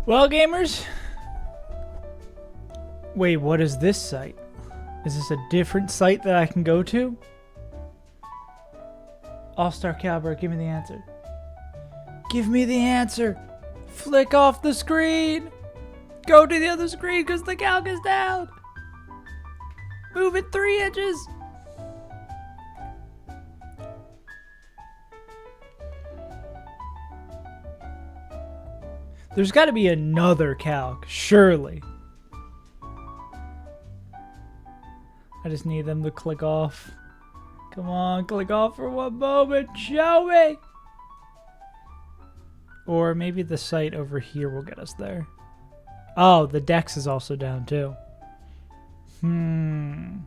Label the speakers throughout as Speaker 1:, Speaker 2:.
Speaker 1: Well, gamers. Wait, what is this site? Is this a different site that I can go to? All-Star Caliber, give me the answer. Give me the answer. Flick off the screen. Go to the other screen because the calc is down. Move it 3 inches. There's got to be another calc, surely. I just need them to click off. Come on, click off for one moment. Show me. Or maybe the site over here will get us there. Oh, the Dex is also down too. Am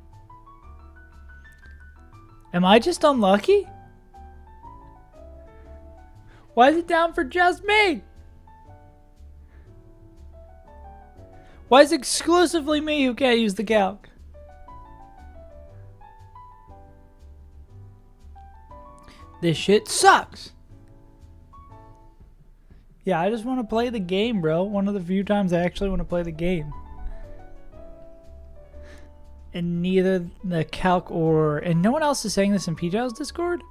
Speaker 1: I just unlucky? Why is it down for just me? Why is it exclusively me who can't use the calc? This shit sucks. Yeah, I just want to play the game, bro. One of the few times I actually want to play the game. And neither the calc or... And no one else is saying this in PJ's Discord?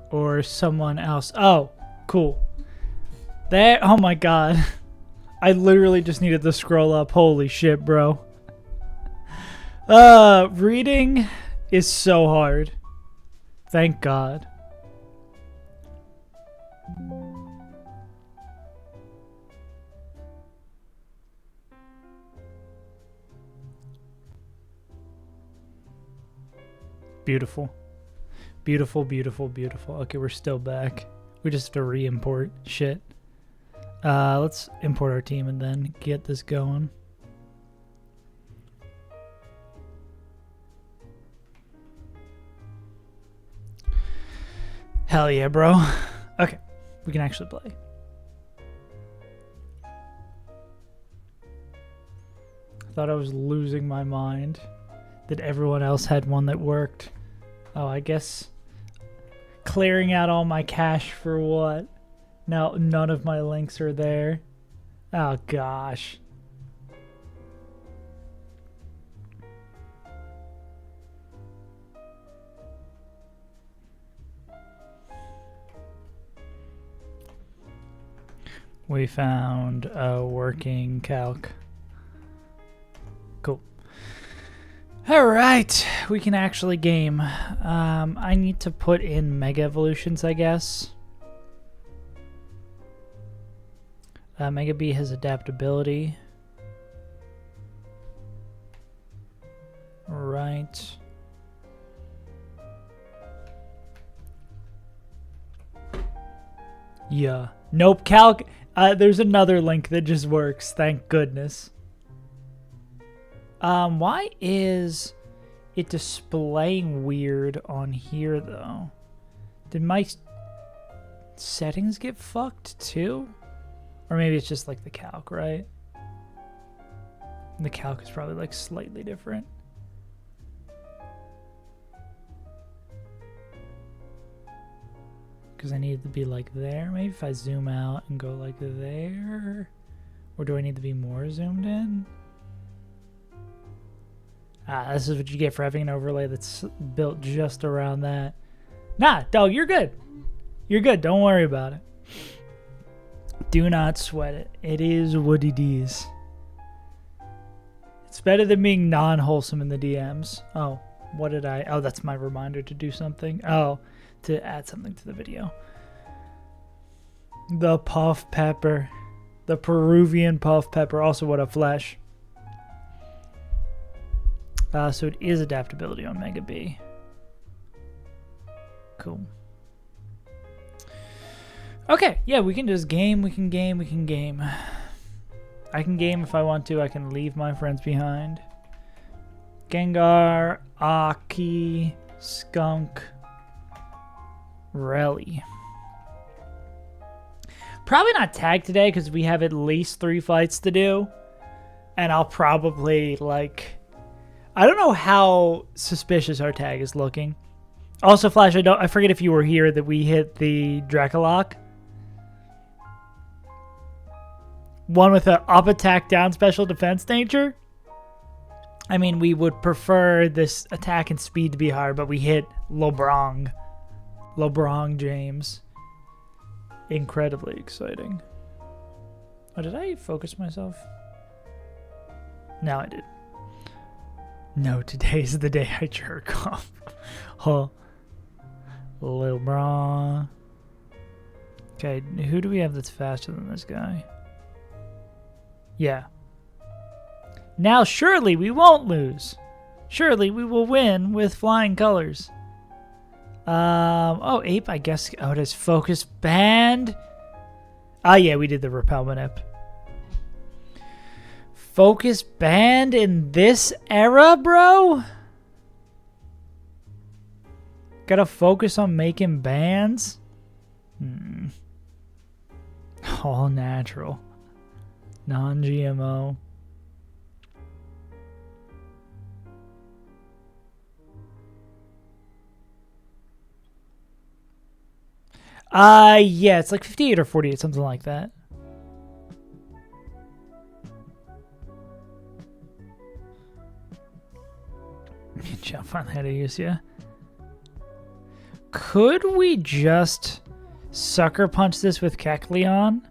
Speaker 1: Or someone else. Oh, cool. There. Oh my god. I literally just needed to scroll up. Holy shit, bro. Reading is so hard. Thank God. Beautiful. Beautiful, beautiful, beautiful. Okay, we're still back. We just have to re-import shit. Let's import our team and then get this going. Hell yeah, bro. Okay, we can actually play. I thought I was losing my mind that everyone else had one that worked. Oh, I guess clearing out all my cache for what? Now none of my links are there. Oh gosh. We found a working calc. Cool. Alright, we can actually game. I need to put in Mega Evolutions, I guess. Mega B has adaptability. Right. Yeah. Nope, calc. There's another link that just works, thank goodness. Why is it displaying weird on here, though? Did my settings get fucked, too? Or maybe it's just like the calc, right? The calc is probably like slightly different. Because I need it to be like there. Maybe if I zoom out and go like there. Or do I need to be more zoomed in? Ah, this is what you get for having an overlay that's built just around that. Nah, dog, you're good. You're good. Don't worry about it. Do not sweat it. It is what it is. It's better than being non-wholesome in the DMs. Oh, what did I... Oh, that's my reminder to do something. Oh, to add something to the video. The puff pepper. The Peruvian puff pepper. Also, what a flesh. So it is adaptability on Mega B. Cool. Okay, yeah, we can just game, we can game, we can game. I can game if I want to. I can leave my friends behind. Gengar, Aki, Skunk, Rally. Probably not tag today because we have at least 3 fights to do. And I'll probably, like... I don't know how suspicious our tag is looking. Also, Flash, I forget if you were here that we hit the Dracolock. One with an up attack, down special defense nature. I mean, we would prefer this attack and speed to be higher, but we hit LeBron James. Incredibly exciting. Oh, did I focus myself? No, I did. No, today's the day I jerk off. Huh. LeBron. Okay, who do we have that's faster than this guy? Yeah. Now surely we won't lose. Surely we will win with flying colors. Oh, Ape, I guess. Oh, it is Focus Band. Ah, yeah, we did the Repel Manip. Focus Band in this era, bro? Gotta focus on making bands? All natural. Non-GMO. Yeah, it's like 58 or 48, something like that. I'll find how to use you. Could we just sucker punch this with Kecleon?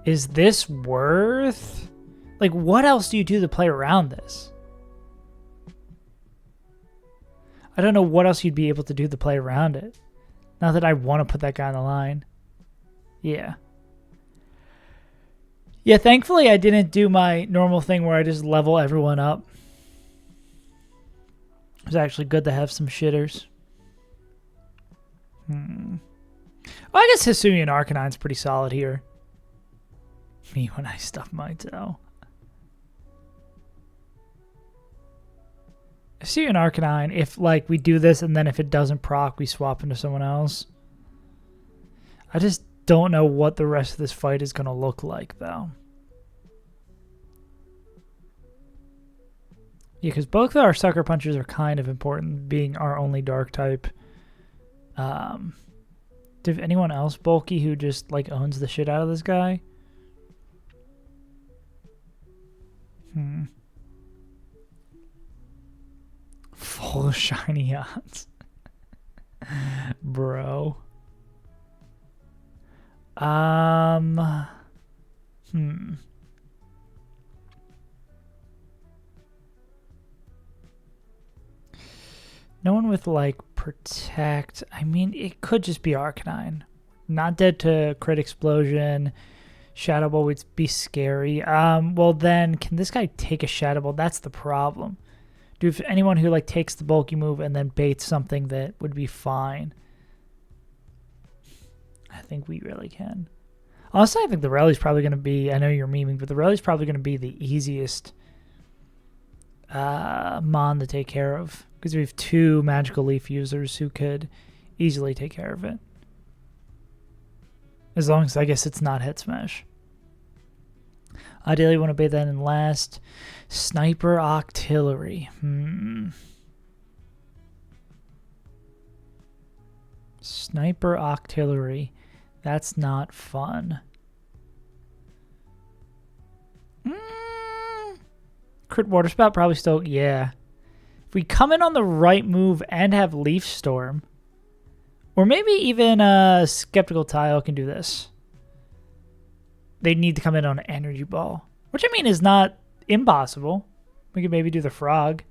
Speaker 1: Is this worth? Like, what else do you do to play around this? I don't know what else you'd be able to do to play around it. Not that I want to put that guy on the line. Yeah. Yeah, thankfully I didn't do my normal thing where I just level everyone up. It was actually good to have some shitters. Well, I guess Hisuian Arcanine's pretty solid here. Me when I stuff my toe. Hisuian Arcanine, if like we do this and then if it doesn't proc, we swap into someone else. I just don't know what the rest of this fight is going to look like, though. Yeah, because both of our sucker punches are kind of important, being our only dark type. Did anyone else bulky who just like owns the shit out of this guy? Full shiny odds. Bro. No one with like protect. I mean, it could just be Arcanine. Not dead to crit explosion. Shadow Ball would be scary. Well then, can this guy take a Shadow Ball? That's the problem. Dude, if anyone who like takes the bulky move and then baits something that would be fine. I think we really can. Honestly, I think the Rally's probably going to be, I know you're memeing, but the Rally's probably going to be the easiest Mon to take care of. Because we have two Magical Leaf users who could easily take care of it. As long as, I guess, it's not Head Smash. Ideally, want to bait that in last. Sniper Octillery. Sniper Octillery. That's not fun. Crit Water Spout probably still, yeah. If we come in on the right move and have Leaf Storm, or maybe even Skeptical Tile can do this. They need to come in on an Energy Ball, which I mean is not impossible. We could maybe do the Frog.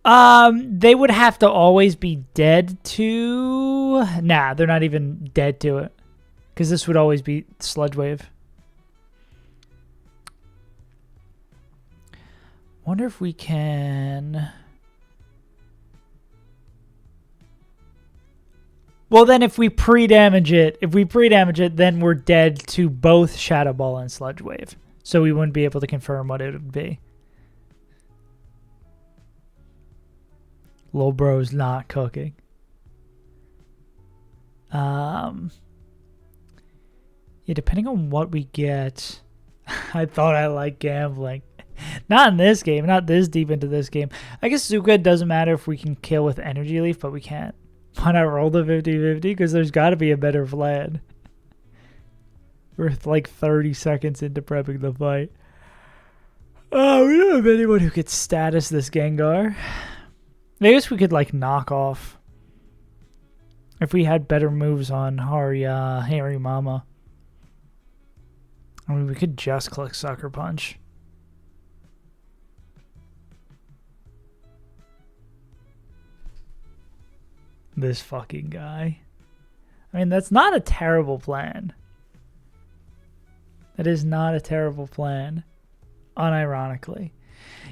Speaker 1: They would have to always be dead to... Nah, they're not even dead to it. Because this would always be Sludge Wave. Wonder if we can... Well, then if we pre-damage it, then we're dead to both Shadow Ball and Sludge Wave. So we wouldn't be able to confirm what it would be. Lil bro's not cooking. Yeah, depending on what we get, I thought I liked gambling. Not in this game. Not this deep into this game. I guess Zuka doesn't matter if we can kill with Energy Leaf, but we can't. Why not roll the 50-50? Because there's got to be a better plan. We're like 30 seconds into prepping the fight. Oh, we don't have anyone who could status this Gengar. I guess we could like knock off. If we had better moves on Harry Mama. I mean, we could just click Sucker Punch. This fucking guy. I mean, that's not a terrible plan. That is not a terrible plan. Unironically.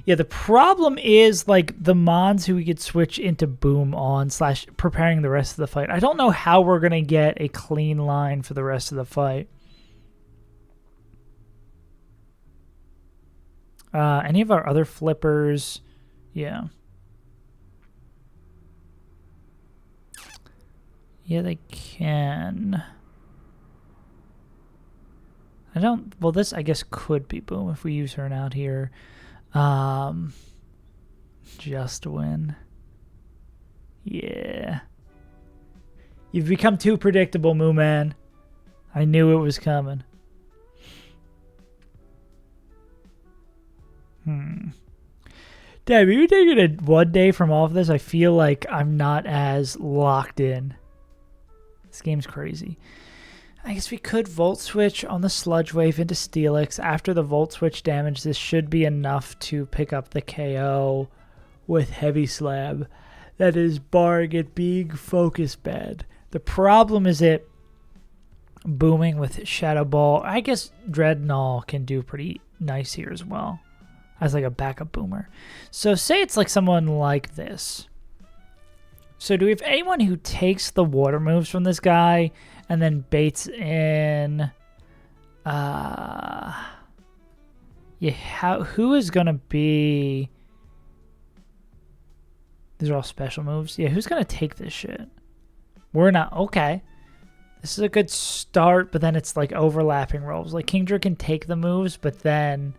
Speaker 1: Yeah, the problem is, like, the mons who we could switch into Boom on / preparing the rest of the fight. I don't know how we're going to get a clean line for the rest of the fight. Any of our other flippers? Yeah. Yeah, they can. I don't... Well, this, I guess, could be Boom if we use her out here. Just win. Yeah. You've become too predictable, Moo Man. I knew it was coming. Damn, even taking it one day from off this, I feel like I'm not as locked in. This game's crazy. I guess we could Volt Switch on the Sludge Wave into Steelix. After the Volt Switch damage, this should be enough to pick up the KO with Heavy Slab. That is barring it being focus bad. The problem is it booming with Shadow Ball. I guess Dreadnought can do pretty nice here as well. As like a backup boomer. So say it's like someone like this. So do we have anyone who takes the water moves from this guy and then baits in who is gonna be... These are all special moves. Yeah, who's gonna take this shit? We're not. Okay. This is a good start, but then it's like overlapping roles. Like Kingdra can take the moves, but then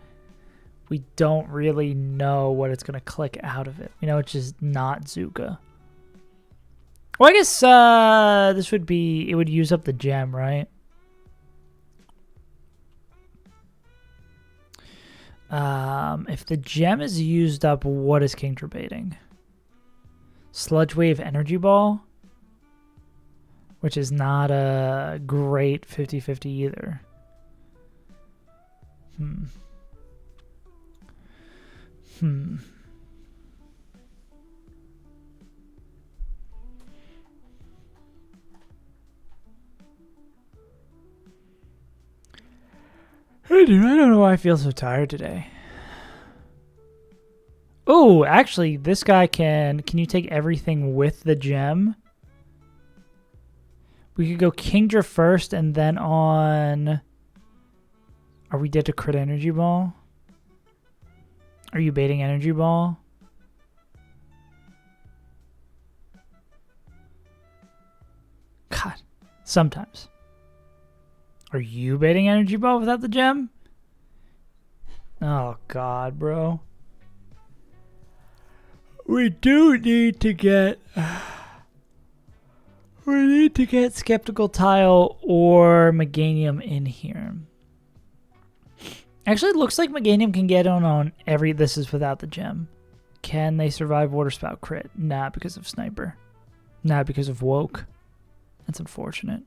Speaker 1: we don't really know what it's gonna click out of it. You know, it's just not Zuka. Well, I guess this would be... It would use up the gem, right? If the gem is used up, what is Kingdra baiting? Sludge Wave Energy Ball? Which is not a great 50-50 either. Hey, dude, I don't know why I feel so tired today. Oh, actually, this guy can you take everything with the gem? We could go Kingdra first and then on... Are we dead to crit Energy Ball? Are you baiting Energy Ball? God, sometimes. Are you baiting Energy Ball without the gem? Oh, God, bro. We do need to get... We need to get Skeptical Tile or Meganium in here. Actually, it looks like Meganium can get on every... This is without the gem. Can they survive Water Spout crit? Nah, because of Sniper. Nah, because of Woke. That's unfortunate.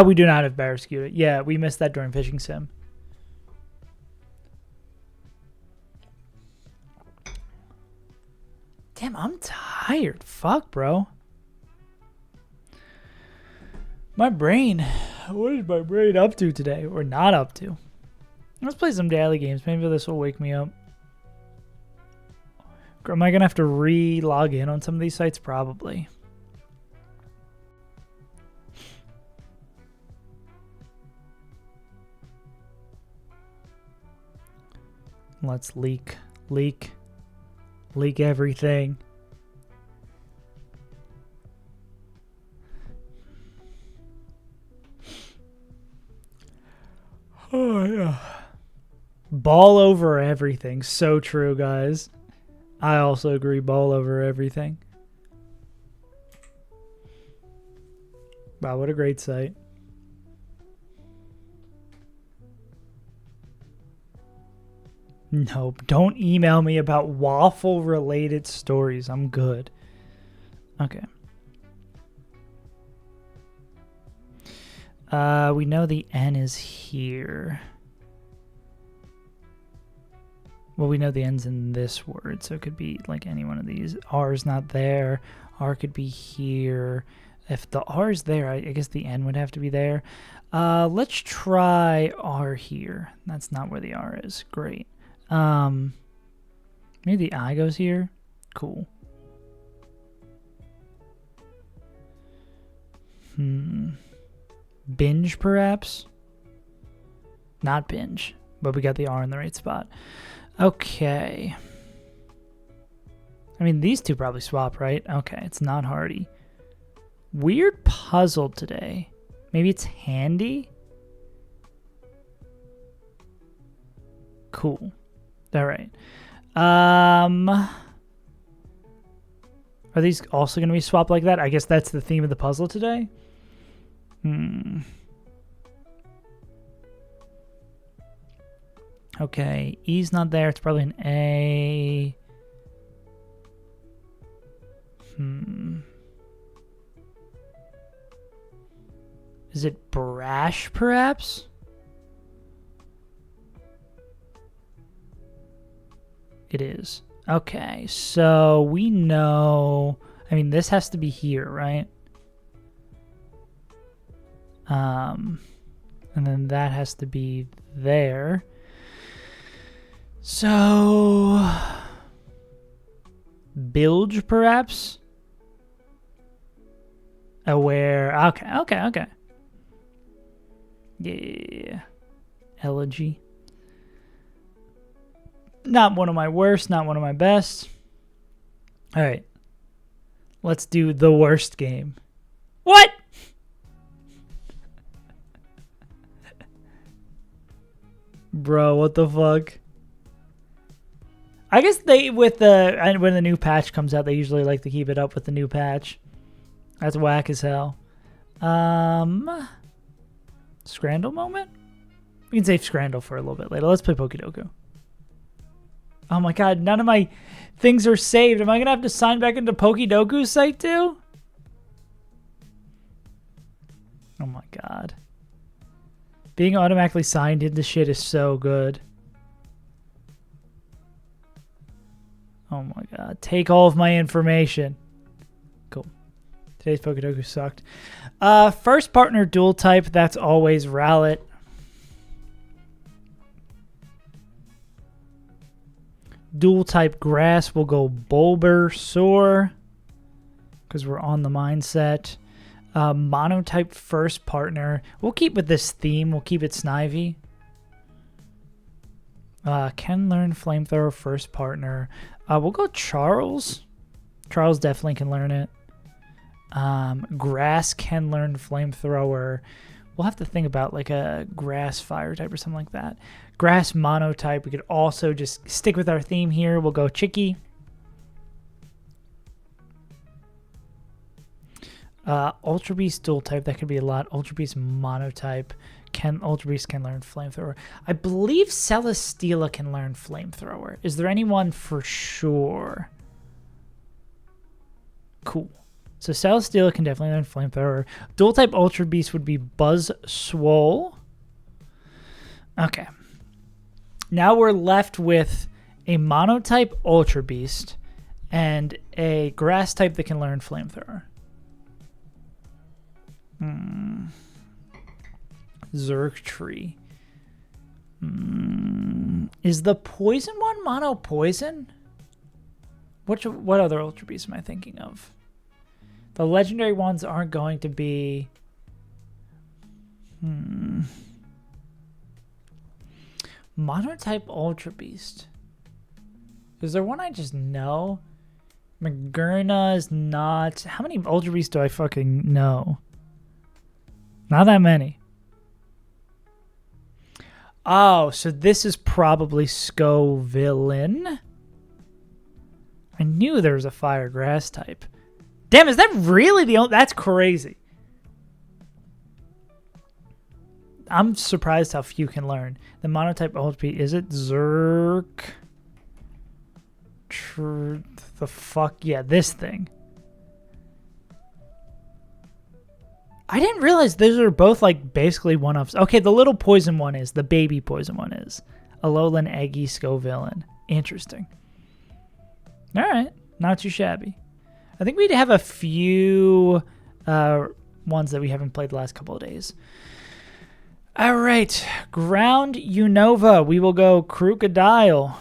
Speaker 1: We do not have Barraskewda. Yeah, we missed that during Fishing Sim. Damn, I'm tired. Fuck, bro. My brain. What is my brain up to today? Or not up to? Let's play some daily games. Maybe this will wake me up. Am I going to have to re-log in on some of these sites? Probably. Let's leak everything. Oh, yeah. Ball over everything. So true, guys. I also agree. Ball over everything. Wow, what a great site. Nope. Don't email me about waffle-related stories. I'm good. Okay. We know the N is here. Well, we know the N's in this word, so it could be like any one of these. R's not there. R could be here. If the R is there, I guess the N would have to be there. Let's try R here. That's not where the R is. Great. Maybe the I goes here. Cool. Binge, perhaps? Not binge, but we got the R in the right spot. Okay. I mean, these two probably swap, right? Okay, it's not Hardy. Weird puzzle today. Maybe it's handy? Cool. All right. Are these also going to be swapped like that? I guess that's the theme of the puzzle today. Okay, E's not there. It's probably an A. Is it brash, perhaps? It is. Okay, so we know... I mean, this has to be here, right? And then that has to be there. So... bilge, perhaps? Aware. Okay. Yeah. Elegy. Not one of my worst, not one of my best. All right. Let's do the worst game. What? Bro, what the fuck? I guess they, when the new patch comes out, they usually like to keep it up with the new patch. That's whack as hell. Scrandle moment? We can save Scrandle for a little bit later. Let's play Pokedoku. Oh my god, none of my things are saved. Am I going to have to sign back into Pokedoku's site too? Oh my god. Being automatically signed into shit is so good. Oh my god. Take all of my information. Cool. Today's Pokedoku sucked. First partner dual type, that's always Rowlet. Dual type grass will go Bulbasaur because we're on the mindset. Monotype first partner. We'll keep with this theme. We'll keep it Snivy. Can learn Flamethrower first partner. We'll go Charles. Charles definitely can learn it. Grass can learn Flamethrower. We'll have to think about like a grass fire type or something like that. Grass monotype. We could also just stick with our theme here. We'll go Chicky. Ultra Beast dual type. That could be a lot. Ultra Beast monotype. Ultra Beast can learn Flamethrower. I believe Celesteela can learn Flamethrower. Is there anyone for sure? Cool. So Celesteela can definitely learn Flamethrower. Dual type Ultra Beast would be Buzzwole. Okay. Now we're left with a monotype Ultra Beast and a grass type that can learn Flamethrower. Zergtree. Is the poison one mono poison? What other Ultra Beasts am I thinking of? The legendary ones aren't going to be... Monotype Ultra Beast. Is there one I just know? Magerna is not... How many Ultra Beasts do I fucking know? Not that many. Oh, so this is probably Scovillain. I knew there was a fire grass type. Damn, is that really the only... That's crazy. I'm surprised how few can learn. The monotype OLP, is it Zerk? The fuck? Yeah, this thing. I didn't realize those are both like basically one-ups. Okay, the little poison one is. The baby poison one is. Alolan Eggy Scovillain. Interesting. All right. Not too shabby. I think we'd have a few ones that we haven't played the last couple of days. All right. Ground Unova. We will go Crocodile.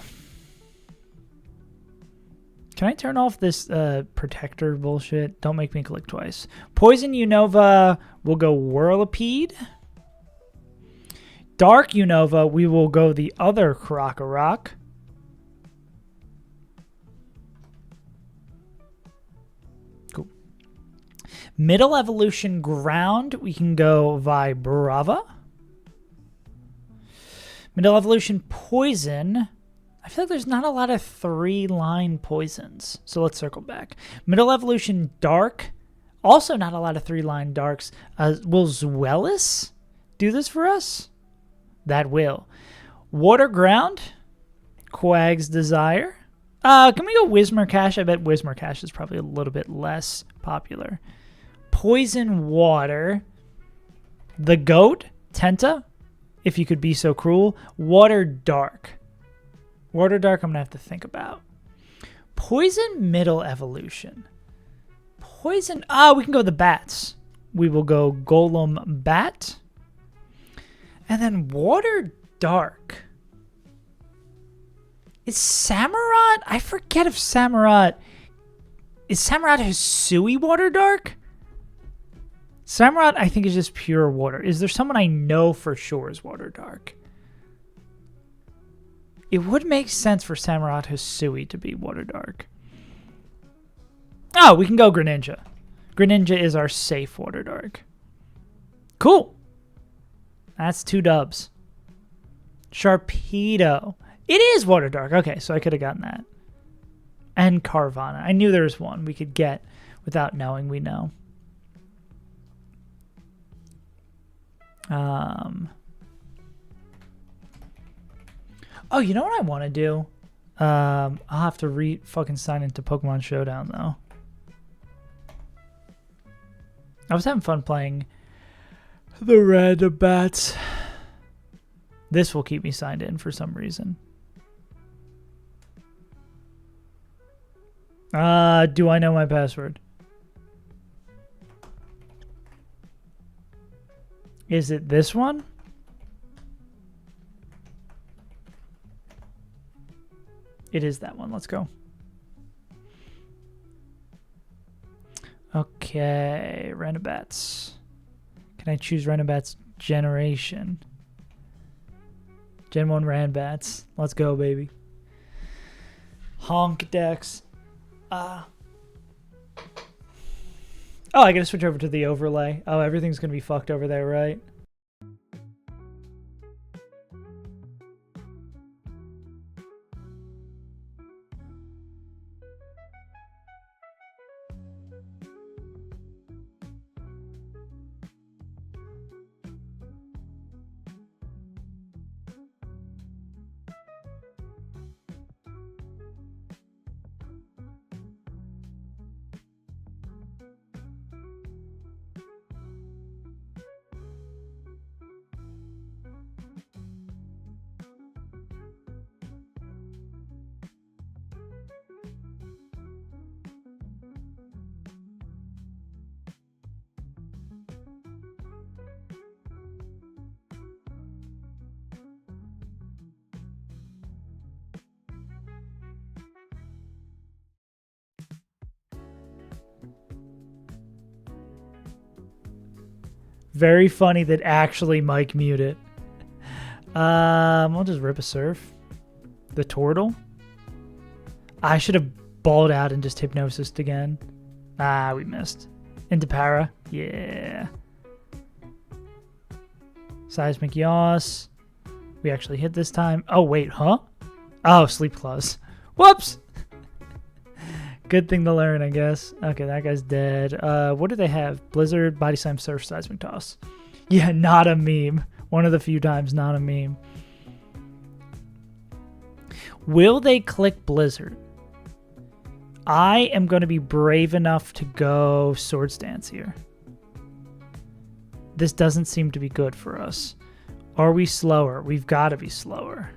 Speaker 1: Can I turn off this protector bullshit? Don't make me click twice. Poison Unova, we'll go Whirlipede. Dark Unova, we will go the other Krokorok. Cool. Middle Evolution Ground, we can go Vibrava. Middle Evolution Poison, I feel like there's not a lot of 3-line poisons. So let's circle back. Middle Evolution Dark. Also not a lot of 3-line darks. Will Zweilous do this for us? That will. Water Ground. Quag's Desire. Can we go Whismurcash? I bet Whismurcash is probably a little bit less popular. Poison Water. The Goat. Tenta. If you could be so cruel. Water Dark. Water Dark, I'm going to have to think about. Poison Middle Evolution. Poison... we can go with the bats. We will go Golem Bat. And then Water Dark. Is Samurott... I forget if Samurott... Is Samurott Hisui Water Dark? Samurott, I think, is just pure water. Is there someone I know for sure is Water Dark? It would make sense for Samurott Hisui to be Water Dark. Oh, we can go Greninja. Greninja is our safe Water Dark. Cool. That's 2 dubs. Sharpedo. It is Water Dark. Okay, so I could have gotten that. And Carvana. I knew there was one we could get without knowing we know. Oh, you know what I want to do? I'll have to fucking sign into Pokemon Showdown, though. I was having fun playing the random bats. This will keep me signed in for some reason. Do I know my password? Is it this one? It is that one. Let's go. Okay, Renabats. Can I choose Renabats generation? Gen 1 Ranbats. Let's go, baby. Honk Dex. Oh, I gotta switch over to the overlay. Oh, everything's gonna be fucked over there, right? Very funny that actually Mike muted. I'll just rip a surf. The Tortle. I should have balled out and just Hypnosis again. We missed. Into Para. Yeah. Seismic Yaws. We actually hit this time. Oh, wait, huh? Oh, sleep clause. Whoops! Good thing to learn, I guess. Okay, that guy's dead. What do they have? Blizzard, Body Slam, Surf, Seismic Toss. Yeah, not a meme. One of the few times not a meme. Will they click Blizzard? I am going to be brave enough to go Sword Stance here. This doesn't seem to be good for us. Are we slower? We've got to be slower.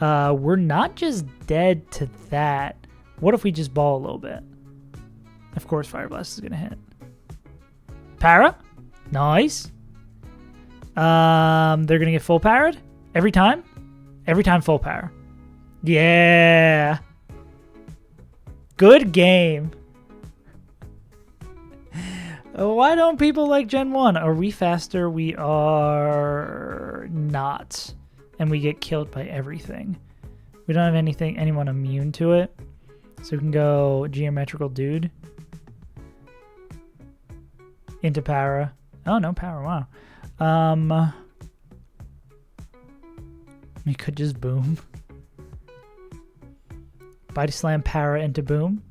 Speaker 1: We're not just dead to that. What if we just ball a little bit? Of course, Fire Blast is going to hit. Para? Nice. They're going to get full powered? Every time? Every time full power. Yeah. Good game. Why don't people like Gen 1? Are we faster? We are not. And we get killed by everything. We don't have anyone immune to it. So we can go Geometrical Dude. Into Para. Oh, no Para. Wow. We could just Boom. Body Slam Para into Boom.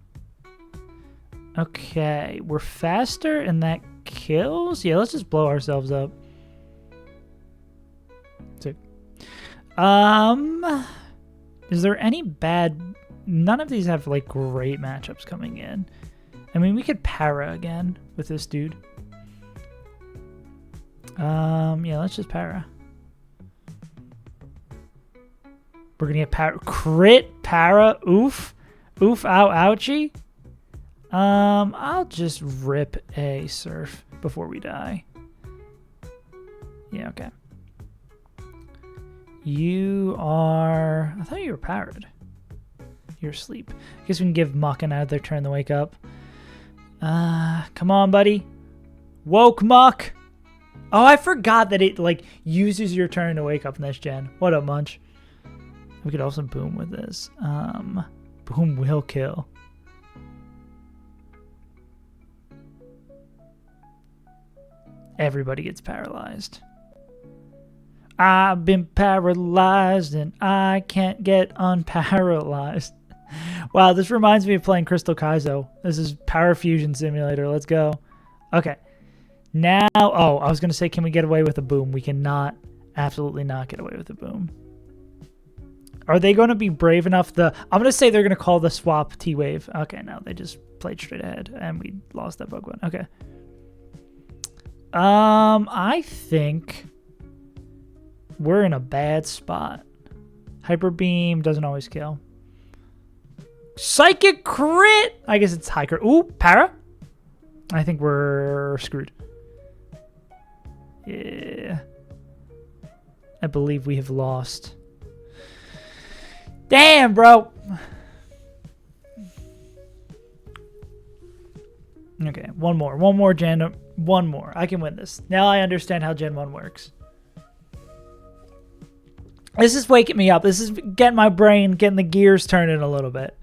Speaker 1: Okay, we're faster and that kills? Yeah, let's just blow ourselves up. Sick. Is there any bad... None of these have, like, great matchups coming in. I mean, we could Para again with this dude. Yeah, let's just Para. We're gonna get Para. Crit Para. Oof. Oof. Ow. Ouchie. I'll just rip a Surf before we die. Yeah, okay. You are... I thought you were powered. You're asleep. I guess we can give Muck another turn to wake up. Come on, buddy. Woke Muck. Oh, I forgot that it, like, uses your turn to wake up in this gen. What up, Munch? We could also Boom with this. Boom will kill. Everybody gets paralyzed. I've been paralyzed and I can't get unparalyzed. Wow, this reminds me of playing Crystal Kaizo. This is Power Fusion Simulator. Let's go. Okay. Now, oh, I was going to say, can we get away with a Boom? We cannot, absolutely not get away with a Boom. Are they going to be brave enough? I'm going to say they're going to call the swap T-Wave. Okay, no, they just played straight ahead and we lost that Pokemon. Okay. I think we're in a bad spot. Hyper Beam doesn't always kill. Psychic Crit! I guess it's high crit. Ooh, Para? I think we're screwed. Yeah. I believe we have lost. Damn, bro! Okay, one more. One more, Gen. One more. I can win this. Now I understand how Gen 1 works. This is waking me up. This is getting my brain, getting the gears turning a little bit.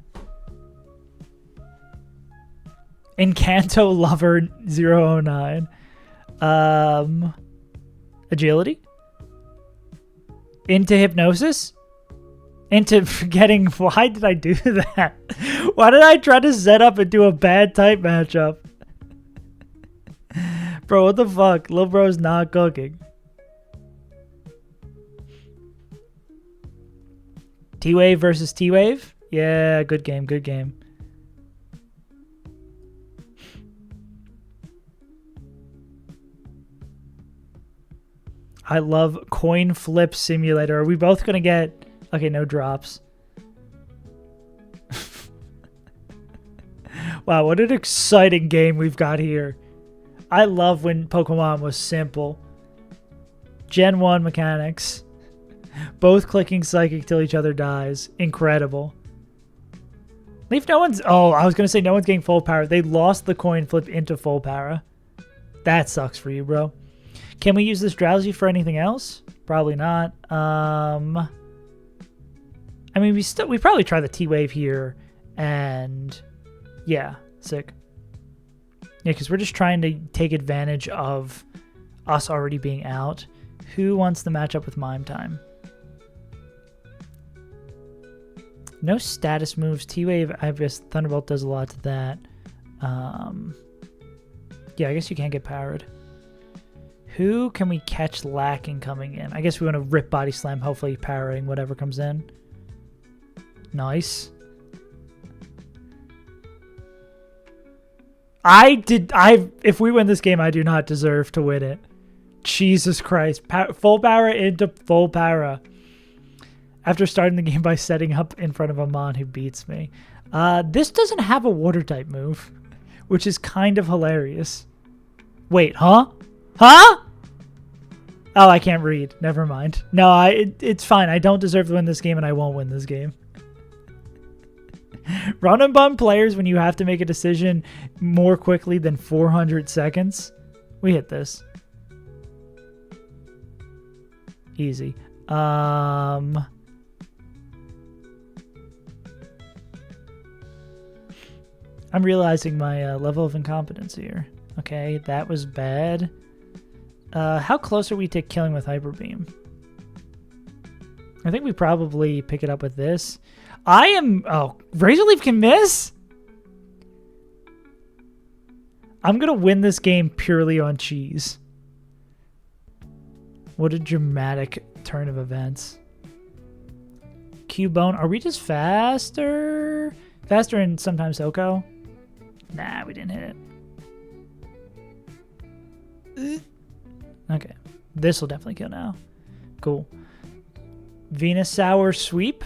Speaker 1: Encanto Lover 009. Agility. Into Hypnosis. Into forgetting. Why did I do that? Why did I try to set up and do a bad type matchup? Bro, what the fuck? Lil bro's not cooking. T-Wave versus T-Wave? Yeah, good game, good game. I love Coin Flip Simulator. Are we both going to get... Okay, no drops. Wow, what an exciting game we've got here. I love when Pokemon was simple. Gen 1 mechanics. Both clicking Psychic till each other dies. Incredible. Leaf, no one's... Oh, I was going to say no one's getting full power. They lost the coin flip into full power. That sucks for you, bro. Can we use this Drowsy for anything else? Probably not. I mean, we probably try the T-Wave here. And... Yeah, sick. Yeah, because we're just trying to take advantage of us already being out. Who wants to match up with Mime Time? No status moves. T-Wave, I guess Thunderbolt does a lot to that. Yeah, I guess you can't get powered. Who can we catch lacking coming in? I guess we want to rip Body Slam, hopefully powering whatever comes in. Nice. If we win this game, I do not deserve to win it. Jesus Christ. Full power into full power. After starting the game by setting up in front of a Mon who beats me. This doesn't have a water type move, which is kind of hilarious. Wait, huh? Huh? Oh, I can't read. Never mind. No, it's fine. I don't deserve to win this game, and I won't win this game. Run and bum players when you have to make a decision more quickly than 400 seconds. We hit this. Easy. I'm realizing my level of incompetence here. Okay, that was bad. How close are we to killing with Hyper Beam? I think we probably pick it up with this. Oh, Razor Leaf can miss? I'm going to win this game purely on cheese. What a dramatic turn of events. Cubone, are we just faster? Faster and sometimes Oko? Nah, we didn't hit it. Okay. This will definitely kill now. Cool. Venusaur sweep.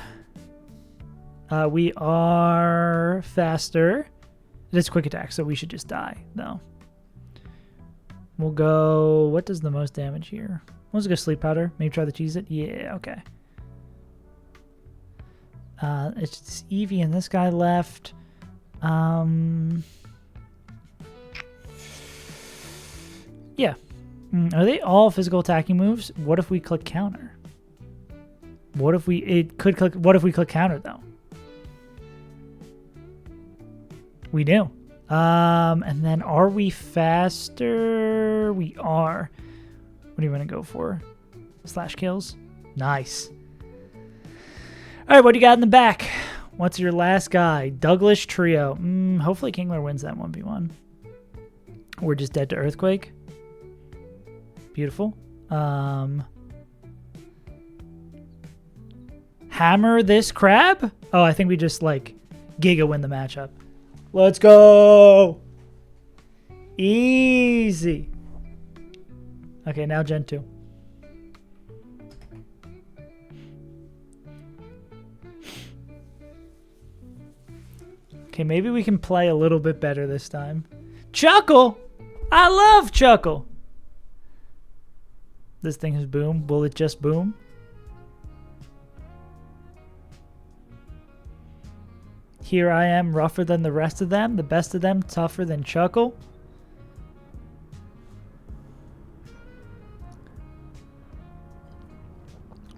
Speaker 1: We are faster. It is quick attack, so we should just die, though. We'll go... What does the most damage here? Let's go Sleep Powder. Maybe try to cheese it. Yeah, okay. It's just Eevee and this guy left. Yeah. Are they all physical attacking moves? What if we click counter? What if we click counter though? We do. And then are we faster? We are. What do you want to go for? Slash kills? Nice. All right, what do you got in the back? What's your last guy? Douglas Trio. Hopefully Kingler wins that 1v1. We're just dead to Earthquake. Beautiful. Hammer this crab? Oh, I think we just, like, Giga win the matchup. Let's go! Easy. Okay, now Gen 2. Okay, maybe we can play a little bit better this time. Chuckle! I love Chuckle! This thing is boom. Will it just boom? Here I am, rougher than the rest of them. The best of them, tougher than Chuckle.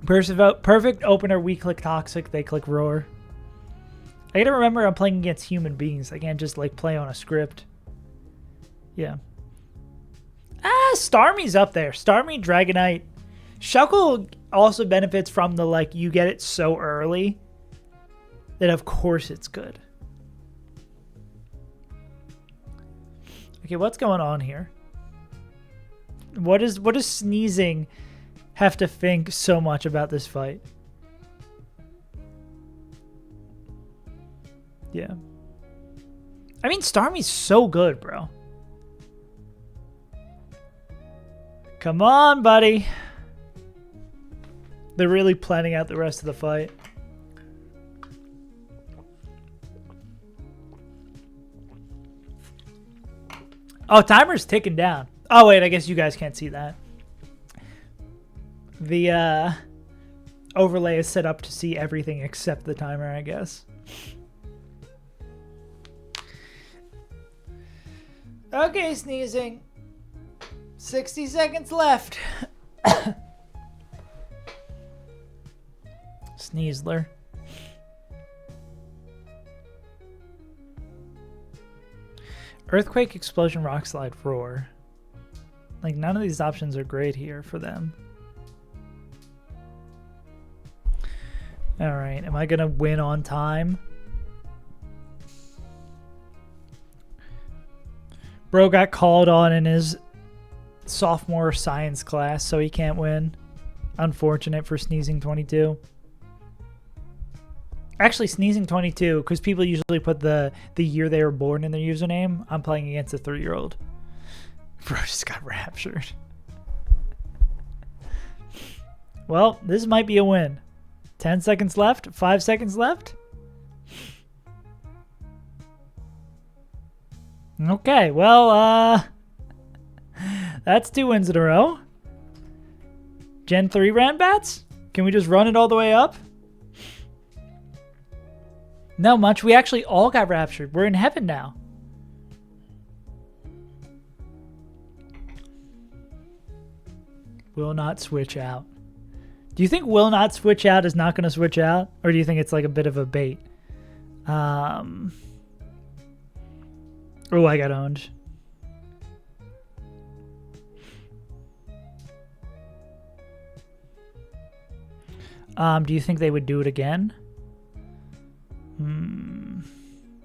Speaker 1: Perfect opener, we click Toxic, they click Roar. I gotta remember I'm playing against human beings. I can't just like play on a script. Yeah. Starmie's up there. Starmie, Dragonite. Shuckle also benefits from the like you get it so early that of course it's good. Okay, what's going on here? What does sneezing have to think so much about this fight? Yeah. I mean, Starmie's so good, bro. Come on, buddy. They're really planning out the rest of the fight. Oh, timer's ticking down. Oh, wait, I guess you guys can't see that. The overlay is set up to see everything except the timer, I guess. Okay, sneezing. 60 seconds left. Sneezler. Earthquake, Explosion, Rock Slide, Roar. Like, none of these options are great here for them. All right, am I going to win on time? Bro got called on in his sophomore science class, so he can't win. Unfortunate for Sneezing 22. Actually, Sneezing 22, because people usually put the year they were born in their username. I'm playing against a 3-year-old. Bro just got raptured. Well, this might be a win. 10 seconds left. 5 seconds left. Okay, well, that's 2 wins in a row. Gen 3 Ranbats? Can we just run it all the way up? No, much. We actually all got raptured. We're in heaven now. Will not switch out. Do you think will not switch out is not going to switch out? Or do you think it's like a bit of a bait? Oh, I got owned. Do you think they would do it again?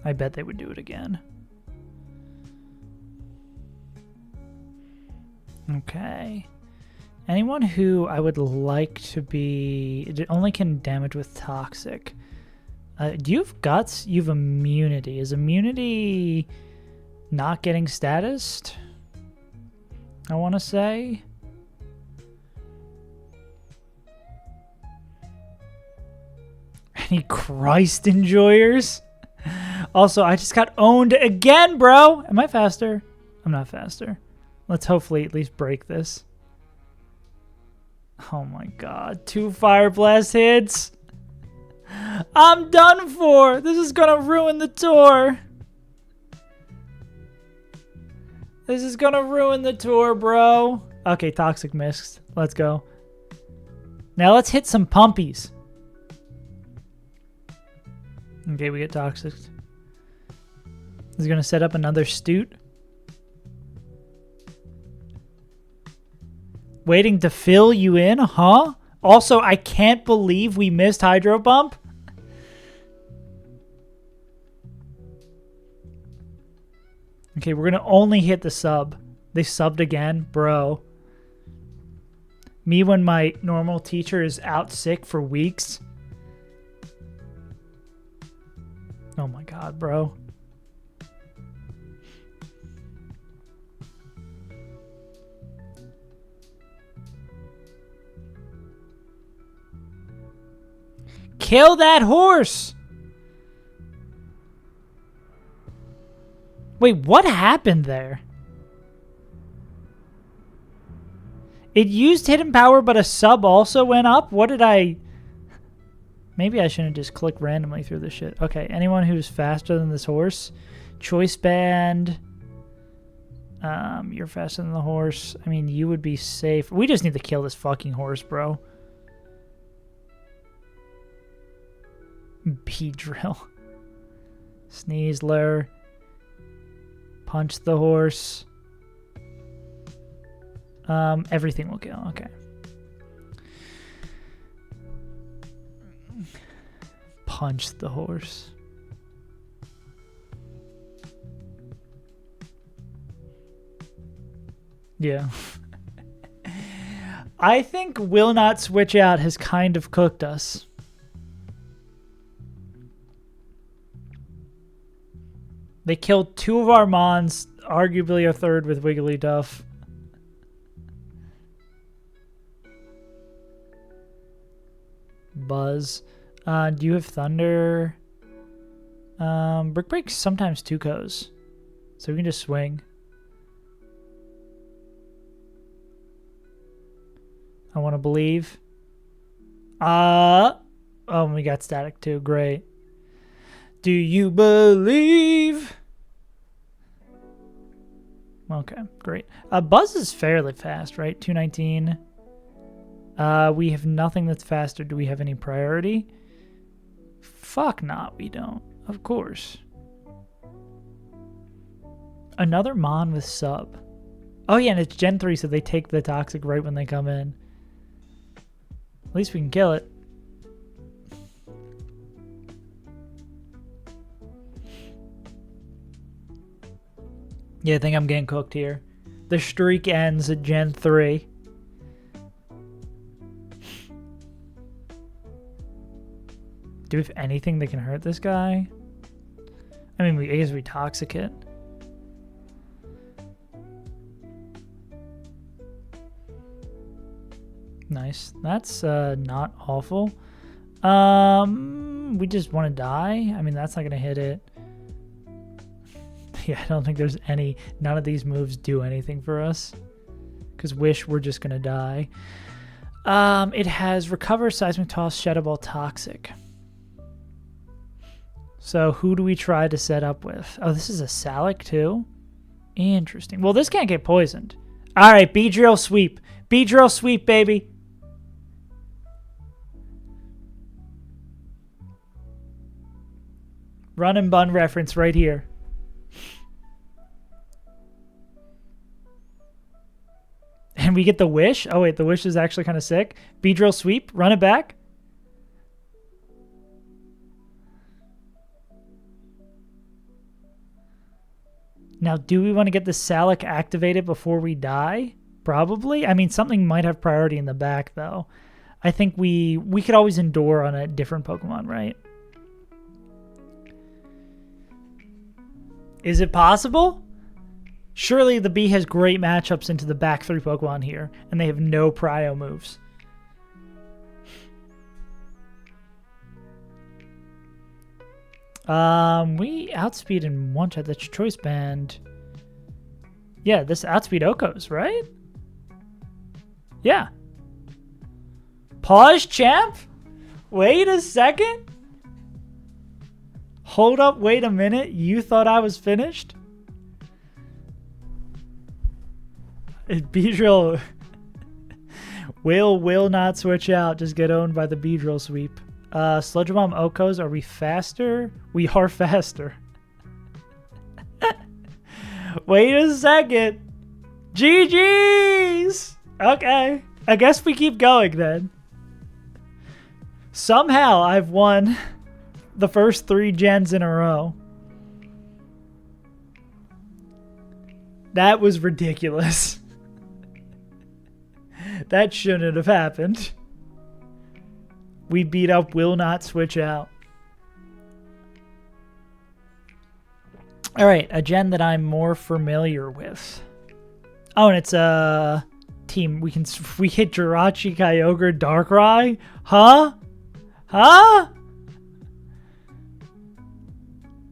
Speaker 1: I bet they would do it again. Okay. Anyone who I would like to be... It only can damage with toxic. Do you have guts? You have immunity. Is immunity not getting statused? I want to say. Any Christ enjoyers? Also, I just got owned again, bro. Am I faster? I'm not faster. Let's hopefully at least break this. Oh my god. 2 Fire Blast hits. I'm done for. This is gonna ruin the tour. This is gonna ruin the tour, bro. Okay, Toxic missed. Let's go. Now let's hit some pumpies. Okay, we get Toxic. This is gonna set up another Stoot. Waiting to fill you in, huh? Also, I can't believe we missed Hydro Bump. Okay, we're gonna only hit the sub. They subbed again, bro. Me when my normal teacher is out sick for weeks. Oh my god, bro. Kill that horse! Wait, what happened there? It used hidden power, but a sub also went up? What did I... Maybe I shouldn't just click randomly through this shit. Okay, anyone who's faster than this horse. Choice band. You're faster than the horse. I mean, you would be safe. We just need to kill this fucking horse, bro. Beedrill. Sneasler. Punch the horse. Everything will kill. Okay. Punch the horse. Yeah. I think will not switch out has kind of cooked us. They killed 2 of our Mons, arguably a 3rd with Wigglytuff. Buzz. Do you have Thunder? Brick Break's sometimes 2-Kos. So we can just swing. I want to believe. Oh, we got Static too. Great. Do you believe? Okay, great. Buzz is fairly fast, right? 219. We have nothing that's faster. Do we have any priority? Fuck not, we don't. Of course. Another Mon with sub. Oh yeah, and it's Gen 3, so they take the toxic right when they come in. At least we can kill it. Yeah, I think I'm getting cooked here. The streak ends at Gen 3. Do we have anything that can hurt this guy? I mean, I guess we toxic it. Nice. That's not awful. We just want to die. I mean, that's not going to hit it. Yeah, I don't think there's any... None of these moves do anything for us. Because Wish, we're just going to die. It has Recover, Seismic Toss, Shadow Ball, Toxic. So who do we try to set up with? Oh, this is a Salic too? Interesting. Well, this can't get poisoned. All right, Beedrill Sweep. Beedrill Sweep, baby. Run and bun reference right here. And we get the Wish. Oh, wait, the Wish is actually kind of sick. Beedrill Sweep. Run it back. Now, do we want to get the Salic activated before we die? Probably. I mean, something might have priority in the back, though. I think we could always endure on a different Pokemon, right? Is it possible? Surely the Bee has great matchups into the back 3 Pokemon here, and they have no Prio moves. We outspeed in one shot. That's Choice Band. Yeah, this outspeed Okos, right? Yeah. Pause, champ? Wait a second? Hold up, wait a minute. You thought I was finished? Beedrill will not switch out. Just get owned by the Beedrill sweep. Sludge Bomb Okos, are we faster? We are faster. Wait a second. GG's! Okay. I guess we keep going then. Somehow I've won the first 3 gens in a row. That was ridiculous. That shouldn't have happened. We beat up Will Not Switch Out. All right, a gen that I'm more familiar with. Oh, and it's a team. We hit Jirachi, Kyogre, Darkrai. Huh? Huh?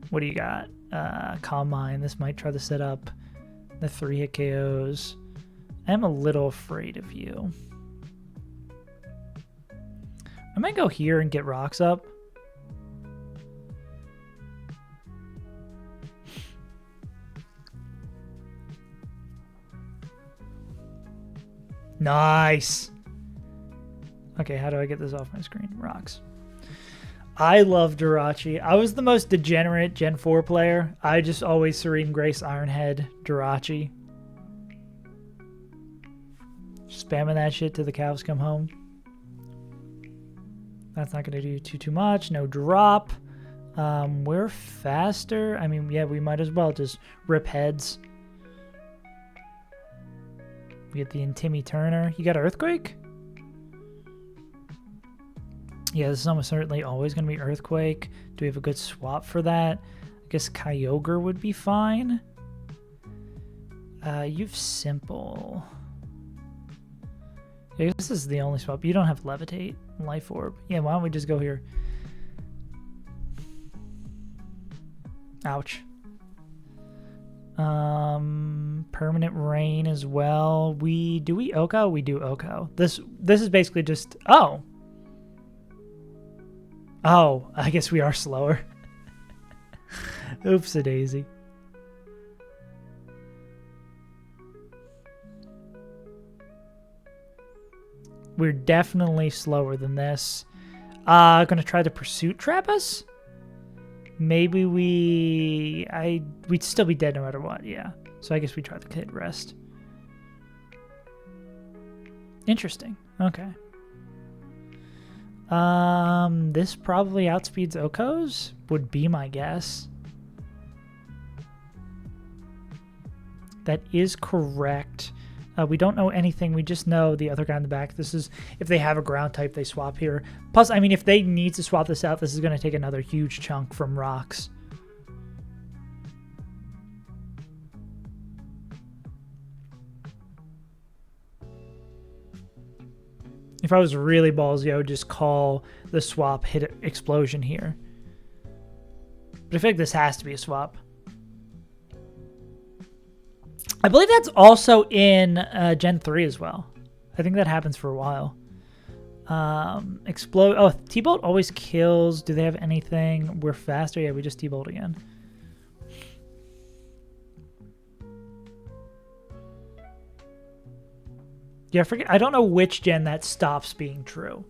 Speaker 1: What do you got? Calm Mind. This might try to set up the 3-hit KOs. I'm a little afraid of you. I might go here and get rocks up. Nice. Okay, how do I get this off my screen? Rocks. I love Jirachi. I was the most degenerate Gen 4 player. I just always Serene Grace, Ironhead, Jirachi. Spamming that shit till the cows come home. That's not going to do too much. No drop. We're faster. I mean, yeah, we might as well just rip heads. We get the Timmy Turner. You got Earthquake? Yeah, this is almost certainly always going to be Earthquake. Do we have a good swap for that? I guess Kyogre would be fine. You've Simple. Yeah, this is the only swap. You don't have Levitate and Life Orb. Yeah, why don't we just go here? Ouch. Permanent Rain as well. Do we Oko? We do Oko. This is basically just oh, I guess we are slower. Oops-a daisy. We're definitely slower than this. Gonna try to Pursuit Trap us? Maybe we'd still be dead no matter what, yeah. So I guess we try the Kid Rest. Interesting. Okay. This probably outspeeds Oko's, would be my guess. That is correct. We don't know anything. We just know the other guy in the back. This is if they have a ground type, they swap here. Plus, I mean, if they need to swap this out, this is going to take another huge chunk from rocks. If I was really ballsy, I would just call the swap, hit explosion here. But I feel like this has to be a swap. I believe that's also in Gen 3 as well. I think that happens for a while. Explode. Oh, T-Bolt always kills. Do they have anything? We're faster. Yeah, we just T-Bolt again. Yeah, I forget. I don't know which gen that stops being true.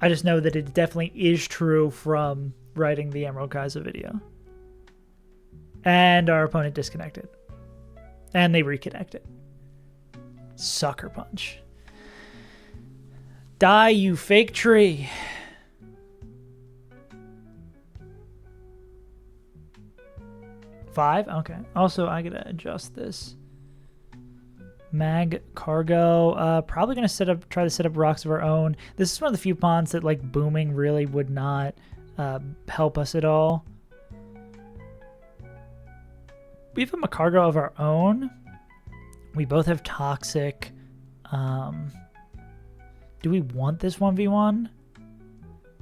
Speaker 1: I just know that it definitely is true from writing the Emerald Kaiser video. And our opponent disconnected. And they reconnected. Sucker punch. Die, you fake tree. Five? Okay. Also, I gotta adjust this. Mag cargo. Probably gonna try to set up rocks of our own. This is one of the few pawns that like booming really would not help us at all. We have a cargo of our own. We both have toxic. Do we want this 1v1?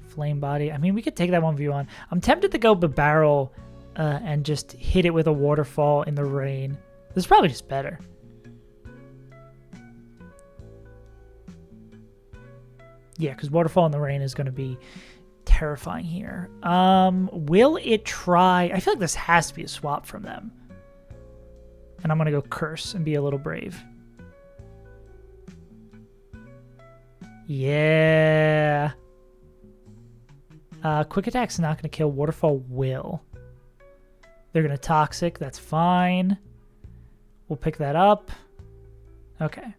Speaker 1: Flame body. I mean, we could take that 1v1. I'm tempted to go barrel and just hit it with a waterfall in the rain. This is probably just better. Yeah, because waterfall in the rain is going to be terrifying here. Will it try? I feel like this has to be a swap from them. And I'm going to go curse and be a little brave. Yeah. Quick attack's not going to kill. Waterfall will. They're going to toxic. That's fine. We'll pick that up. Okay.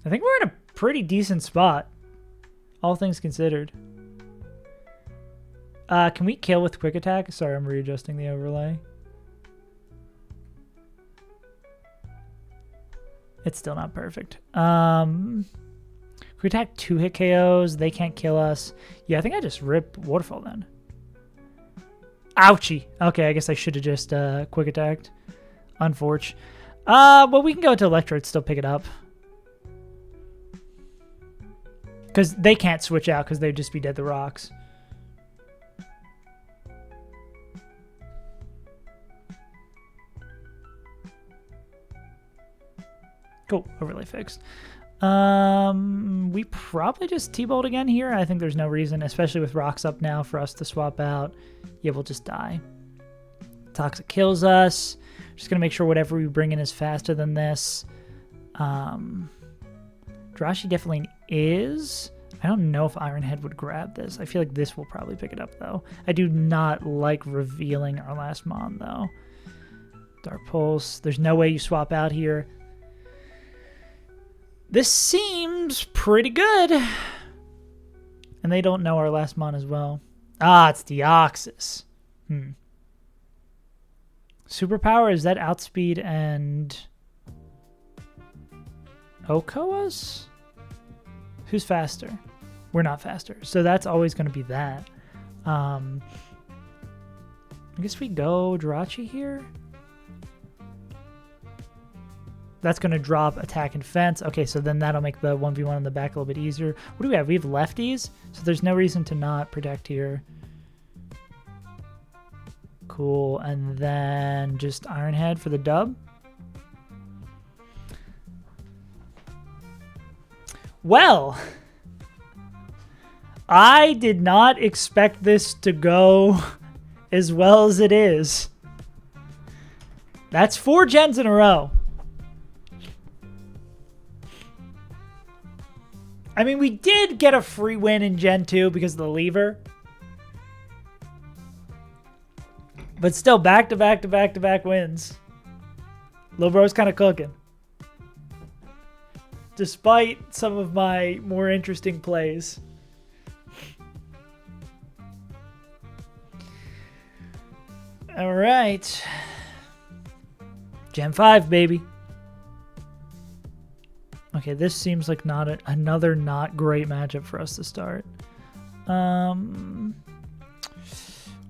Speaker 1: I think we're in a pretty decent spot. All things considered. Can we kill with quick attack? Sorry, I'm readjusting the overlay. It's still not perfect. Quick attack 2-hit KOs. They can't kill us. Yeah, I think I just rip waterfall then. Ouchie. Okay, I guess I should have just quick attacked. Unfortunate. Well, we can go into Electrode, still pick it up. Because they can't switch out because they'd just be dead to rocks. Cool, overlay fixed. We probably just T-Bolt again here. I think there's no reason, especially with rocks up now, for us to swap out. Yeah, we'll just die. Toxic kills us. Just gonna make sure whatever we bring in is faster than this. Drashi definitely is. I don't know if Ironhead would grab this. I feel like this will probably pick it up, though. I do not like revealing our last mon, though. Dark Pulse. There's no way you swap out here. This seems pretty good. And they don't know our last mon as well. Ah, it's Deoxys. Superpower, is that outspeed and Okoa's? Who's faster? We're not faster. So that's always going to be that. I guess we go Jirachi here. That's going to drop attack and fence. Okay, so then that'll make the 1v1 in the back a little bit easier. What do we have? We have lefties, so there's no reason to not protect here. Cool, and then just Ironhead for the dub. Well, I did not expect this to go as well as it is. That's 4 gens in a row. I mean, we did get a free win in Gen 2 because of the lever. But still, back-to-back-to-back-to-back wins. Lil Bro's kind of cooking. despite some of my more interesting plays. All right. Gen 5, baby. Okay, this seems like another not great matchup for us to start.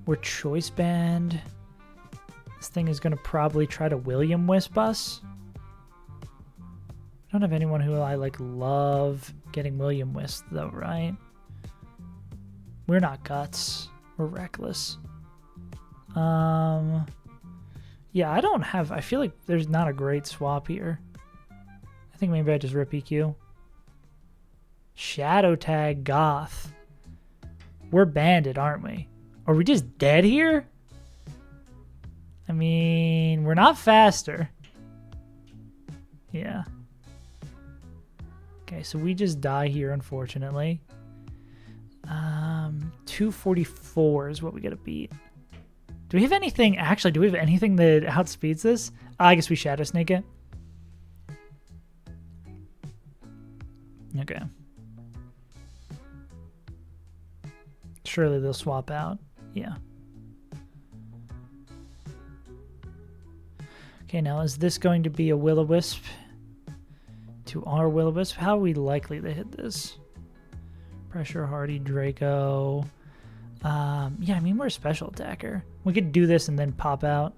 Speaker 1: We're choice band. This thing is going to probably try to William Wisp us. I don't have anyone who I love getting William Wisp though, right? We're not Guts. We're Reckless. Yeah, I feel like there's not a great swap here. I think maybe I just rip EQ. Shadow Tag Goth. We're banded, aren't we? Are we just dead here? I mean, we're not faster. Yeah. Okay, so we just die here, unfortunately. 244 is what we gotta beat. Do we have anything? Actually, do we have anything that outspeeds this? I guess we Shadow Snake it. Okay. Surely they'll swap out. Yeah. Okay, now is this going to be a Will-O-Wisp to our Will-O-Wisp? How are we likely to hit this? Pressure, Hardy, Draco. Yeah, I mean, we're a special attacker. We could do this and then pop out.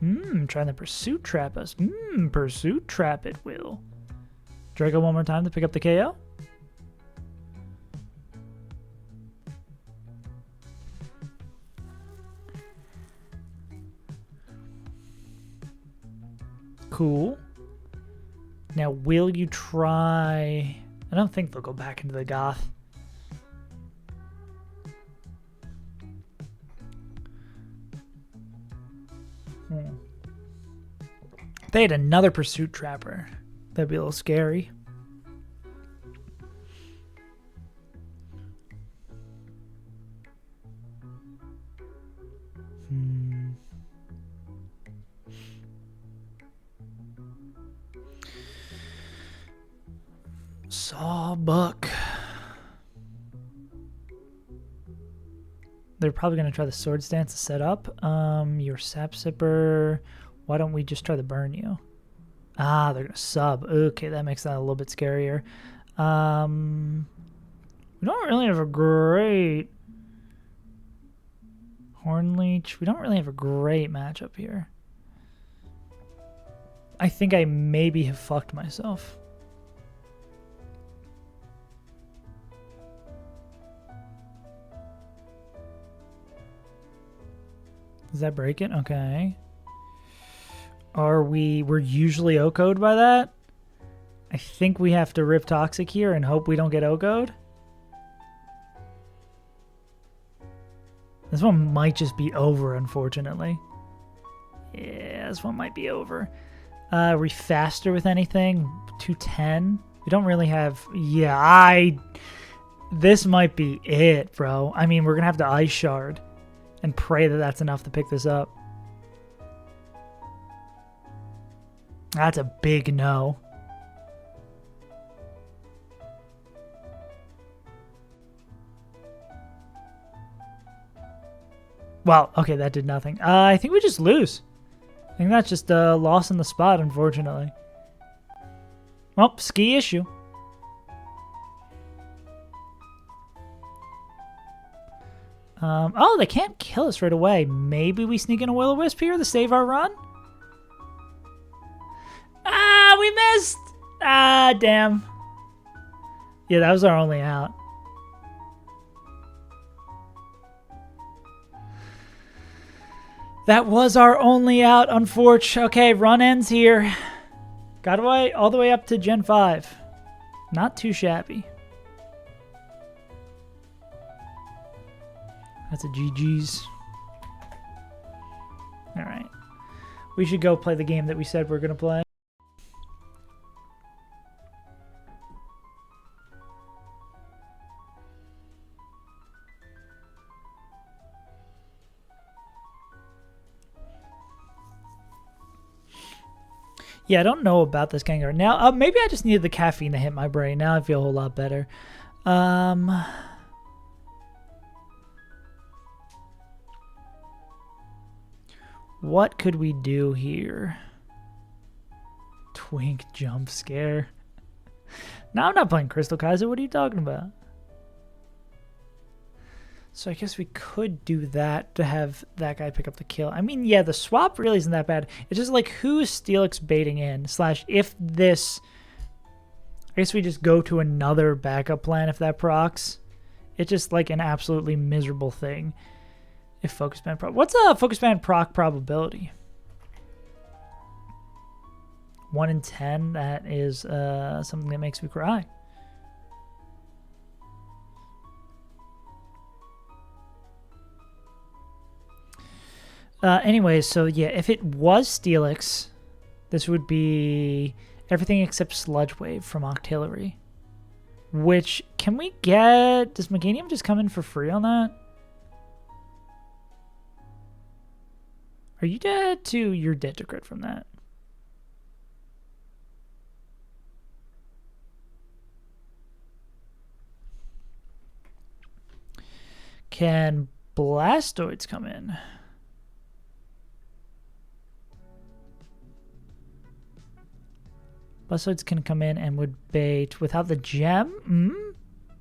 Speaker 1: Trying to Pursuit Trap us. Pursuit Trap it will. Draco one more time to pick up the KO. Cool. Now, will you try... I don't think they'll go back into the Goth. If they had another Pursuit Trapper, that'd be a little scary. Sawbuck. They're probably going to try the Sword Stance to set up. Your Sap Sipper. Why don't we just try to burn you? Ah, they're going to sub. Okay, that makes that a little bit scarier. We don't really have a great... Hornleech. We don't really have a great matchup here. I think I maybe have fucked myself. Does that break it? Okay. We're usually OHKO'd by that? I think we have to rip Toxic here and hope we don't get OHKO'd. This one might just be over, unfortunately. Yeah, this one might be over. Are we faster with anything? 210? We don't really have... Yeah, this might be it, bro. I mean, we're going to have to Ice Shard and pray that that's enough to pick this up. That's a big no. Well, okay, that did nothing. I think we just lose. I think that's just a loss in the spot, unfortunately. Well, ski issue. Oh, they can't kill us right away. Maybe we sneak in a Will-O-Wisp here to save our run? Ah, we missed! Ah, damn. Yeah, that was our only out. That was our only out, unfortunately. Okay, run ends here. Got away all the way up to Gen 5. Not too shabby. That's a GG's. All right. We should go play the game that we said we're going to play. Yeah, I don't know about this Gengar. Now, maybe I just needed the caffeine to hit my brain. Now I feel a whole lot better. What could we do here? Twink jump scare. No, I'm not playing Crystal Kaiser. What are you talking about? So I guess we could do that to have that guy pick up the kill. I mean, yeah, the swap really isn't that bad. It's just like, who is Steelix baiting in? Slash, if this... I guess we just go to another backup plan if that procs. It's just like an absolutely miserable thing. If Focus Band proc... What's a Focus Band proc probability? 1 in 10. That is something that makes me cry. Anyway, so yeah, if it was Steelix, this would be everything except Sludge Wave from Octillery. Which, can we get... Does Meganium just come in for free on that? Are you dead too? You're dead to crit from that. Can Blastoids come in? Blastoids can come in and would bait without the gem?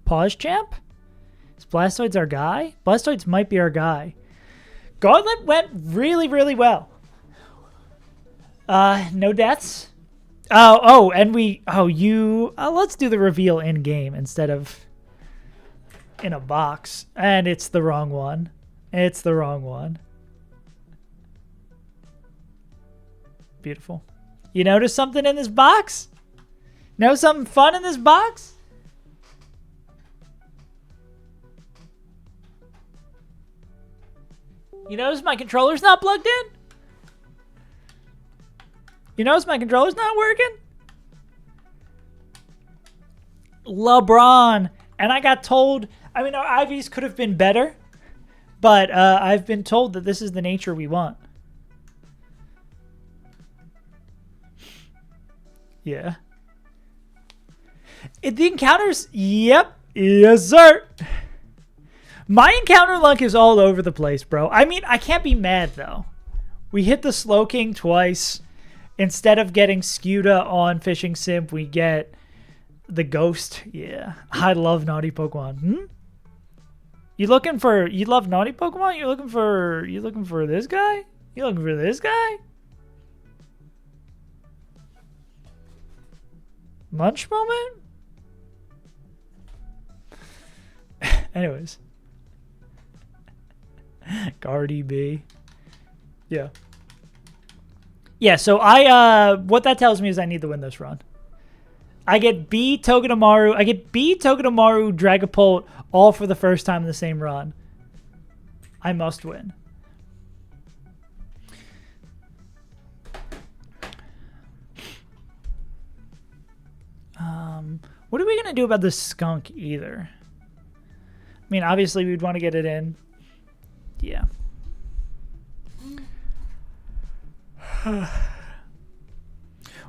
Speaker 1: Pause champ? Is Blastoids our guy? Blastoids might be our guy. Gauntlet went really, really well. No deaths? And we... let's do the reveal in-game instead of in a box. And it's the wrong one. It's the wrong one. Beautiful. You notice something in this box? Know something fun in this box? You notice my controller's not plugged in? You notice my controller's not working? LeBron. And I got told, I mean, our IVs could have been better, but I've been told that this is the nature we want. Yeah. The encounters, yep. Yes, sir. My encounter luck is all over the place, bro. I mean, I can't be mad, though. We hit the Slow King twice. Instead of getting Scuda on Fishing Simp, we get the Ghost. Yeah. I love naughty Pokemon. You love naughty Pokemon? You looking for this guy? You looking for this guy? Munch moment? Anyways. Guardy B. Yeah. Yeah, so what that tells me is I need to win this run. I get B Togedemaru, Dragapult, all for the first time in the same run. I must win. What are we going to do about this skunk either? I mean, obviously we'd want to get it in. Yeah.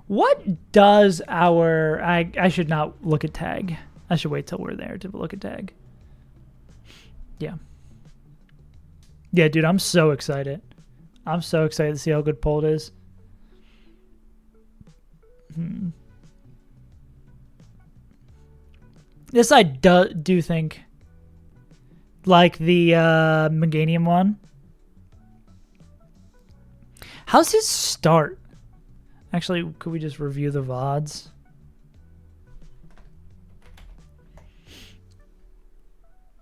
Speaker 1: What does our... I should not look at tag. I should wait till we're there to look at tag. Yeah. Yeah, dude, I'm so excited. I'm so excited to see how good Polt is. This I do think, like the Meganium one. How's his start? Actually, could we just review the VODs?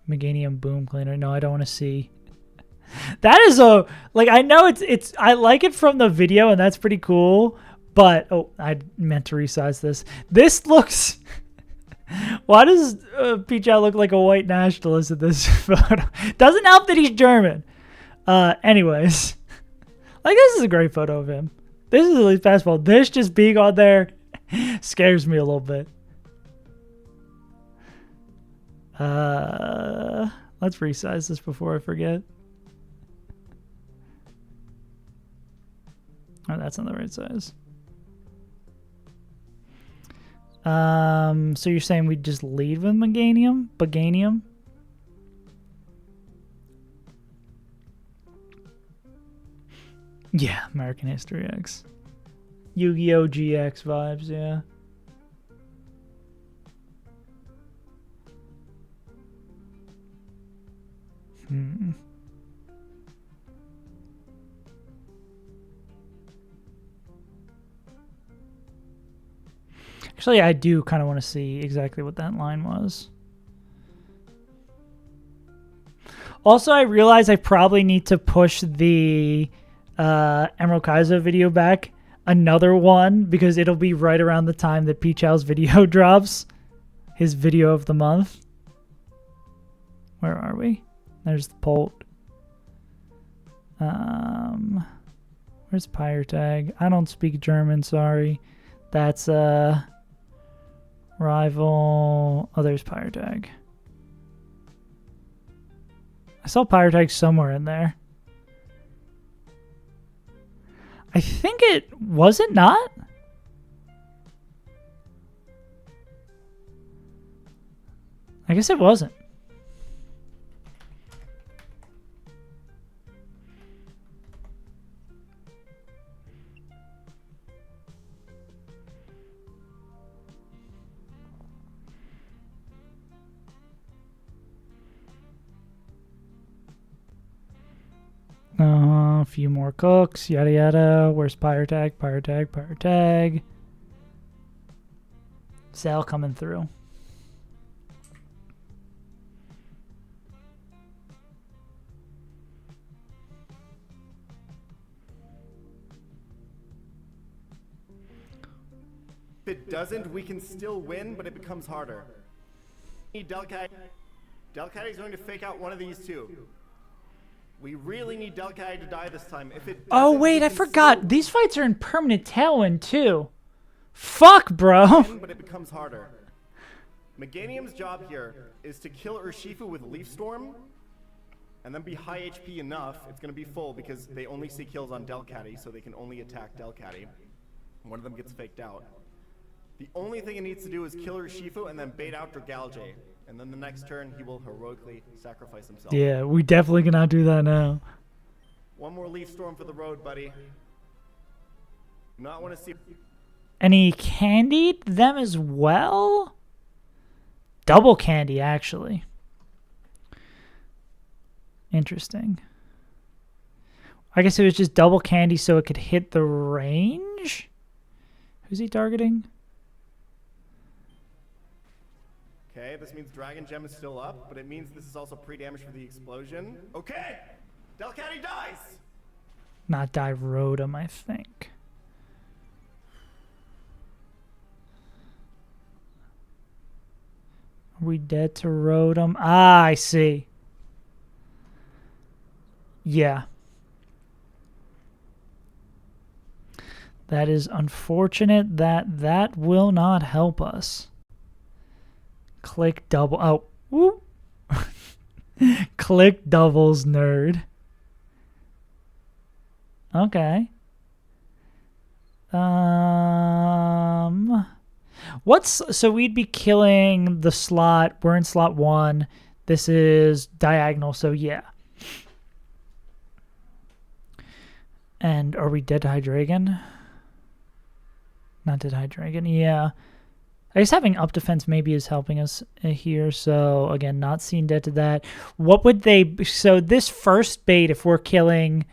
Speaker 1: Meganium Boom Cleaner. No, I don't want to see. That is a... Like, I know it's... I like it from the video, and that's pretty cool. But... Oh, I meant to resize this. This looks... Why does Peach Out look like a white nationalist in this photo? Doesn't help that he's German. Anyways. Like, this is a great photo of him. This is at least passable. This just being on there scares me a little bit. Let's resize this before I forget. Oh, that's not the right size. So you're saying we just lead with Meganium? Baganium? Yeah, American History X. Yu-Gi-Oh! GX vibes, yeah. Actually, I do kind of want to see exactly what that line was. Also, I realize I probably need to push the Emerald Kaiser video back another one because it'll be right around the time that Pichow's video drops. His video of the month. Where are we? There's the Polt. Where's PYRE tag? I don't speak German, sorry. That's rival. Oh, there's PYRE tag. I saw PYRE tag somewhere in there. I think it was it not? I guess it wasn't. A few more cooks, yada yada. Where's PYRE tag? PYRE tag, PYRE tag. Sal coming through.
Speaker 2: If it doesn't, we can still win, but it becomes harder. Delcat is going to fake out one of these two. We really need Delcat to die this time. If it
Speaker 1: oh wait, I forgot. These fights are in permanent tailwind too. Fuck, bro.
Speaker 2: But it becomes harder. Meganium's job here is to kill Urshifu with Leaf Storm, and then be high HP enough. It's going to be full because they only see kills on Delcatty, so they can only attack Delcatty. One of them gets faked out. The only thing it needs to do is kill Urshifu and then bait out Dragalge. And then the next turn, he will heroically sacrifice himself.
Speaker 1: Yeah, we definitely cannot do that now.
Speaker 2: One more Leaf Storm for the road, buddy. Not want to see...
Speaker 1: And he candied them as well? Double candy, actually. Interesting. I guess it was just double candy so it could hit the range? Who's he targeting?
Speaker 2: Okay, this means Dragon Gem is still up, but it means this is also pre-damage for the explosion. Okay! Delcatty dies!
Speaker 1: Not die Rotom, I think. Are we dead to Rotom? Ah, I see. Yeah. That is unfortunate that will not help us. Click double. Oh, whoop. Click doubles, nerd. Okay. So we'd be killing the slot. We're in slot 1. This is diagonal, so yeah. And are we dead to Hydreigon? Not dead to Hydreigon, yeah. I guess having up defense maybe is helping us here. So again, not seeing dead to that. What would they? So this first bait, if we're killing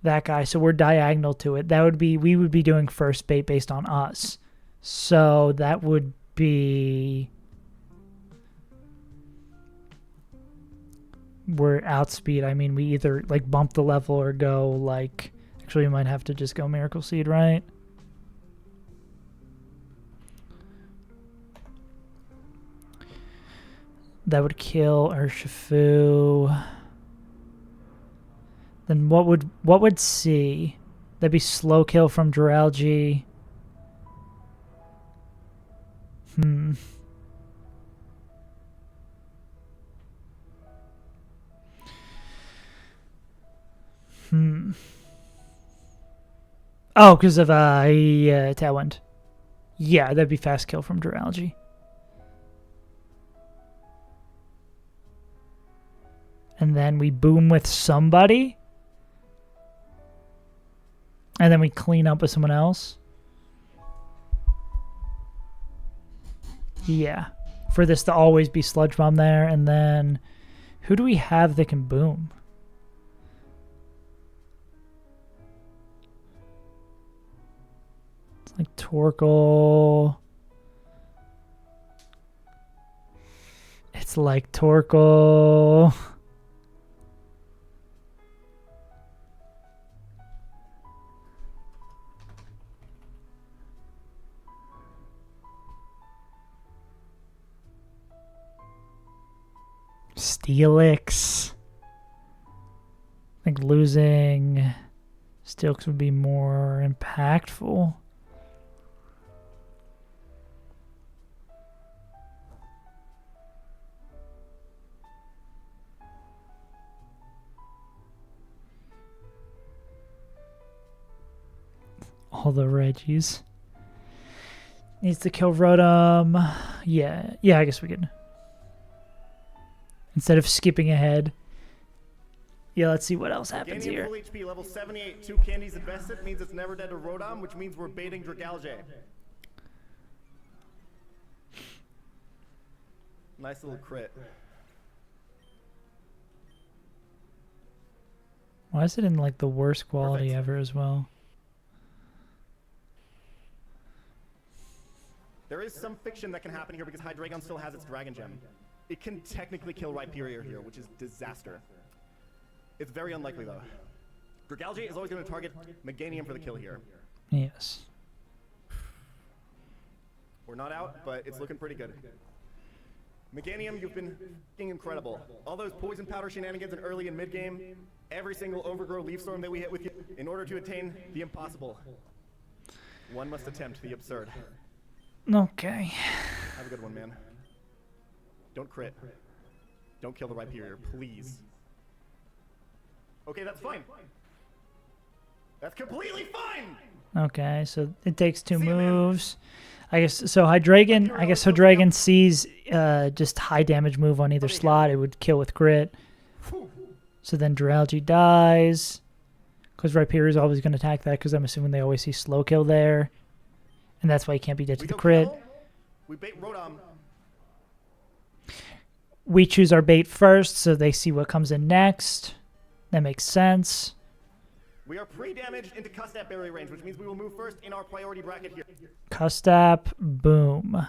Speaker 1: that guy, so we're diagonal to it. That would be we would be doing first bait based on us. So that would be we're outspeed. I mean, we either like bump the level or go like. Actually, we might have to just go Miracle Seed, right? That would kill Urshifu. Then what would C? That'd be slow kill from Dragalge. Oh, because of Tailwind. Yeah, that'd be fast kill from Duralgy. And then we boom with somebody. And then we clean up with someone else. Yeah. For this to always be Sludge Bomb there. And then who do we have that can boom? It's like Torkoal. It's like Torkoal. Steelix. I think losing Steelix would be more impactful. All the Reggies. Needs to kill Rotom. Yeah, I guess we could. Instead of skipping ahead. Yeah, let's see what else happens
Speaker 2: Gaining
Speaker 1: here.
Speaker 2: full HP, level 78, 2 candies invested means it's never dead to Rotom, which means we're baiting Dragalge. Nice little crit.
Speaker 1: Why is it in like the worst quality ever as well?
Speaker 2: There is some fiction that can happen here because Hydreigon still has its Dragon Gem. It can technically kill PYRE here, which is disaster. It's very unlikely though. Dragalge is always going to target Meganium for the kill here.
Speaker 1: Yes.
Speaker 2: We're not out, but it's looking pretty good. Meganium, you've been f***ing incredible. All those poison powder shenanigans in early and mid game, every single overgrow leaf storm that we hit with you, in order to attain the impossible, one must attempt the absurd.
Speaker 1: Okay.
Speaker 2: Have a good one, man. Don't crit. Don't kill the PYRE, please. Okay, that's fine. That's completely fine!
Speaker 1: Okay, so it takes 2 moves. I guess so. Hydreigon sees just high damage move on either slot. It would kill with crit. So then Duralgy dies because PYRE is always going to attack that because I'm assuming they always see slow kill there, and that's why he can't be dead to the crit.
Speaker 2: We bait Rotom.
Speaker 1: We choose our bait first, so they see what comes in next. That makes sense.
Speaker 2: We are pre-damaged into Custap barrier range, which means we will move first in our priority bracket here.
Speaker 1: Custap, boom.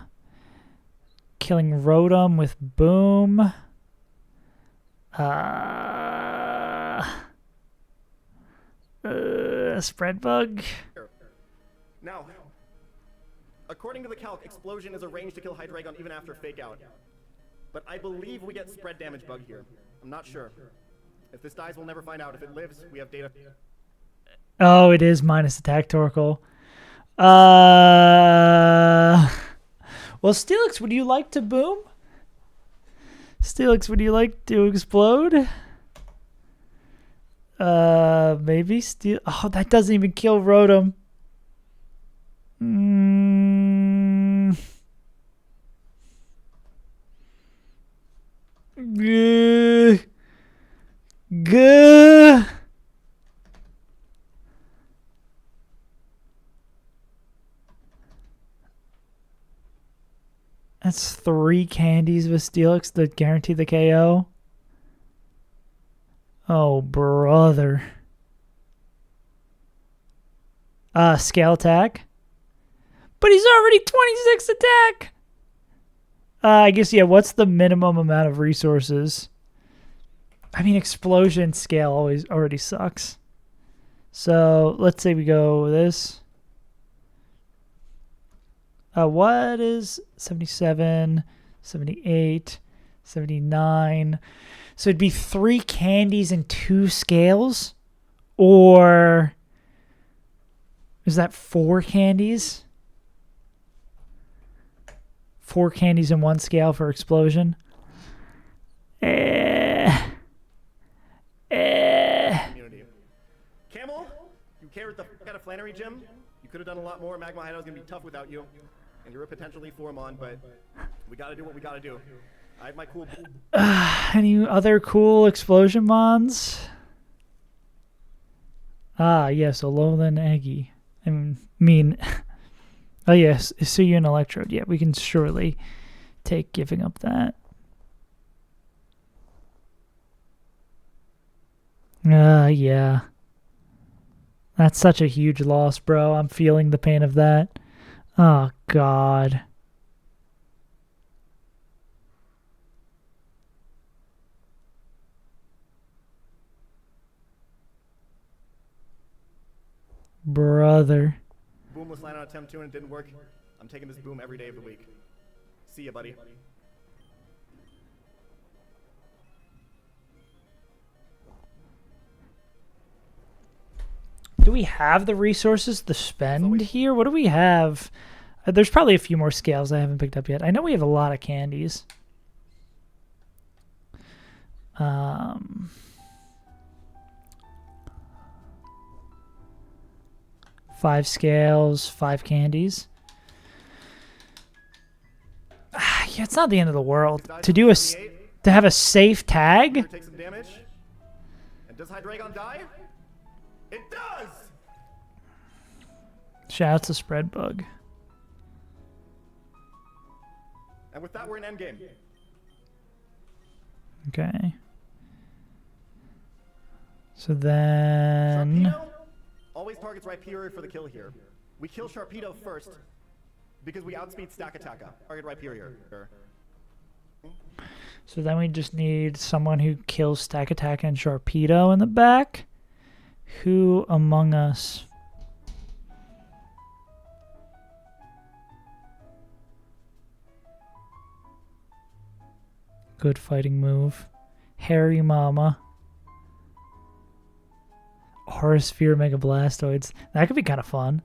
Speaker 1: Killing Rotom with boom. Spread bug.
Speaker 2: Now, according to the calc, Explosion is a range to kill Hydreigon even after Fake Out. But I believe we get spread damage bug here. I'm not sure. If this dies, we'll never find out. If it lives, we have data.
Speaker 1: Oh, it is minus attack Torkoal. Well, Steelix, would you like to boom? Steelix, would you like to explode? Maybe Steel. Oh, that doesn't even kill Rotom. Gah. That's 3 candies with Steelix that guarantee the KO. Oh, brother. Scale attack. But he's already 26 attack. I guess, yeah, what's the minimum amount of resources? I mean, explosion scale already sucks. So let's say we go this. What is 77, 78, 79? So it'd be 3 candies and 2 scales? Or is that 4 candies? 4 candies and 1 scale for explosion?
Speaker 2: Camel, you carried the f out of Flannery Gym. You could have done a lot more. Magma Hideout's gonna be tough without you. And you're a potentially 4-mon, but we gotta do what we gotta do. I have my cool...
Speaker 1: Any other cool explosion mons? Ah, yes, Alolan Eggy. I mean... oh, yes, Isuyu and Electrode. Yeah, we can surely take giving up that. Yeah. That's such a huge loss, bro. I'm feeling the pain of that. Oh, God. Brother.
Speaker 2: Boomless line on attempt 2 and it didn't work. I'm taking this boom every day of the week. See ya, buddy.
Speaker 1: Do we have the resources to spend here? What do we have? There's probably a few more scales I haven't picked up yet. I know we have a lot of candies. 5 scales, 5 candies. Yeah, it's not the end of the world. To have a safe tag?
Speaker 2: Take some damage. And does Hydreigon die? It does!
Speaker 1: Shout out to Spread Bug.
Speaker 2: And with that, we're in endgame.
Speaker 1: Okay. So then...
Speaker 2: Sharpedo always targets Rhyperior for the kill here. We kill Sharpedo first because we outspeed Stakataka. Target Rhyperior.
Speaker 1: So then we just need someone who kills Stakataka and Sharpedo in the back. Who among us? Good fighting move. Harry Mama. Aurasphere Mega Blastoids. That could be kind of fun.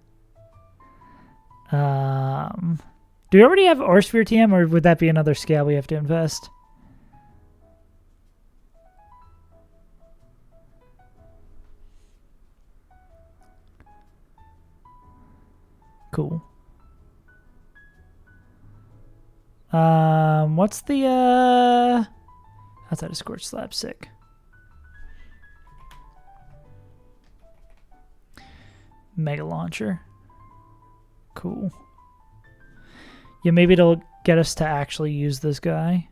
Speaker 1: Do we already have Aurasphere TM, or would that be another scale we have to invest? Cool. What's the outside of Scorch Slap? Sick. Mega Launcher. Cool. Yeah, maybe it'll get us to actually use this guy.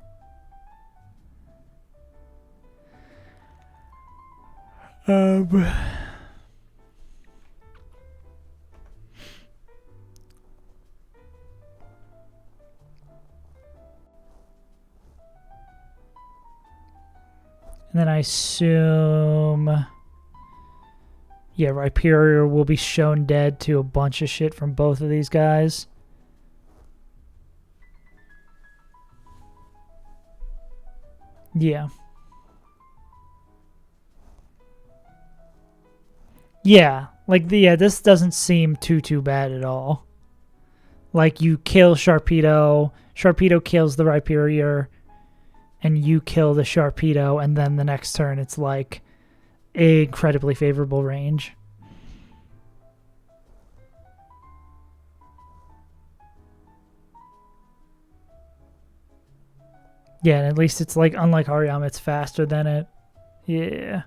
Speaker 1: And then I assume... yeah, Rhyperior will be shown dead to a bunch of shit from both of these guys. Yeah. Yeah, like, this doesn't seem too bad at all. Like, you kill Sharpedo, Sharpedo kills the Rhyperior, and you kill the Sharpedo, and then the next turn it's like a incredibly favorable range. Yeah, and at least it's like, unlike Hariyama, it's faster than it. Yeah.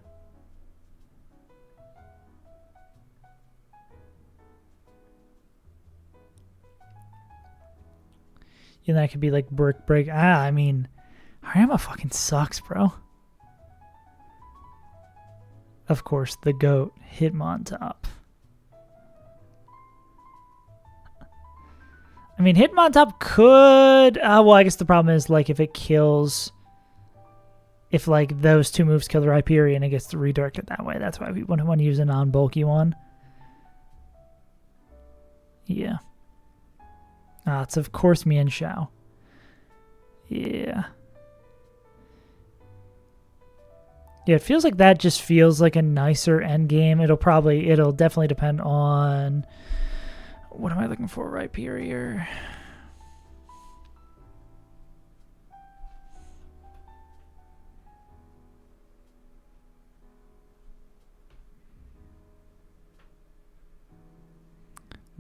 Speaker 1: And that could be like Brick Break. I mean, Hariyama fucking sucks, bro. Of course, the GOAT, Hitmontop. I mean, Hitmontop could... well, I guess the problem is, like, if it kills... if, like, those two moves kill the Rhyperior and it gets redirected that way. That's why we want to use a non-bulky one. Yeah. It's, of course, Mian Shao. Yeah. Yeah, it feels like that just feels like a nicer endgame. It'll definitely depend on... what am I looking for? Rhyperior.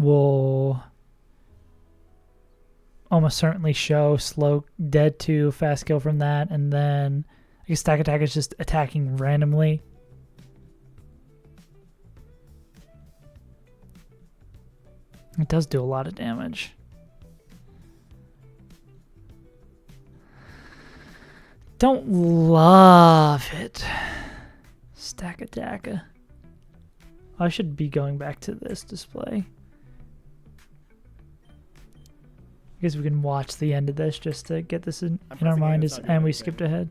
Speaker 1: will almost certainly show slow dead to fast kill from that, and then I guess Stack Attack is just attacking randomly. It does do a lot of damage. Don't love it. Stack Attack. I should be going back to this display. I guess we can watch the end of this just to get this in our mind, and we skipped ahead.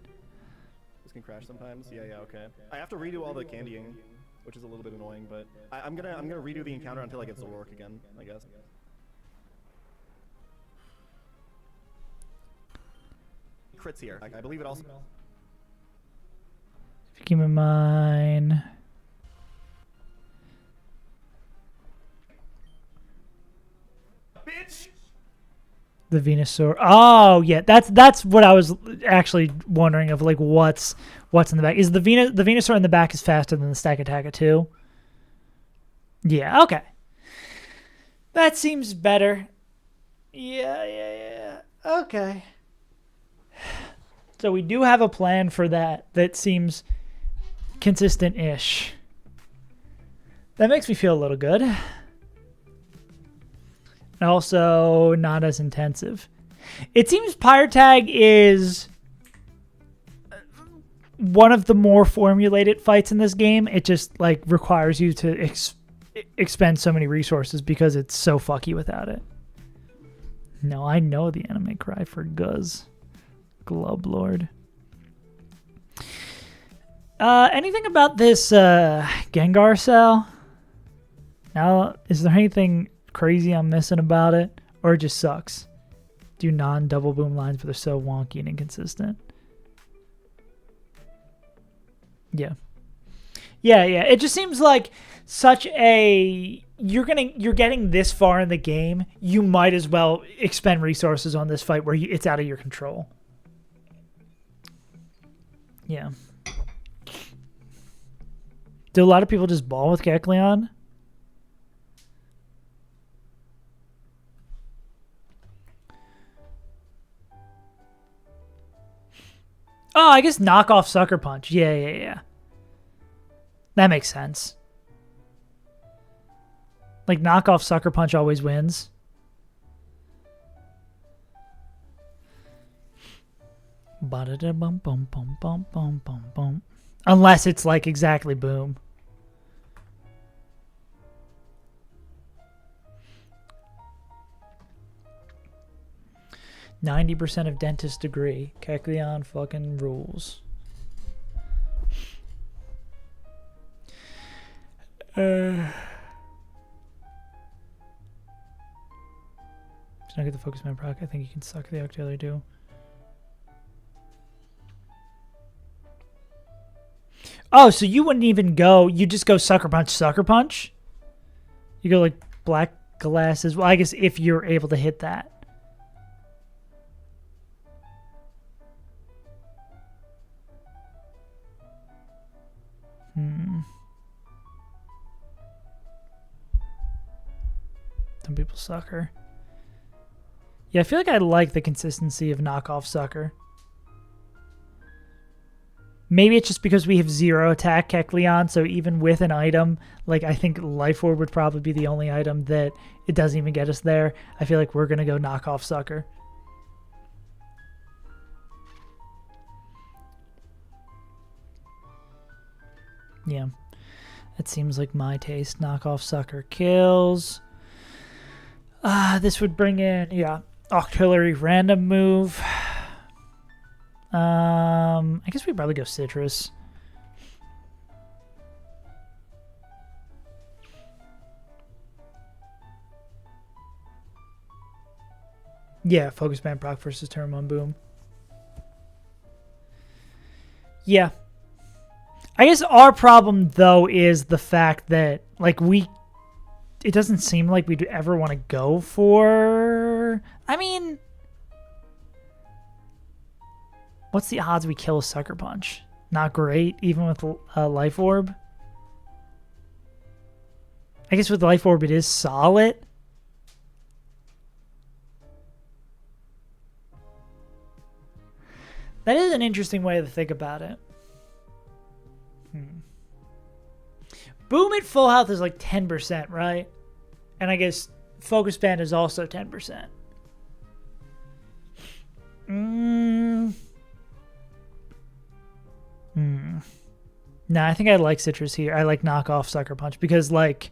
Speaker 2: This can crash sometimes. Yeah, okay. I have to redo all the candying, which is a little bit annoying, but I'm gonna redo the encounter until I get Nuzlocke again, I guess. Crits here. I believe it also.
Speaker 1: If you keep in mind.
Speaker 2: Bitch.
Speaker 1: The Venusaur. Oh yeah, that's what I was actually wondering of, like what's in the back. Is the Venusaur in the back is faster than the Stack Attacker too? Yeah, okay. That seems better. Yeah. Okay. So we do have a plan for that seems consistent-ish. That makes me feel a little good. And also not as intensive. It seems Pyre Tag is one of the more formulated fights in this game. It just like requires you to expend so many resources because it's so fucky without it. No, I know the anime cry for Guz. Glub Lord. Anything about this Gengar cell? Now, is there anything crazy I'm missing about it? Or it just sucks? Do non-double boom lines, but they're so wonky and inconsistent. Yeah. It just seems like such a... You're getting this far in the game, you might as well expend resources on this fight where it's out of your control. Yeah. Do a lot of people just ball with Kecleon? Oh, I guess knockoff Sucker Punch. Yeah. That makes sense. Like, knockoff Sucker Punch always wins. Unless it's like exactly boom. %90 of dentist degree. Kecleon fucking rules. Should I get the Focus Man proc? I think you can suck the Octillery too. Oh, so you wouldn't even go, you just go Sucker Punch? You go like Black Glasses. Well, I guess if you're able to hit that. Some people Sucker. Yeah, I feel like I like the consistency of knockoff Sucker. Maybe it's just because we have 0 attack Kecleon, so even with an item, like I think Life Orb would probably be the only item that it doesn't even get us there. I feel like we're going to go knockoff Sucker. Yeah, that seems like my taste. Knockoff Sucker kills. This would bring in, Octillery random move. I guess we'd probably go Citrus. Yeah, Focus Band proc versus Turn 1 boom. Yeah. I guess our problem, though, is the fact that, like, it doesn't seem like we'd ever want to go for... I mean... What's the odds we kill a Sucker Punch? Not great, even with a Life Orb. I guess with Life Orb it is solid. That is an interesting way to think about it. Boom at full health is like 10%, right? And I guess focus band is also 10%. No, I think I like Citrus here. I like knock off Sucker Punch because, like,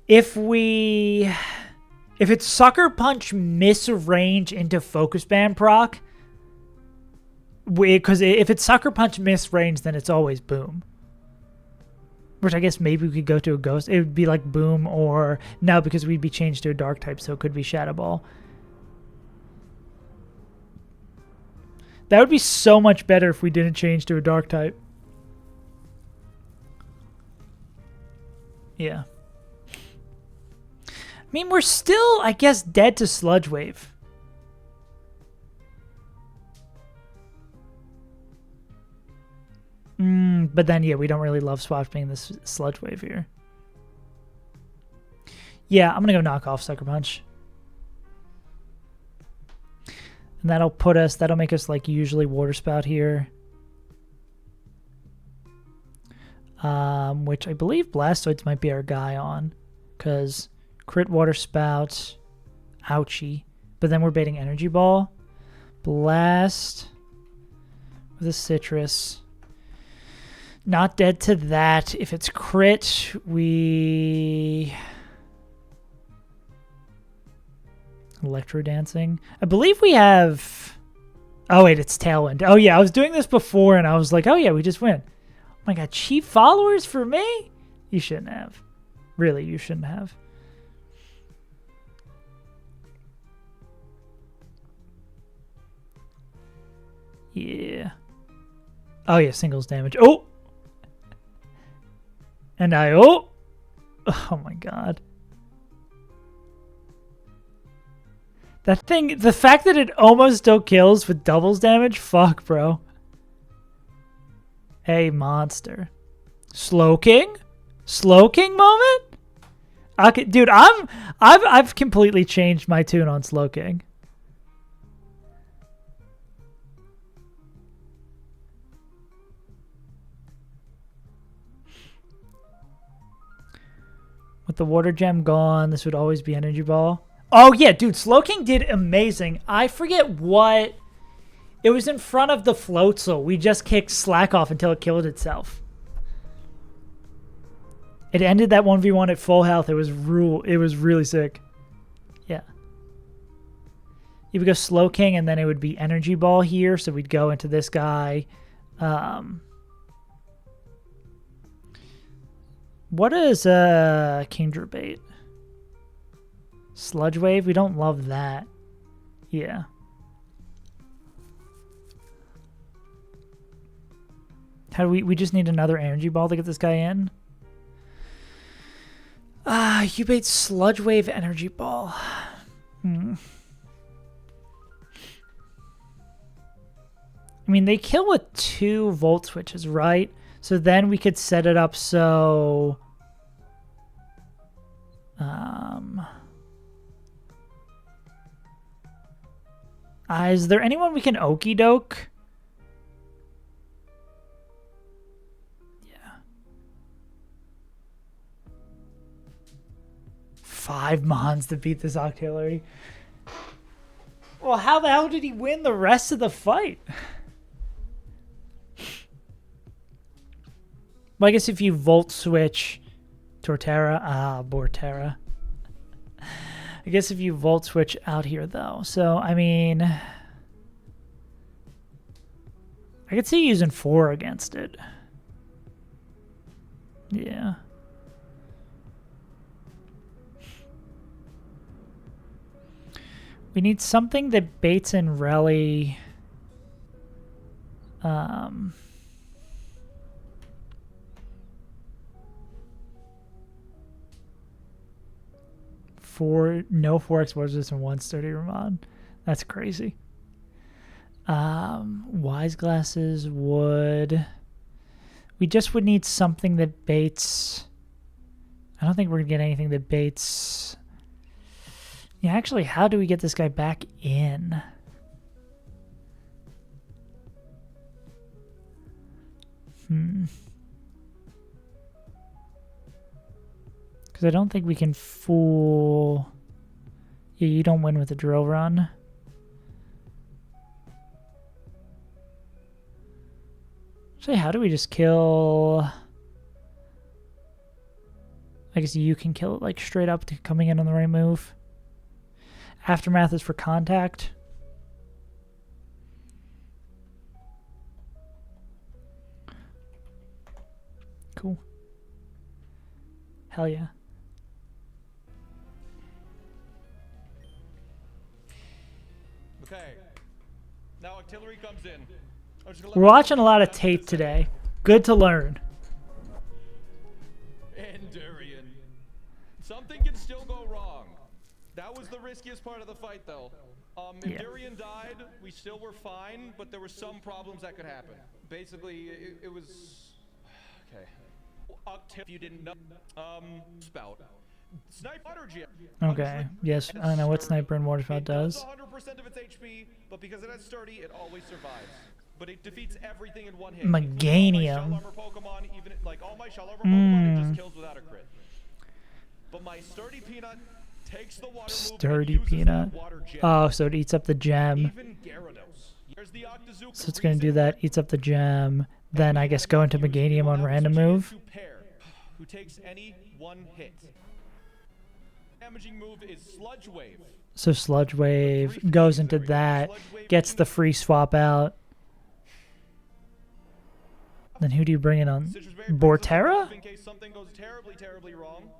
Speaker 1: if it's Sucker Punch miss range into focus band proc, because if it's Sucker Punch miss range, then it's always Boom. Which I guess maybe we could go to a Ghost. It would be like Boom, or no, because we'd be changed to a Dark type, so it could be Shadow Ball. That would be so much better if we didn't change to a Dark type. Yeah. I mean, we're still, I guess, dead to Sludge Wave. But then, yeah, we don't really love swapping this Sludge Wave here. Yeah, I'm going to go knock off Sucker Punch. And that'll make us, like, usually Water Spout here. Which I believe Blastoids might be our guy on. Because crit Water Spout. Ouchie. But then we're baiting Energy Ball. Blast. With a Citrus. Not dead to that. If it's crit, we... Electro Dancing. I believe we have... Oh, wait, it's Tailwind. Oh, yeah, I was doing this before, and I was like, oh, yeah, we just win. Oh, my God, cheap followers for me? You shouldn't have. Really, you shouldn't have. Yeah. Oh, yeah, singles damage. Oh! And oh my God. That thing, the fact that it almost still kills with doubles damage, fuck, bro. Hey, monster. Slow King? Slow King moment? Okay, dude, I've completely changed my tune on Slow King. With the Water Gem gone, this would always be Energy Ball. Oh, yeah, dude, Slowking did amazing. I forget what... It was in front of the Floatzel. We just kicked Slack off until it killed itself. It ended that 1v1 at full health. It was really sick. Yeah. You would go Slowking, and then it would be Energy Ball here, so we'd go into this guy. What is Kingdra Bait? Sludge Wave? We don't love that. Yeah. How do we just need another Energy Ball to get this guy in? You bait Sludge Wave Energy Ball. I mean, they kill with 2 Volt Switches, right? So then we could set it up so... is there anyone we can Okie Doke? Yeah. 5 Mons to beat this Octillery. Well, how the hell did he win the rest of the fight? Well, I guess if you Volt Switch Torterra, Borterra. I guess if you Volt Switch out here, though. So, I mean... I could see using 4 against it. Yeah. We need something that baits in Rally. 4x Wizards and 1 Sturdy Ramon. That's crazy. Wise Glasses would... We just would need something that baits... I don't think we're going to get anything that baits... Yeah, actually, how do we get this guy back in? Because I don't think we can fool... Yeah, you don't win with a drill run. Actually, how do we just kill... I guess you can kill it like straight up to coming in on the right move. Aftermath is for contact. Cool. Hell yeah.
Speaker 3: Okay. Now artillery comes in.
Speaker 1: We're watching a lot of tape today. Good to learn.
Speaker 3: Endurian. Something can still go wrong. That was the riskiest part of the fight, though. If Durian died, we still were fine, but there were some problems that could happen. Basically, it was... Okay. If you didn't know... Spout. Snipe water jet.
Speaker 1: Okay. Yes, I don't know what Sniper and Water Spout does.
Speaker 3: 100% of its HP, but because it has sturdy, it always survives. But it defeats everything in one hit.
Speaker 1: Meganium.
Speaker 3: Pokemon, even like all my shell armor Pokemon, it just kills without a crit. But my sturdy peanut takes the water
Speaker 1: sturdy peanut. Oh, so it eats up the gem. So it's gonna do that. Eats up the gem. Then I guess go into Meganium on random move.
Speaker 3: Who takes any one hit? Damaging move is Sludge Wave.
Speaker 1: So Sludge Wave goes into that. Gets the free swap out. Then who do you bring in on? Borterra?
Speaker 3: In case something goes terribly wrong.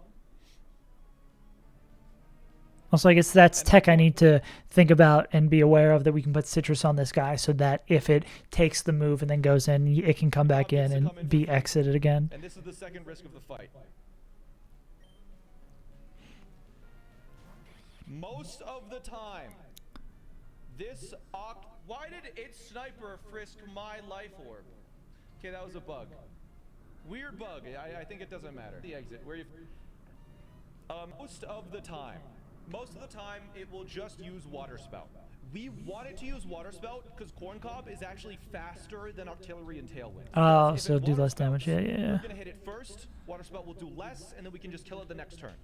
Speaker 1: Also, I guess that's tech I need to think about and be aware of, that we can put Citrus on this guy so that if it takes the move and then goes in, it can come back in and be exited again.
Speaker 3: And this is the second risk of the fight. Most of the time, this why did its sniper frisk my life orb? Okay, that was a bug. Weird bug. I think it doesn't matter. The exit. Where you? Most of the time, it will just use Water Spout. We want it to use Water Spout because Corn Cob is actually faster than Artillery and Tailwind.
Speaker 1: Oh, so do less damage. Yeah.
Speaker 3: We're gonna hit it first. Water Spout will do less, and then we can just kill it the next turn.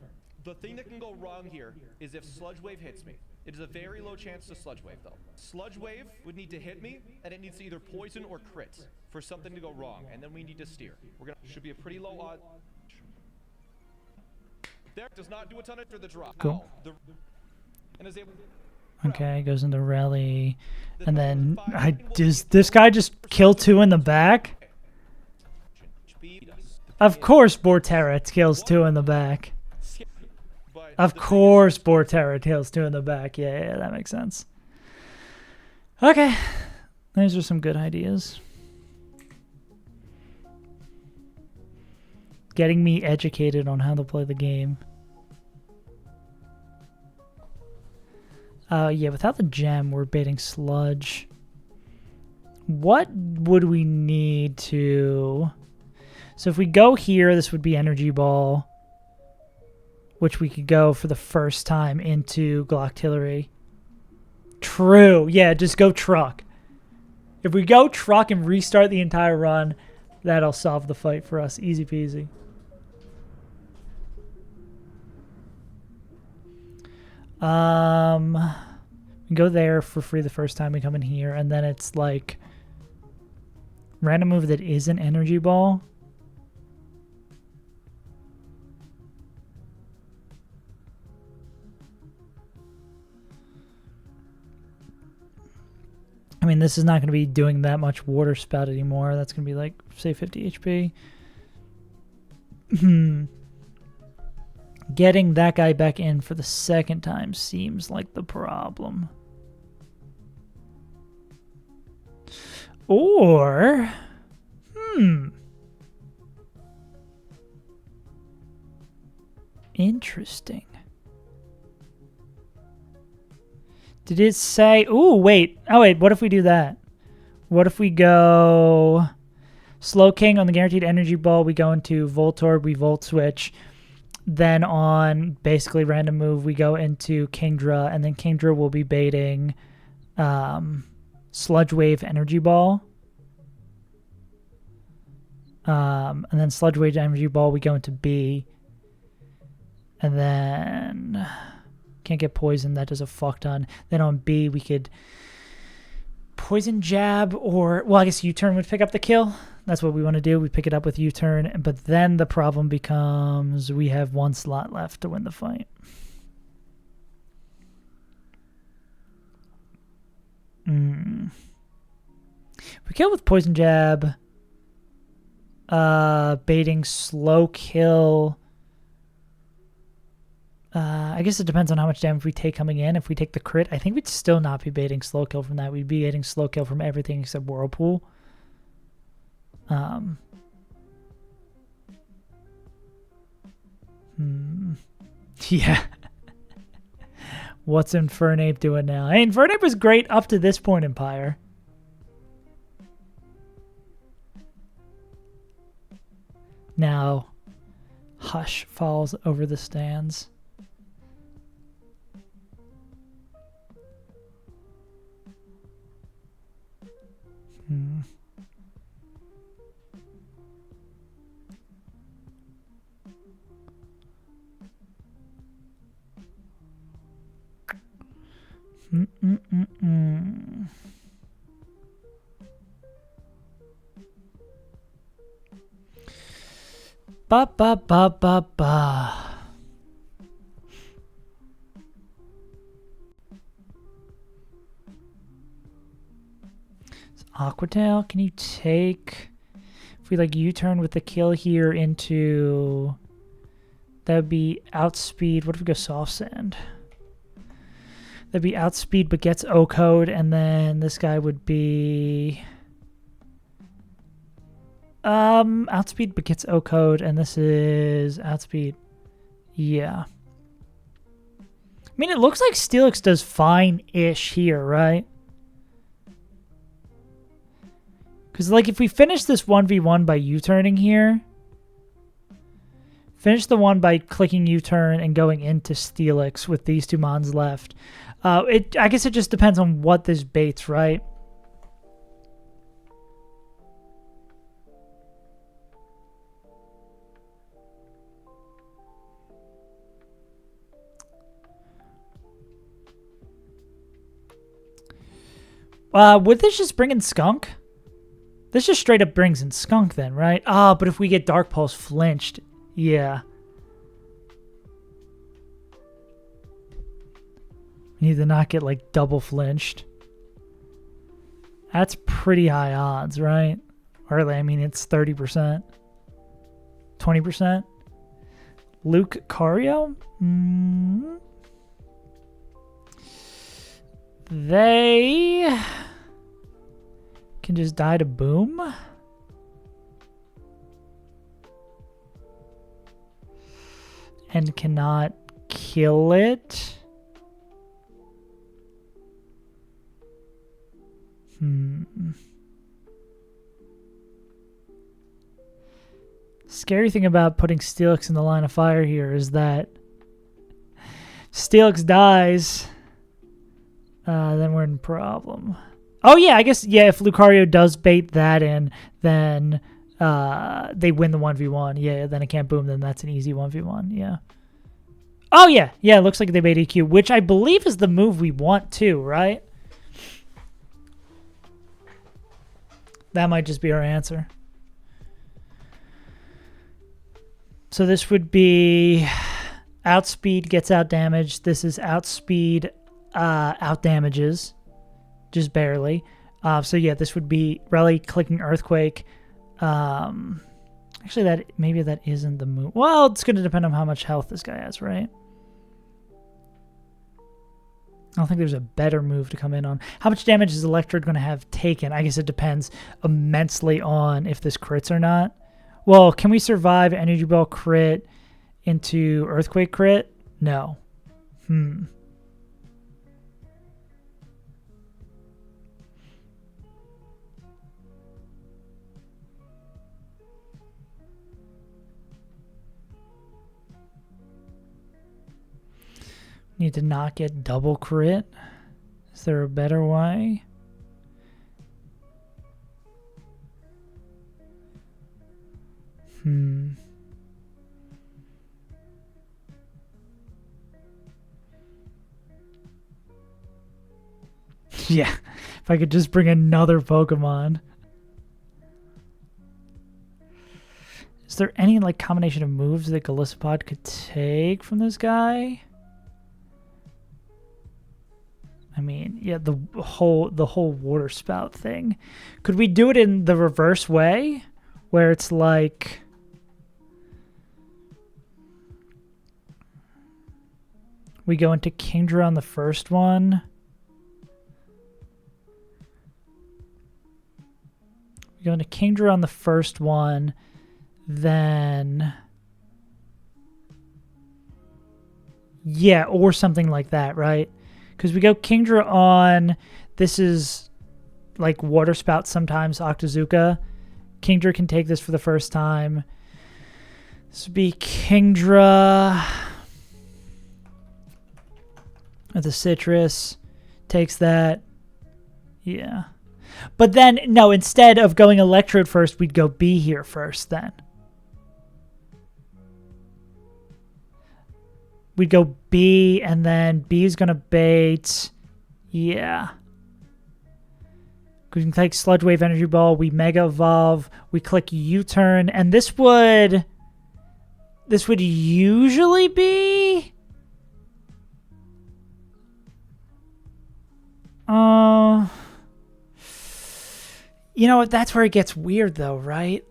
Speaker 3: The thing that can go wrong here is if Sludge Wave hits me. It is a very low chance to Sludge Wave, though. Sludge Wave would need to hit me, and it needs to either poison or crit for something to go wrong, and then we need to steer. Should be a pretty low odd. There does not do a ton after the drop.
Speaker 1: Cool.
Speaker 3: And is able.
Speaker 1: Okay, goes into rally, and then does this guy just kill 2 in the back? Of course, Borterra kills 2 in the back. Of course, Borterra kills 2 in the back. Yeah, that makes sense. Okay, those are some good ideas. Getting me educated on how to play the game. Yeah, without the gem, we're baiting Sludge. What would we need to... So if we go here, this would be Energy Ball, which we could go for the first time into Glocktillery. True. Yeah, just go Truck. If we go Truck and restart the entire run, that'll solve the fight for us. Easy peasy. We go there for free the first time we come in here, and then it's like random move that is an Energy Ball. I mean, this is not going to be doing that much Water Spout anymore. That's going to be like, say, 50 HP. Getting that guy back in for the second time seems like the problem. Or... Interesting. Did it say... Ooh, wait. Oh, wait. What if we do that? What if we go... Slow King on the Guaranteed Energy Ball. We go into Voltorb. We Volt Switch. Then on basically random move, we go into Kingdra. And then Kingdra will be baiting Sludge Wave Energy Ball. And then Sludge Wave Energy Ball, we go into B. And then can't get poisoned. That does a fuck ton. Then on B, we could Poison Jab or... Well, I guess U-Turn would pick up the kill. That's what we want to do. We pick it up with U-Turn. But then the problem becomes we have one slot left to win the fight. We kill with Poison Jab. Baiting slow kill. I guess it depends on how much damage we take coming in. If we take the crit, I think we'd still not be baiting slow kill from that. We'd be baiting slow kill from everything except Whirlpool. Yeah. What's Infernape doing now? Hey, Infernape was great up to this point in PYRE. Now, Hush falls over the stands. Ba ba ba ba ba. Aquatail, can you take... If we like U-turn with the kill here into... That would be outspeed. What if we go soft sand? That'd be outspeed but gets O-code, and then this guy would be... outspeed but gets O-code, and this is outspeed. Yeah. I mean, it looks like Steelix does fine-ish here, right? Because, like, if we finish this 1v1 by U-turning here, finish the one by clicking U-turn and going into Steelix with these two mons left. I guess it just depends on what this baits, right? Would this just bring in Skunk? This just straight up brings in Skunk then, right? But if we get Dark Pulse flinched, yeah. We need to not get like double flinched. That's pretty high odds, right? Or I mean, it's 30%. 20%. Lucario? They can just die to Boom. And cannot kill it. Scary thing about putting Steelix in the line of fire here is that Steelix dies, then we're in a problem. Oh yeah, I guess, yeah, if Lucario does bait that in, then they win the 1v1. Yeah, then it can't boom, then that's an easy 1v1, yeah. Oh yeah, yeah, it looks like they bait EQ, which I believe is the move we want too, right? That might just be our answer. So this would be outspeed gets out damage. This is outspeed out damages, just barely. So yeah, this would be Rally clicking Earthquake. Actually, maybe that isn't the move. Well, it's going to depend on how much health this guy has, right? I don't think there's a better move to come in on. How much damage is Electrode going to have taken? I guess it depends immensely on if this crits or not. Well, can we survive Energy Ball crit into Earthquake crit? No. Need to not get double crit. Is there a better way? Yeah, if I could just bring another Pokemon. Is there any like combination of moves that Golisopod could take from this guy? I mean, yeah, the whole water spout thing. Could we do it in the reverse way, where it's like we go into Kingdra on the first one? We go into Kingdra on the first one, then yeah, or something like that, right? Because we go Kingdra on, this is like water spout sometimes, Octazooka. Kingdra can take this for the first time. This would be Kingdra with the citrus, takes that. Yeah. But then, no, instead of going Electrode first, we'd go B here first then. We'd go B, and then B is going to bait. Yeah. We can take Sludge Wave Energy Ball. We Mega Evolve. We click U-turn. And this would usually be... You know what? That's where it gets weird, though, right?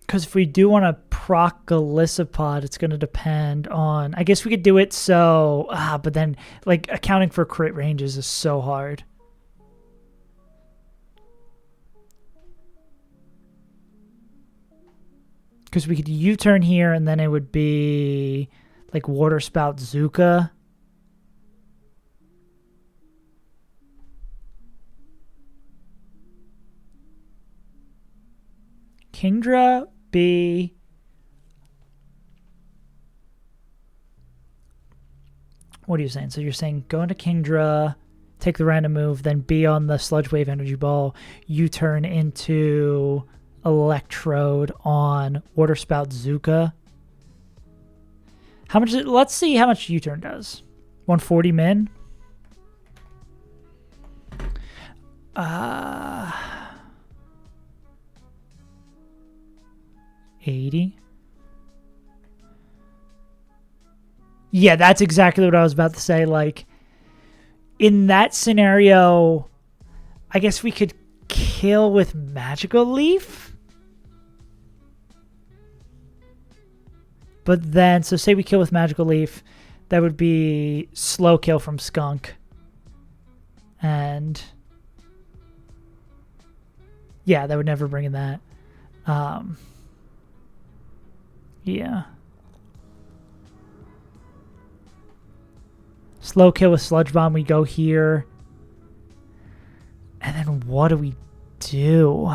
Speaker 1: Because if we do want to proc Golisopod, it's going to depend on... I guess we could do it so... but then, like, accounting for crit ranges is so hard. Because we could U-turn here, and then it would be, like, Water Spout Zuka. Kingdra, B. What are you saying? So you're saying go into Kingdra, take the random move, then B on the Sludge Wave Energy Ball, U-turn into Electrode on Water Spout Zuka. How much? Let's see how much U-turn does. 140 min. 80. Yeah, that's exactly what I was about to say. Like, in that scenario, I guess we could kill with Magical Leaf. But then, so say we kill with Magical Leaf, that would be slow kill from Skunk. And yeah, that would never bring in that. Yeah. Slow kill with Sludge Bomb, we go here. And then what do we do?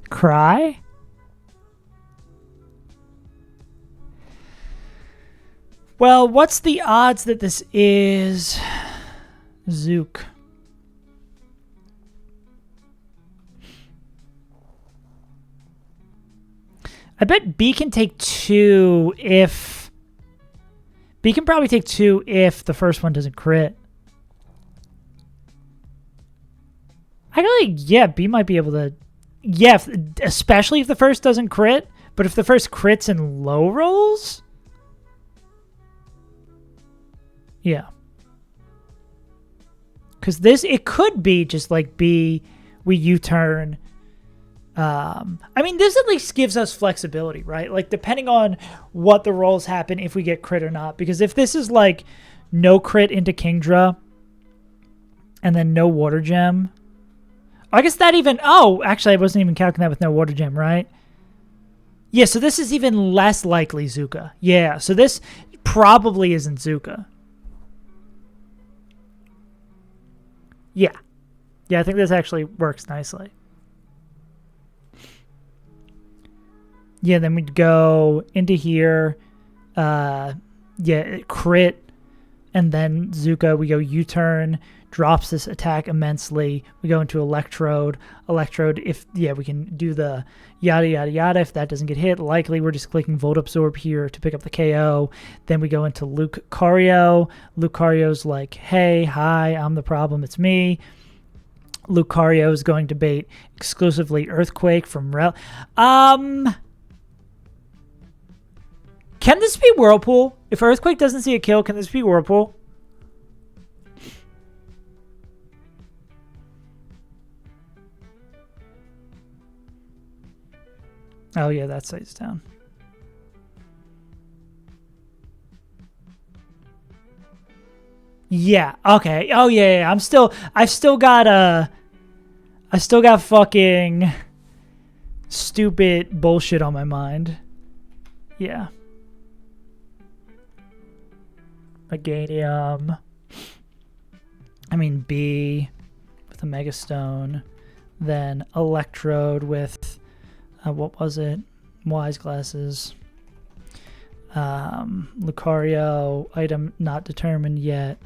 Speaker 1: Cry? Well, what's the odds that this is Zook? I bet B can take 2 if... B can probably take 2 if the first one doesn't crit. Actually, yeah, B might be able to... Yeah, especially if the first doesn't crit. But if the first crits in low rolls... Yeah. Because this, it could be just like B, we U-turn... I mean, this at least gives us flexibility, right? Like, depending on what the rolls happen, if we get crit or not. Because if this is, like, no crit into Kingdra, and then no Water Gem... I guess that even... Oh, actually, I wasn't even calculating that with no Water Gem, right? Yeah, so this is even less likely Zuka. Yeah, so this probably isn't Zuka. Yeah. Yeah, I think this actually works nicely. Yeah, then we'd go into here. Yeah, crit. And then Zuka, we go U-turn. drops this attack immensely. We go into Electrode. Electrode, we can do the yada yada yada. If that doesn't get hit, likely we're just clicking Volt Absorb here to pick up the KO. Then we go into Lucario. Lucario's like, hey, hi, I'm the problem, it's me. Lucario is going to bait exclusively Earthquake from Can this be Whirlpool? If Earthquake doesn't see a kill, can this be Whirlpool? Oh yeah, that site's down. Yeah, okay. Oh yeah, I've still got fucking stupid bullshit on my mind. Yeah. Meganium. I mean B with a Mega Stone. Then Electrode with what was it? Wise Glasses. Lucario, item not determined yet.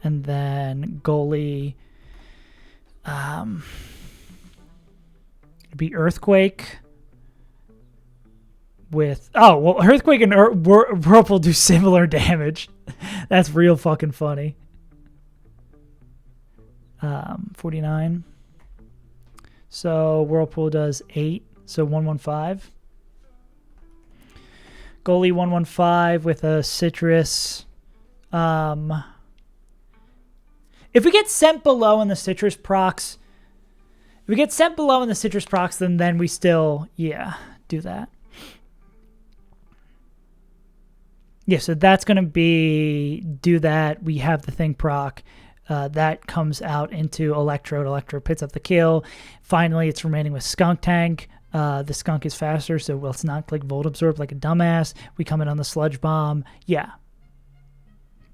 Speaker 1: And then Goalie. It'd be Earthquake. With Earthquake and Whirlpool do similar damage. That's real fucking funny. 49. So Whirlpool does 8, so 115. Goalie 115 with a Citrus. If we get sent below in the Citrus procs, then we still do that. Yeah, so that's going to be, do that. We have the thing proc. That comes out into Electrode. Electrode picks up the kill. Finally, it's remaining with Skunk Tank. The Skunk is faster, so let's not click Volt Absorb like a dumbass. We come in on the Sludge Bomb. Yeah.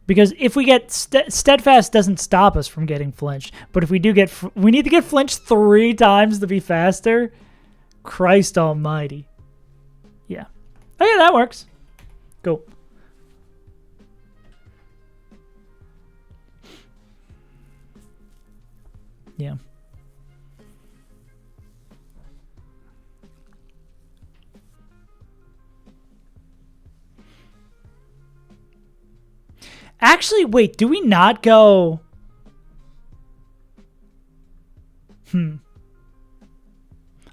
Speaker 1: Because if we get Steadfast doesn't stop us from getting flinched. But if we do get, we need to get flinched 3 times to be faster. Christ almighty. Yeah. Okay, that works. Cool. Yeah. Actually, wait, do we not go? I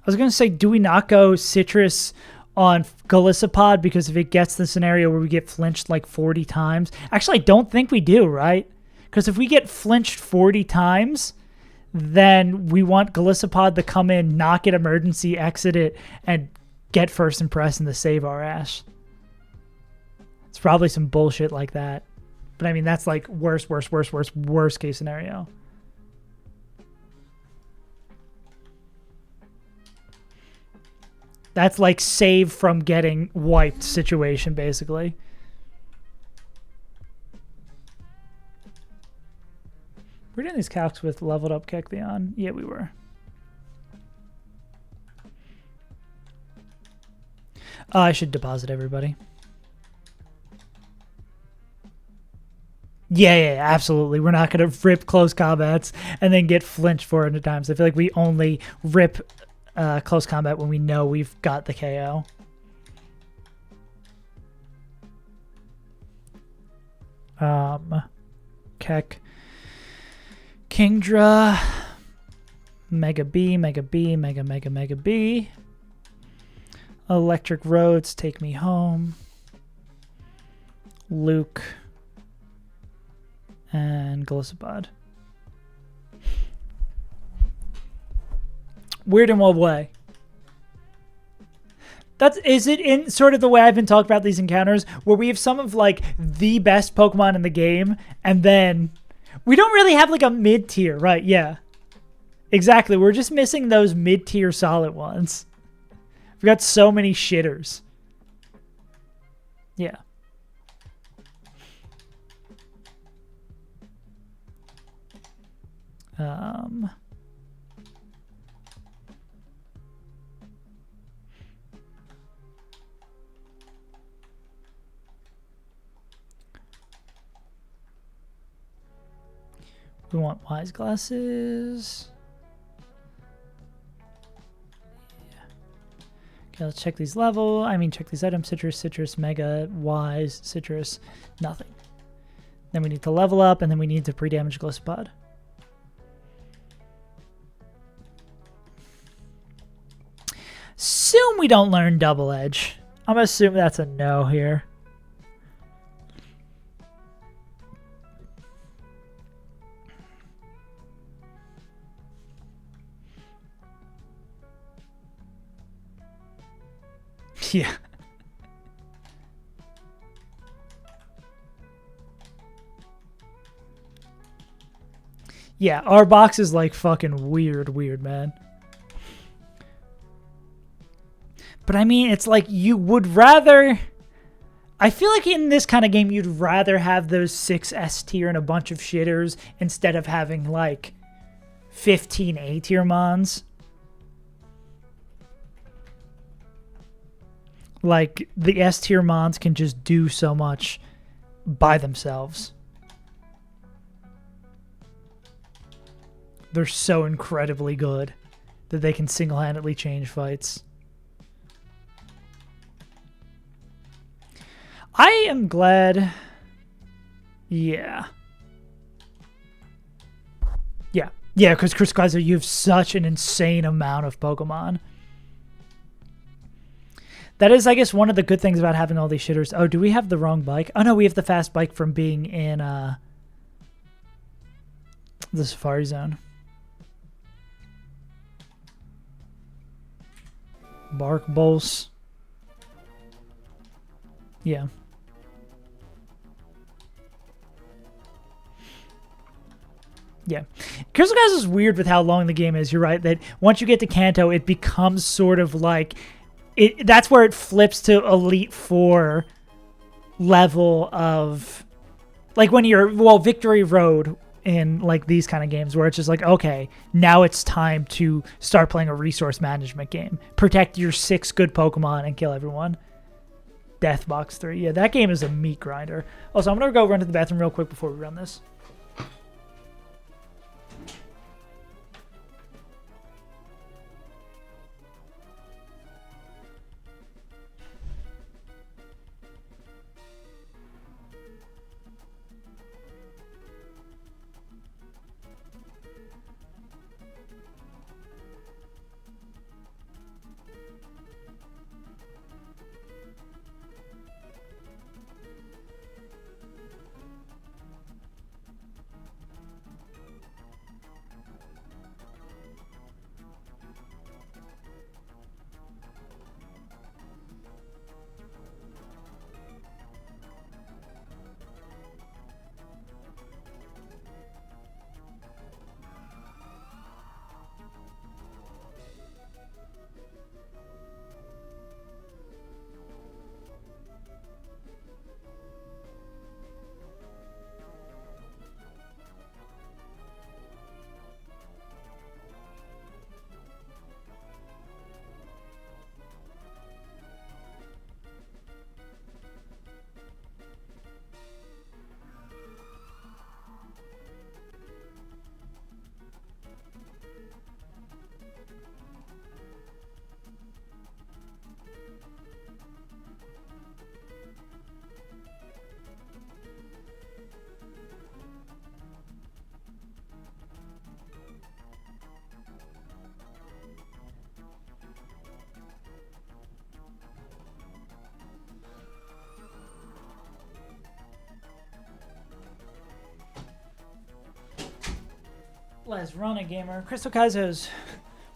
Speaker 1: was going to say, do we not go Citrus on Golisopod? Because if it gets the scenario where we get flinched like 40 times. Actually, I don't think we do, right? Because if we get flinched 40 times, then we want Golisopod to come in, not get emergency, exit it, and get first impress and to save our ass. It's probably some bullshit like that. But I mean, that's like worst case scenario. That's like save from getting wiped situation, basically. We're doing these calcs with leveled up Kecleon. Yeah, we were. I should deposit everybody. Yeah, absolutely. We're not going to rip close combats and then get flinched 400 times. I feel like we only rip close combat when we know we've got the KO. Keck. Kingdra. Mega B, Mega B, Mega B. Electric Roads, Take Me Home. Luke. And Golisopod. Weird in what way? Is it in sort of the way I've been talking about these encounters, where we have some of like the best Pokemon in the game, and then we don't really have like a mid-tier, right? Yeah. Exactly. We're just missing those mid-tier solid ones. We've got so many shitters. Yeah. We want wise glasses. Okay, let's check these check these items. Citrus, citrus, mega, wise, citrus, nothing. Then we need to level up, and then we need to pre-damage Glyphopod. Assume we don't learn double edge. I'm gonna assume that's a no here. Yeah. Yeah, our box is like fucking weird, man. But I mean, it's like you would rather... I feel like in this kind of game, you'd rather have those 6 S tier and a bunch of shitters instead of having like 15 A tier mons. Like, the S tier mons can just do so much by themselves. They're so incredibly good that they can single-handedly change fights. I am glad... Yeah. Yeah. Yeah, because Chris Kaiser, you have such an insane amount of Pokemon. That is, I guess, one of the good things about having all these shitters. Oh, do we have the wrong bike? Oh, no, we have the fast bike from being in the Safari Zone. Bark Bolts. Yeah. Yeah. Crystal Guys is weird with how long the game is. You're right, that once you get to Kanto, it becomes sort of like... that's where it flips to Elite Four level of... Like when you're... Well, Victory Road in like these kind of games where it's just like, okay, now it's time to start playing a resource management game. Protect your 6 good Pokemon and kill everyone. Deathbox 3. Yeah, that game is a meat grinder. Also, I'm going to go run to the bathroom real quick before we run this. Let's run it, gamer. Crystal Kaiser has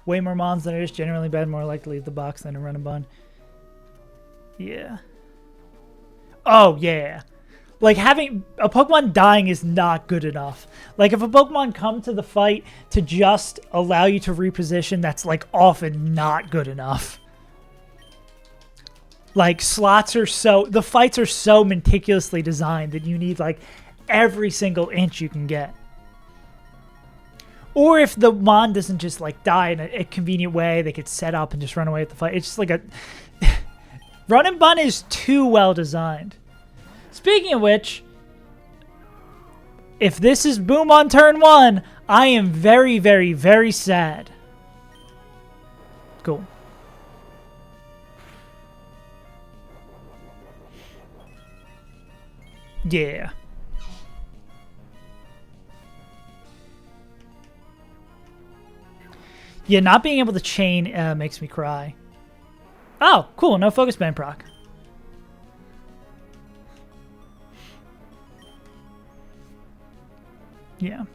Speaker 1: way more mons than it is generally bad, more likely to leave the box than to run a bun. Yeah. Oh, yeah. Like, having a Pokemon dying is not good enough. Like, if a Pokemon comes to the fight to just allow you to reposition, that's, like, often not good enough. Like, slots are so... The fights are so meticulously designed that you need, like, every single inch you can get. Or if the Mon doesn't just, like, die in a convenient way, they could set up and just run away with the fight. It's just like a... Run and Bun is too well designed. Speaking of which, If this is boom on turn 1, I am very, very, very sad. Cool. Yeah. Yeah, not being able to chain makes me cry. Oh, cool. No focus band proc. Yeah.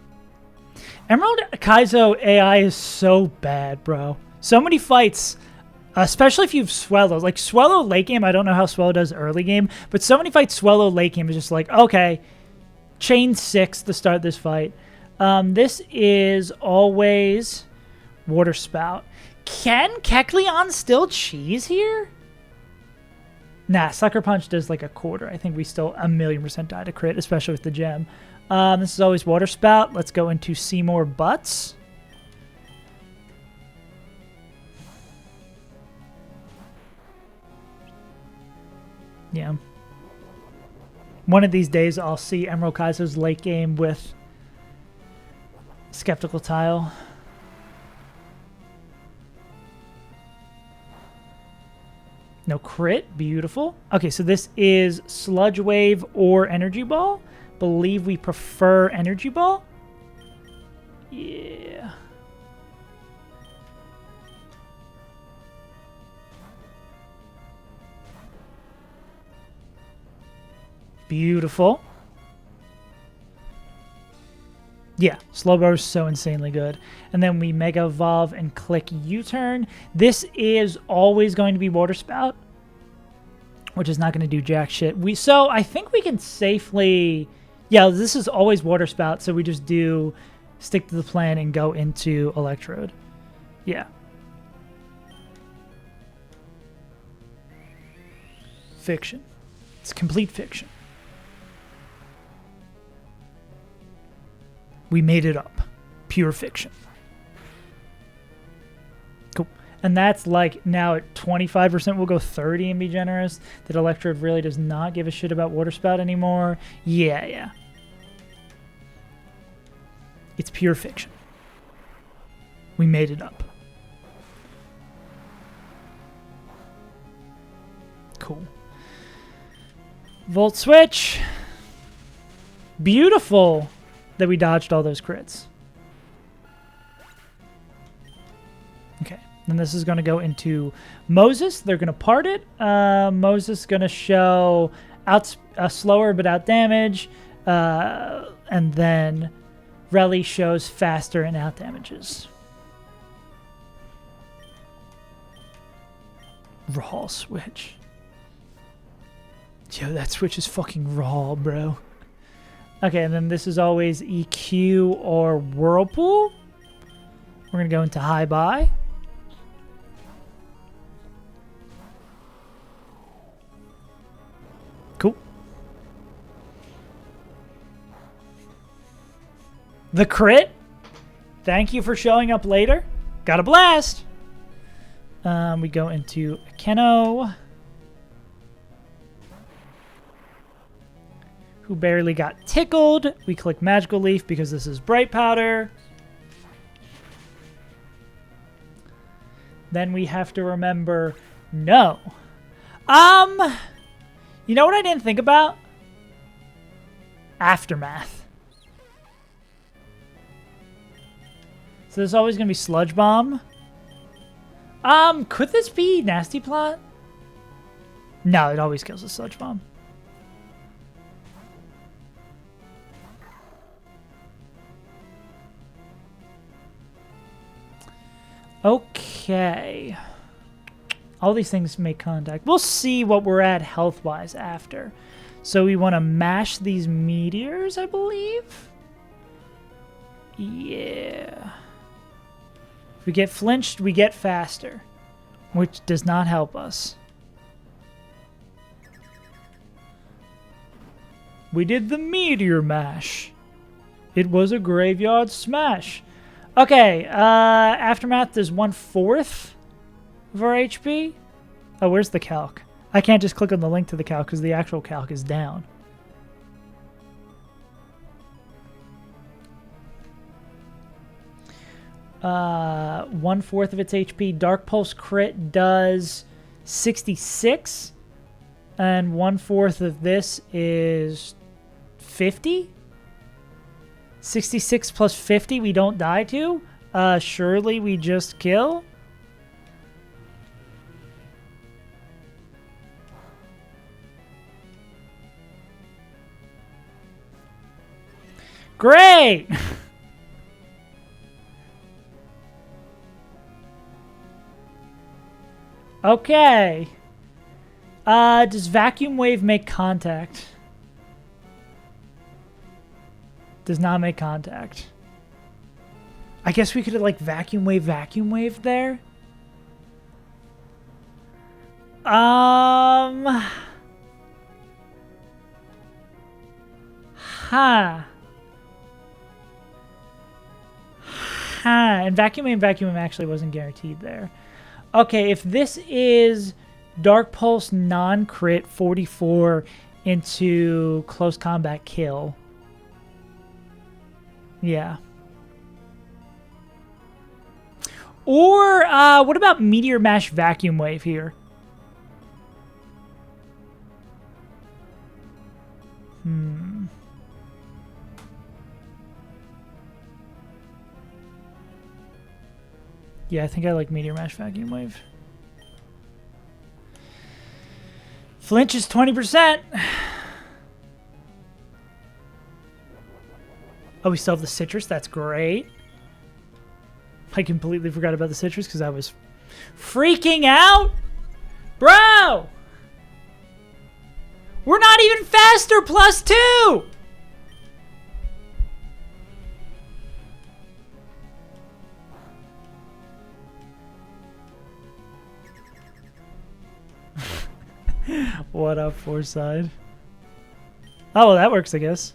Speaker 1: Emerald Kaizo AI is so bad, bro. So many fights, especially if you've Swellow. Like, Swellow late game, I don't know how Swellow does early game, but so many fights Swellow late game is just like, okay, chain 6 to start this fight. This is always Water Spout. Can Kecleon still cheese here? Nah, Sucker Punch does like a quarter. I think we still 1,000,000% die to crit, especially with the gem. This is always Water Spout. Let's go into Seymour Butts. Yeah. One of these days, I'll see Emerald Kaizo's late game with Skeptical Tile. No crit. Beautiful. Okay, so this is Sludge Wave or Energy Ball. Believe we prefer Energy Ball. Yeah. Beautiful. Yeah, Slowbro is so insanely good. And then we Mega Evolve and click U-turn. This is always going to be Water Spout, which is not going to do jack shit. So I think we can safely... Yeah, this is always Water Spout, so we just do stick to the plan and go into Electrode. Yeah. Fiction. It's complete fiction. We made it up. Pure fiction. Cool. And that's like now at 25%, we'll go 30 and be generous. That Electrode really does not give a shit about Water Spout anymore. Yeah. It's pure fiction. We made it up. Cool. Volt Switch. Beautiful that we dodged all those crits. Okay. Then this is going to go into Moses. They're going to part it. Moses going to show out slower but out damage. And then Relly shows faster and out damages. Raw switch. Yo, that switch is fucking raw, bro. Okay, and then this is always EQ or Whirlpool. We're going to go into High Buy. Cool. The crit. Thank you for showing up later. Got a blast. We go into Keno, who barely got tickled. We click Magical Leaf because this is Bright Powder. Then we have to remember, no. You know what I didn't think about? Aftermath. So there's always going to be Sludge Bomb. Could this be Nasty Plot? No, it always kills a Sludge Bomb. Okay. All these things make contact. We'll see what we're at health-wise after. So we want to mash these meteors, I believe? Yeah. If we get flinched, we get faster, which does not help us. We did the meteor mash. It was a graveyard smash. Okay, Aftermath does 1/4 of our HP. Oh, where's the calc? I can't just click on the link to the calc because the actual calc is down. 1/4 of its HP. Dark Pulse crit does 66. And 1/4 of this is 50? 66 plus 50 we don't die to? Surely we just kill? Great! Okay. Does Vacuum Wave make contact? Does not make contact. I guess we could have like Vacuum Wave there. Huh. And Vacuum Wave actually wasn't guaranteed there. Okay, if this is Dark Pulse non-crit 44 into close combat kill. Yeah. Or what about Meteor Mash Vacuum Wave here? Yeah, I think I like Meteor Mash Vacuum Wave. Flinch is 20%. Oh, we still have the citrus. That's great. I completely forgot about the citrus because I was freaking out. Bro! We're not even faster +2! What up, Foreside? Oh, well, that works, I guess.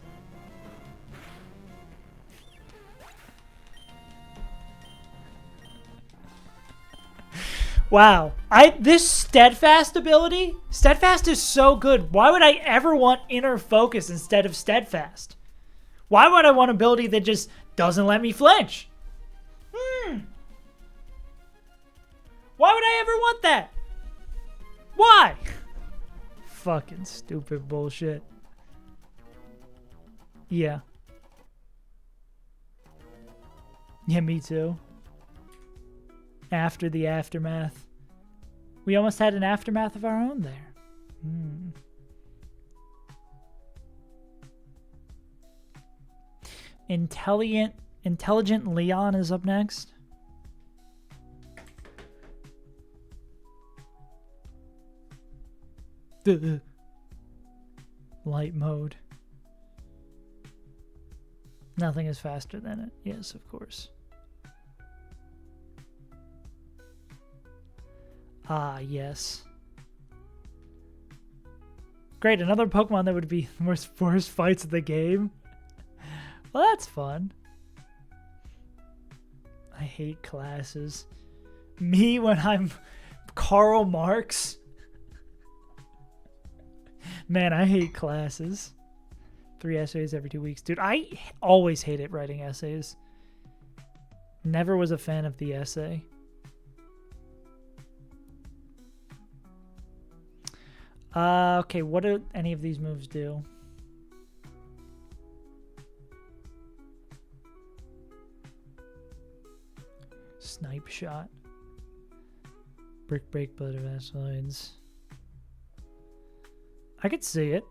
Speaker 1: Wow. This Steadfast ability, Steadfast is so good. Why would I ever want Inner Focus instead of Steadfast? Why would I want an ability that just doesn't let me flinch? Why would I ever want that? Why? Fucking stupid bullshit. Yeah. Yeah, me too. After the aftermath. We almost had an aftermath of our own there. Intelligent Leon is up next. Light mode. Nothing is faster than it. Yes, of course. Ah, yes. Great, another Pokemon that would be the worst fights of the game. Well, that's fun. I hate classes. Me when I'm Karl Marx. Man, I hate classes. 3 essays every 2 weeks. Dude, I always hated writing essays. Never was a fan of the essay. Okay, what do any of these moves do? Snipe Shot. Brick Break, Blood of Asteroids. I could see it.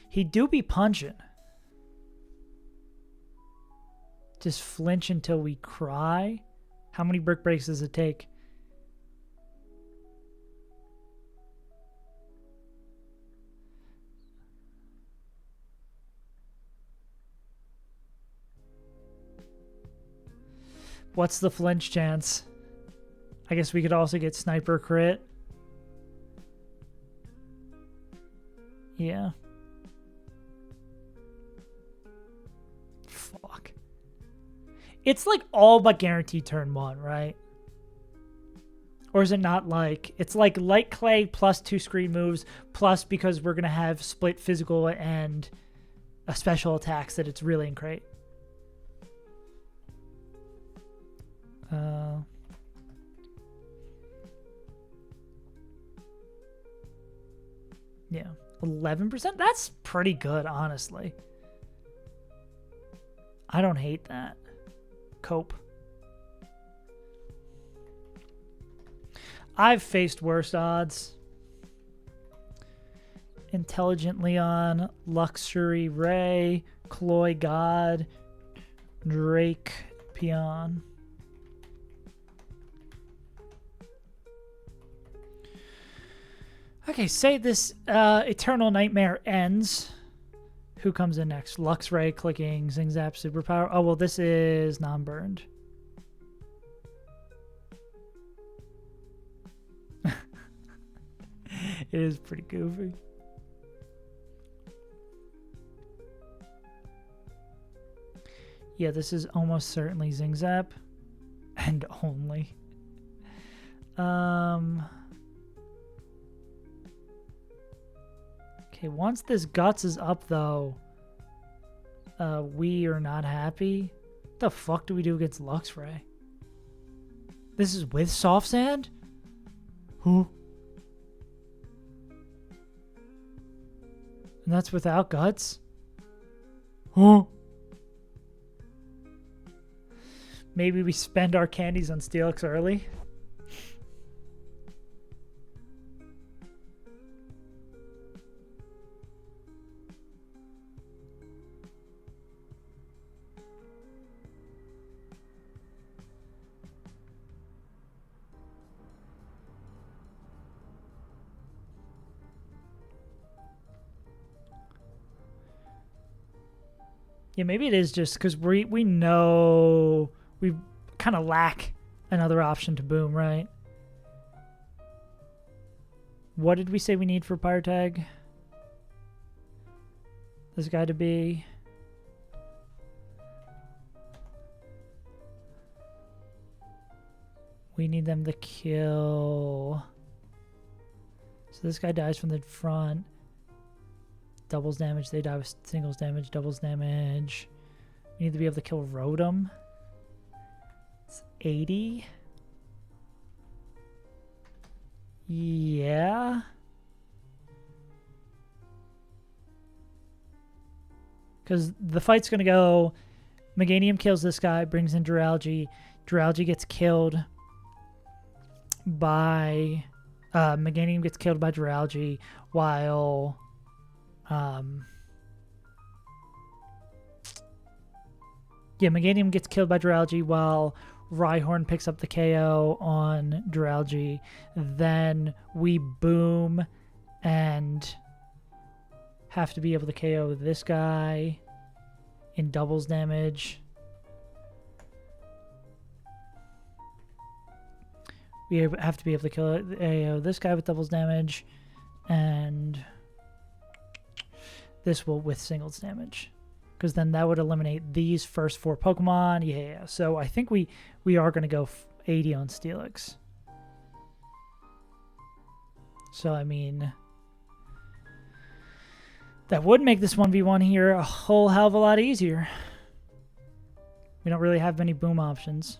Speaker 1: He do be punching. Just flinch until we cry. How many brick breaks does it take? What's the flinch chance? I guess we could also get sniper crit. Yeah. Fuck. It's like all but guaranteed turn 1, right? Or is it not like... It's like light clay plus 2 screen moves, plus because we're going to have split physical and a special attacks that it's really in crate. Yeah. 11%? That's pretty good, honestly. I don't hate that. Cope. I've faced worse odds. Intelligent Leon, Luxury Ray, Cloy God, Drake Peon. Okay, say this Eternal Nightmare ends. Who comes in next? Lux Ray, clicking, Zing Zap, Superpower. Oh, well, this is non-burned. It is pretty goofy. Yeah, this is almost certainly Zing Zap. And only. Okay, once this Guts is up, though, we are not happy. What the fuck do we do against Luxray? This is with Soft Sand? Who? And that's without Guts? Who? Maybe we spend our candies on Steelix early? Yeah, maybe it is just because we know we kind of lack another option to boom, right? What did we say we need for Pyre Tag? This guy to be... We need them to kill... So this guy dies from the front. Doubles damage, they die with singles damage, doubles damage. We need to be able to kill Rotom. It's 80. Yeah. Because the fight's going to go... Meganium kills this guy, brings in Duralgi. Duralgi gets killed by... Meganium gets killed by Duralgi while... Yeah, Meganium gets killed by Duralgi while Rhyhorn picks up the KO on Duralgi. Then we boom and have to be able to KO this guy in doubles damage. We have to be able to kill this guy with doubles damage, and this will with singles damage, because then that would eliminate these first 4 Pokemon. Yeah, so I think we are going to go 80 on Steelix. So, I mean, that would make this 1v1 here a whole hell of a lot easier. We don't really have many boom options.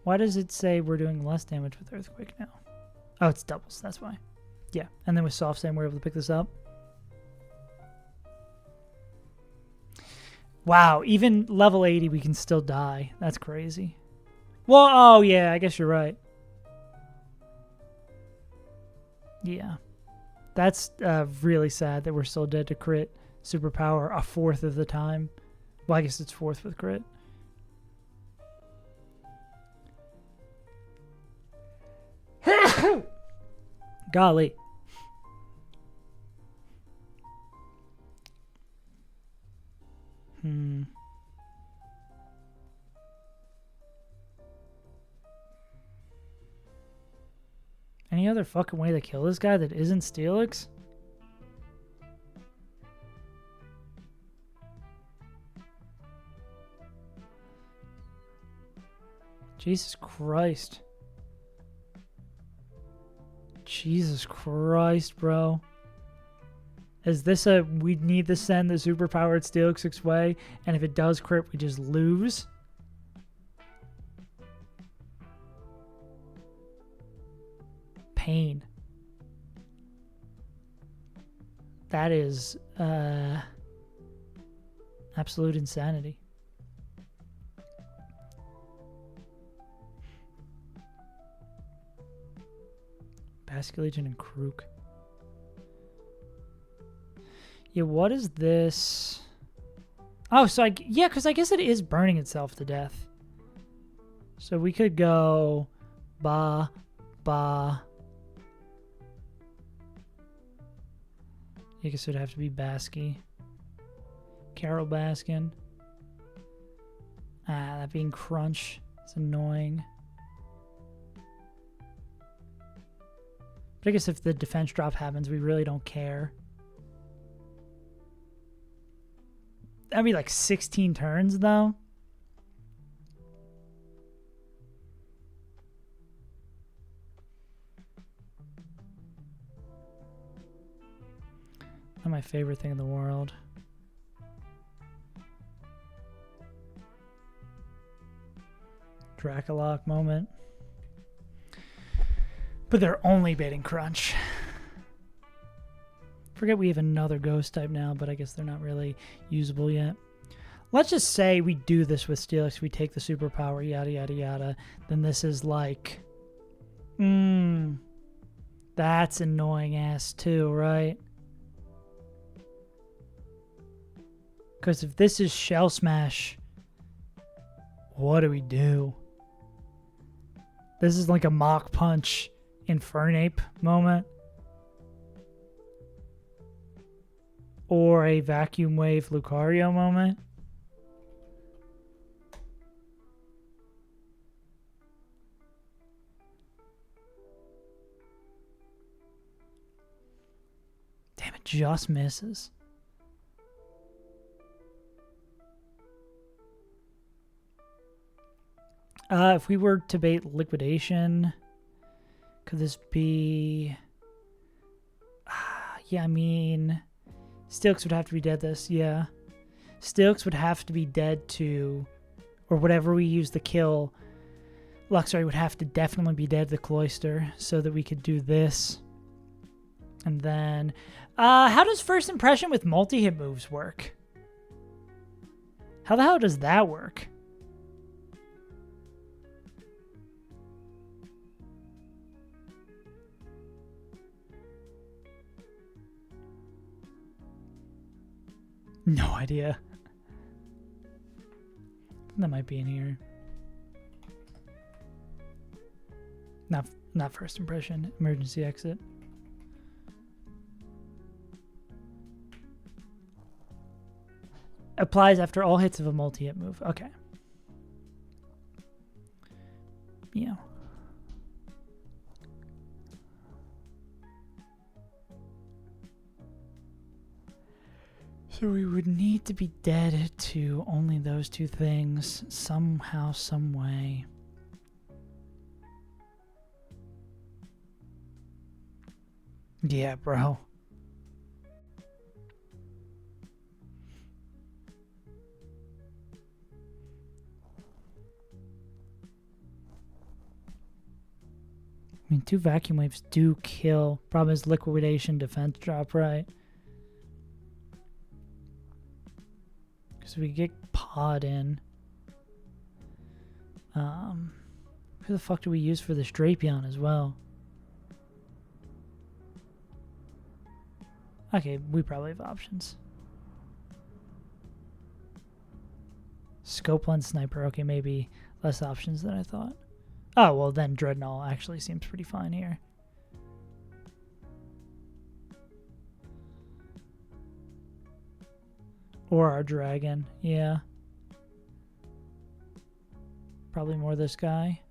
Speaker 1: Why does it say we're doing less damage with Earthquake now? Oh, it's doubles, that's why. Yeah, and then with Soft Sand, we're able to pick this up. Wow, even level 80, we can still die. That's crazy. Well, oh yeah, I guess you're right. Yeah. That's really sad that we're still dead to crit superpower a fourth of the time. Well, I guess it's fourth with crit. Golly. Any other fucking way to kill this guy that isn't Steelix? Jesus Christ. Jesus Christ, bro. Is this a we need to send the superpowered Steelix 6-way, and if it does crit, we just lose? Pain. That is absolute insanity. Basculegion and Krook. Yeah, what is this? Oh, so yeah, because I guess it is burning itself to death. So we could go ba. I guess it would have to be Basky. Carol Baskin. Ah, that being Crunch. It's annoying. But I guess if the defense drop happens, we really don't care. That'd be like 16 turns, though. Not my favorite thing in the world. Dracolock moment. But they're only baiting Crunch. Forget we have another ghost type now, but I guess they're not really usable yet. Let's just say we do this with Steelix. We take the superpower, yada, yada, yada. Then this is like... that's annoying ass too, right? Because if this is Shell Smash, what do we do? This is like a Mach Punch Infernape moment. Or a Vacuum Wave Lucario moment. Damn, it just misses. If we were to bait Liquidation, could this be... yeah, I mean... Steelix would have to be dead this, yeah. Steelix would have to be dead to... or whatever we use to kill... Luxray would have to definitely be dead to Cloyster so that we could do this. And then... how does First Impression with multi-hit moves work? How the hell does that work? No idea. That might be in here. Not First Impression. Emergency exit. Applies after all hits of a multi-hit move. Okay. Yeah. So we would need to be dead to only those two things somehow, some way. Yeah, bro. I mean, 2 Vacuum Waves do kill. Problem is Liquidation, defense drop, right? Because we get Pod in. Who the fuck do we use for this Drapion as well? Okay, we probably have options. Scope Lens Sniper. Okay, maybe less options than I thought. Oh, well then Dreadnought actually seems pretty fine here. Or our dragon, yeah. Probably more this guy.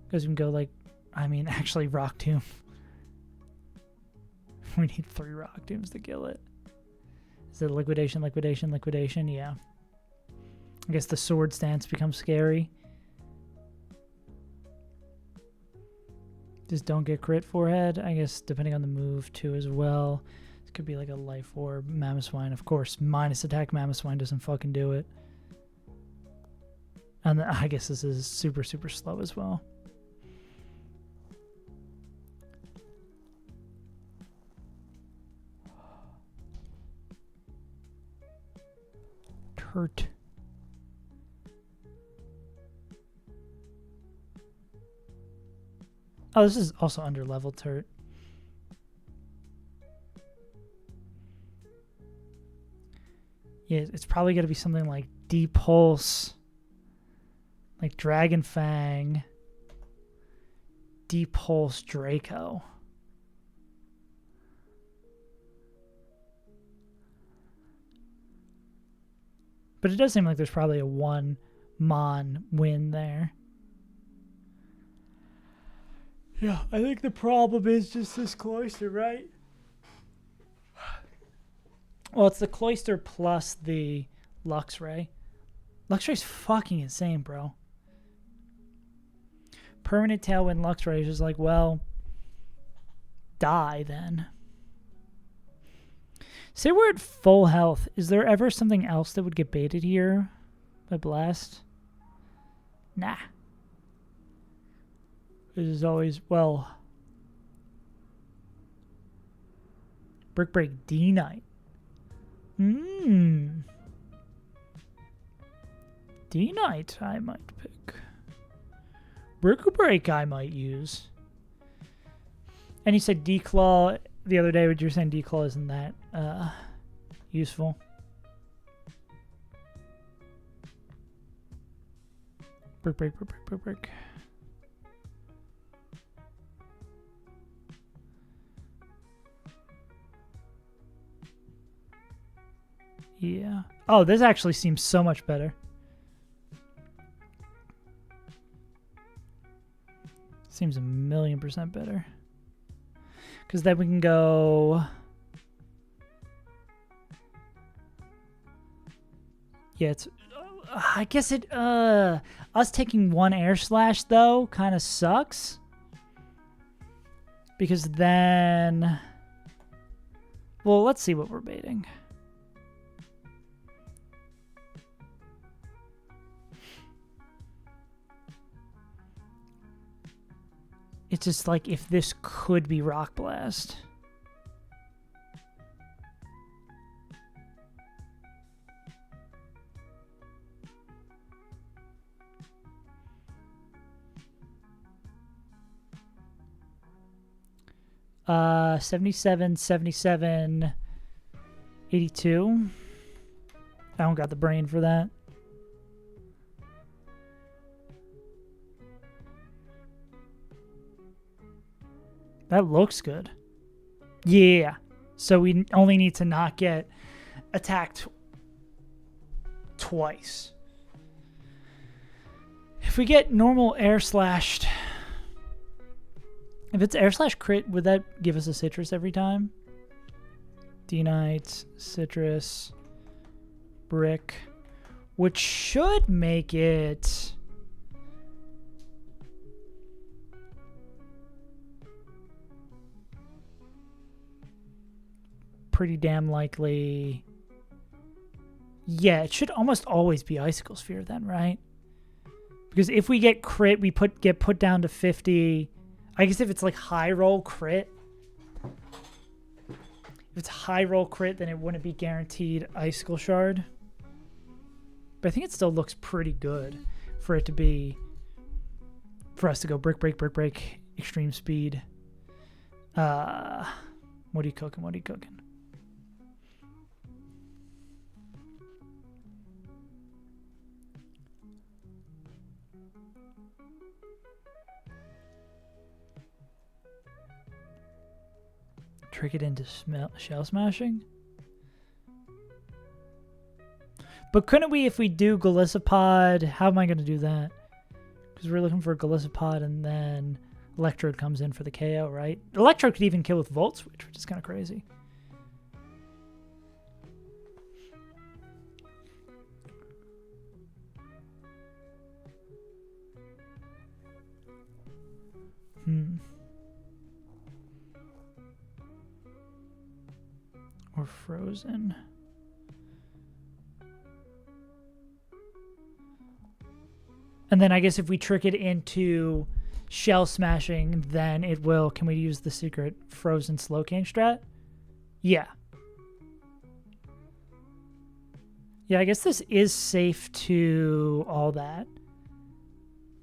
Speaker 1: Because we can go like, I mean, actually Rock Tomb. We need 3 Rock Tombs to kill it. Is it Liquidation, Liquidation, Liquidation? Yeah. I guess the sword stance becomes scary. Just don't get crit forehead. I guess depending on the move too as well. This could be like a life orb. Mamoswine, of course. Minus attack Mamoswine doesn't fucking do it. And I guess this is super, super slow as well. Hurt. Oh, this is also under level Turt. Yeah, it's probably going to be something like Deep Pulse, like Dragon Fang, Deep Pulse Draco. But it does seem like there's probably a 1 Mon win there. Yeah, I think the problem is just this Cloister, right? Well, it's the Cloister plus the Luxray. Luxray's fucking insane, bro. Permanent Tailwind Luxray is just like, well, die then. Say we're at full health. Is there ever something else that would get baited here by Blast? Nah. It is always, well... Brick Break D-Knight. D-Knight I might pick. Brick Break I might use. And you said D-Claw the other day, but you're saying D-Claw isn't that useful. Brick Break, Brick Break, Brick Break. Yeah. Oh, this actually seems so much better. Seems 1,000,000% better. Because then we can go... Yeah, it's... I guess it... Us taking 1 Air Slash, though, kind of sucks. Because then... Well, let's see what we're baiting. It's just like if this could be Rock Blast. Uh, 77, 77, 82. I don't got the brain for that. That looks good. Yeah. So we only need to not get attacked twice. If we get normal air slashed... If it's air slash crit, would that give us a citrus every time? D-Knight, citrus, brick. Which should make it... pretty damn likely. Yeah, it should almost always be Icicle Sphere then, right? Because if we get crit, we get put down to 50. I guess if it's like high roll crit. If it's high roll crit, then it wouldn't be guaranteed Icicle Shard. But I think it still looks pretty good for it to be... For us to go brick, break, brick, break, extreme speed. What are you cooking? What are you cooking? Trick it into shell smashing? But couldn't we, if we do Golisopod, how am I going to do that? Because we're looking for Golisopod and then Electrode comes in for the KO, right? Electrode could even kill with Volt Switch, which is kind of crazy. or frozen. And then I guess if we trick it into shell smashing, then it will... Can we use the secret frozen Slowking strat? Yeah. Yeah, I guess this is safe to all that.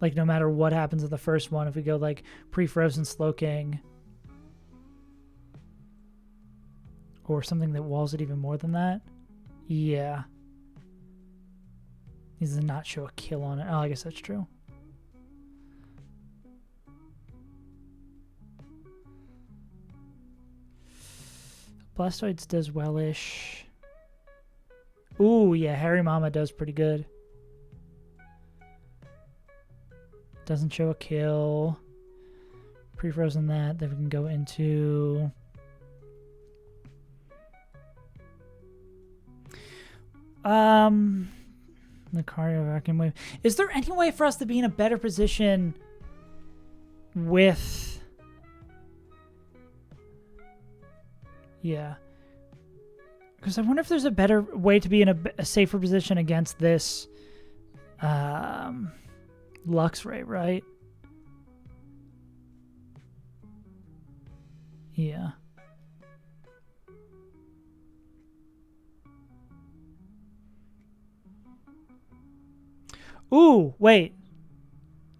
Speaker 1: Like, no matter what happens in the first one, if we go, like, pre-frozen Slowking... Or something that walls it even more than that. Yeah. Needs to not show a kill on it. Oh, I guess that's true. Blastoids does wellish. Ooh, yeah, Harry Mama does pretty good. Doesn't show a kill. Pre-frozen that. Then we can go into... The Cardio Vacuum Wave. Is there any way for us to be in a better position with... Yeah. Because I wonder if there's a better way to be in a safer position against this Luxray, right? Yeah. Ooh, wait.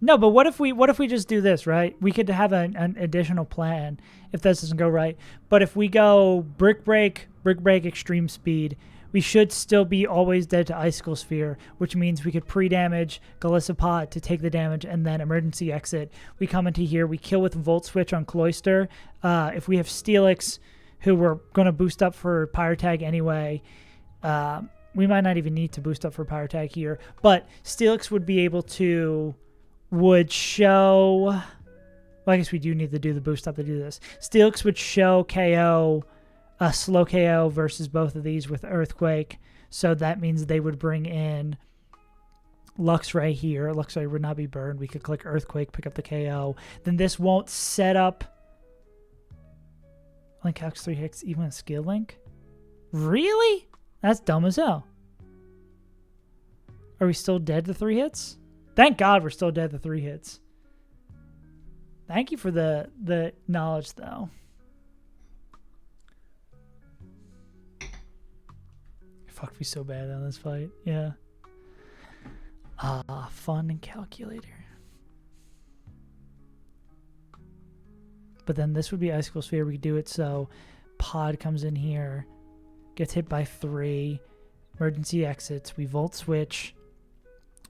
Speaker 1: No, but what if we just do this, right? We could have an additional plan if this doesn't go right. But if we go Brick Break, Extreme Speed, we should still be always dead to Icicle Sphere, which means we could pre-damage Golisopod to take the damage and then emergency exit. We come into here, we kill with Volt Switch on Cloyster. If we have Steelix, who we're going to boost up for Pyre Tag anyway, we might not even need to boost up for Pyre Tag here, but Steelix would show... Well, I guess we do need to do the boost up to do this. Steelix would show KO, a slow KO versus both of these with Earthquake, so that means they would bring in Luxray here. Luxray would not be burned. We could click Earthquake, pick up the KO. Then this won't set up... Link calcs 3 hits even with Skill Link? Really? That's dumb as hell. Are we still dead to 3 hits? Thank God we're still dead to 3 hits. Thank you for the knowledge, though. Fucked me so bad on this fight. Yeah. Fun and calculator. But then this would be Icicle Sphere. We could do it so Pod comes in here, gets hit by 3, emergency exits. We Volt Switch,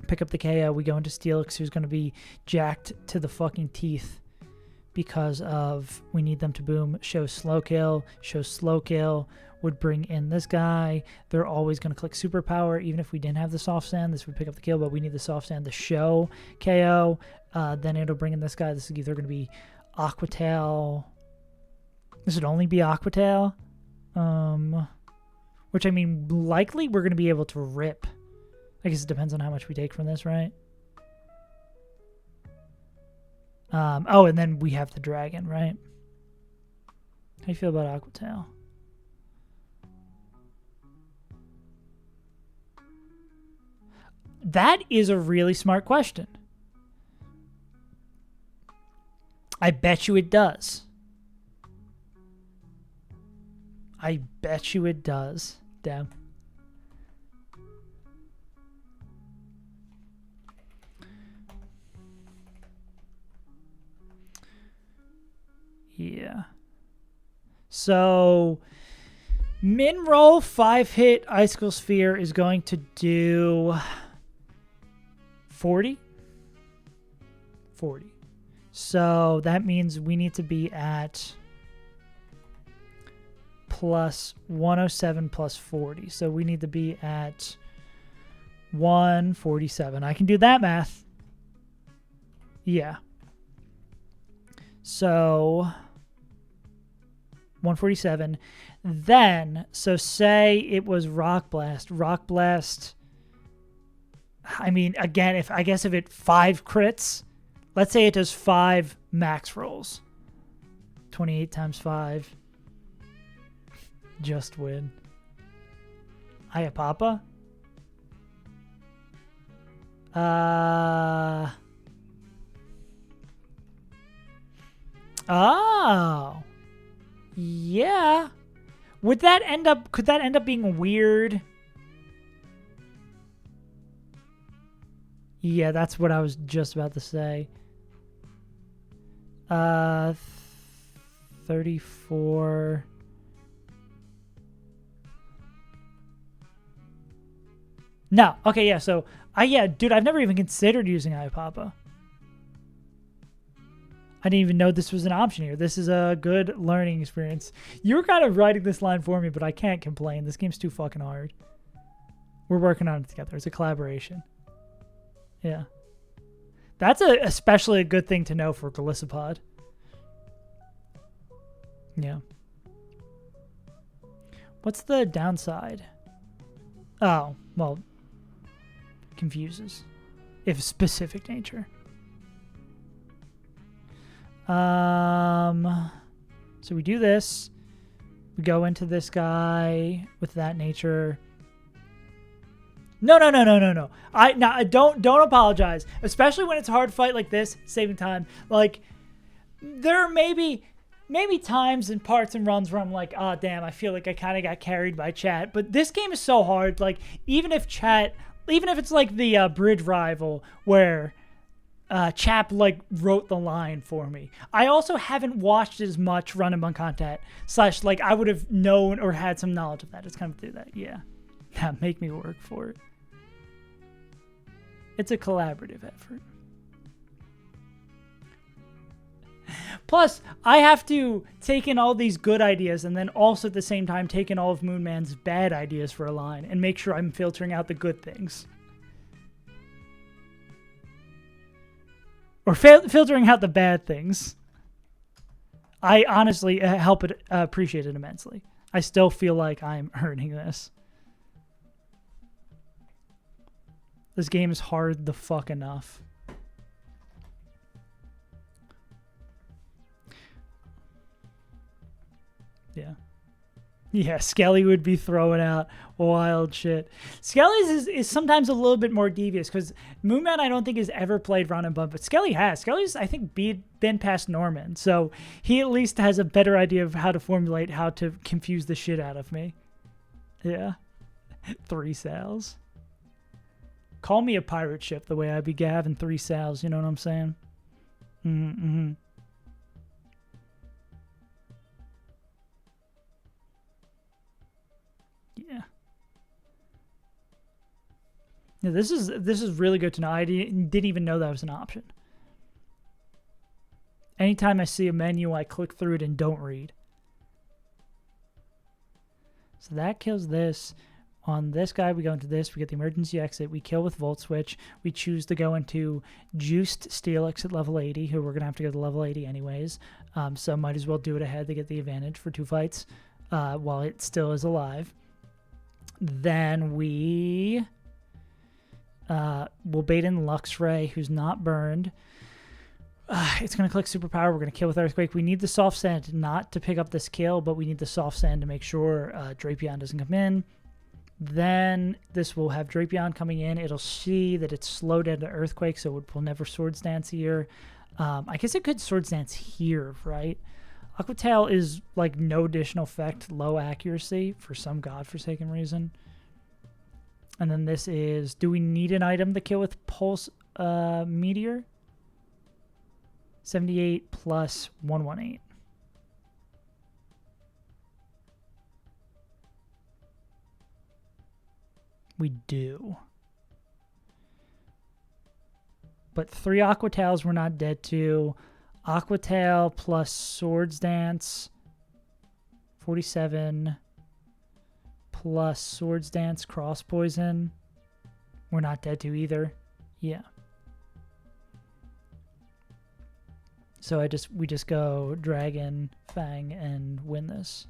Speaker 1: pick up the KO. We go into Steelix, who's going to be jacked to the fucking teeth because of we need them to boom. Show slow kill. Would bring in this guy. They're always going to click Superpower. Even if we didn't have the Soft Sand, this would pick up the kill, but we need the Soft Sand to show KO. Then it'll bring in this guy. This is either going to be Aqua Tail. This would only be Aqua Tail. Which, I mean, likely we're going to be able to rip. I guess it depends on how much we take from this, right? Oh, and then we have the dragon, right? How do you feel about Aqua Tail? That is a really smart question. I bet you it does. I bet you it does. Damn. Yeah. So, min roll 5-hit Icicle Sphere is going to do 40. So that means we need to be at plus 107 plus 40. So we need to be at 147. I can do that math. Yeah. So 147. Then, so say it was Rock Blast. Rock Blast, I mean, again, if it 5 crits, let's say it does 5 max rolls. 28 times 5. Just win. Hiya, Papa. Oh. Yeah. Could that end up being weird? Yeah, that's what I was just about to say. 34. No. Okay, yeah, so dude, I've never even considered using iPapa. I didn't even know this was an option here. This is a good learning experience. You were kind of writing this line for me, but I can't complain. This game's too fucking hard. We're working on it together. It's a collaboration. Yeah. That's especially a good thing to know for Galissapod. Yeah. What's the downside? Oh, well, confuses. If specific nature. So we do this. We go into this guy with that nature. No. Don't apologize. Especially when it's a hard fight like this, saving time. Like, there may be times and parts and runs where I'm like, oh, damn, I feel like I kind of got carried by chat. But this game is so hard. Like, even if it's like the Bridge Rival where Chap like wrote the line for me. I also haven't watched as much Run and Bun content / like I would have known or had some knowledge of that. It's kind of through that. Yeah. Make me work for it. It's a collaborative effort. Plus, I have to take in all these good ideas and then also at the same time take in all of Moonman's bad ideas for a line and make sure I'm filtering out the good things. Or filtering out the bad things. I honestly appreciate it immensely. I still feel like I'm earning this. This game is hard the fuck enough. Yeah. Yeah, Skelly would be throwing out wild shit. Skelly's is sometimes a little bit more devious because Moonman I don't think has ever played Run and Bun, but Skelly has. Skelly's I think been past Norman, so he at least has a better idea of how to formulate how to confuse the shit out of me. Yeah. 3 sales. Call me a pirate ship the way I be having 3 sales, you know what I'm saying? Mm-hmm. Yeah. Yeah, this is really good to know. I didn't even know that was an option. Anytime I see a menu, I click through it and don't read. So that kills this. On this guy, we go into this. We get the emergency exit. We kill with Volt Switch. We choose to go into Juiced Steelix at level 80, who we're going to have to go to level 80 anyways. So might as well do it ahead to get the advantage for 2 fights while it still is alive. Then we will bait in Luxray, who's not burned. It's going to click Superpower. We're going to kill with Earthquake. We need the Soft Send not to pick up this kill, but we need the Soft Send to make sure Drapion doesn't come in. Then this will have Drapion coming in. It'll see that it's slowed into Earthquake, so it will never Swords Dance here. I guess it could Swords Dance here, right? Aqua Tail is like no additional effect, low accuracy for some godforsaken reason. And then this is, do we need an item to kill with Pulse Meteor? 78 plus 118. We do. But 3 Aqua Tails we're not dead to. Aqua Tail plus Swords Dance. 47. Plus Swords Dance Cross Poison. We're not dead to either. Yeah. So we just go Dragon, Fang, and win this.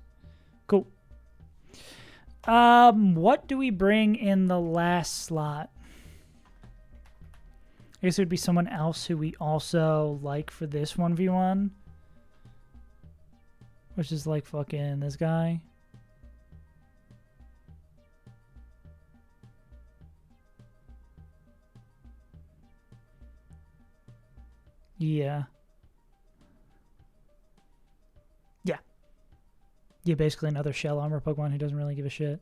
Speaker 1: Cool. What do we bring in the last slot? I guess it would be someone else who we also like for this 1v1. Which is like fucking this guy. Yeah. Yeah. Yeah, basically another shell armor Pokemon who doesn't really give a shit.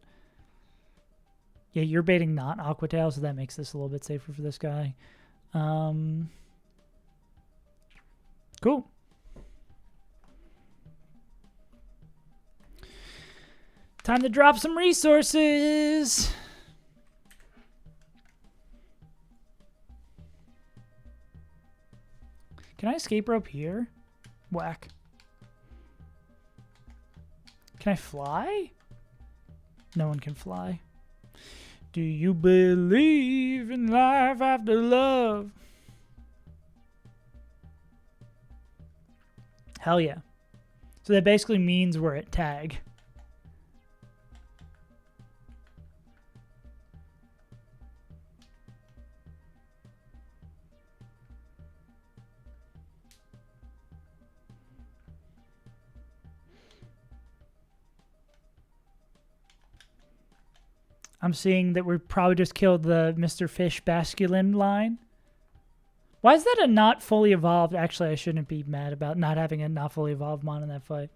Speaker 1: Yeah, you're baiting not Aqua Tail, so that makes this a little bit safer for this guy. Cool. Time to drop some resources. Can I escape rope here? Whack. Can I fly? No one can fly. Do you believe in life after love? Hell yeah. So that basically means we're at tag. I'm seeing that we probably just killed the Mr. Fish Basculin line. Why is that a not fully evolved? Actually, I shouldn't be mad about not having a not fully evolved mon in that fight.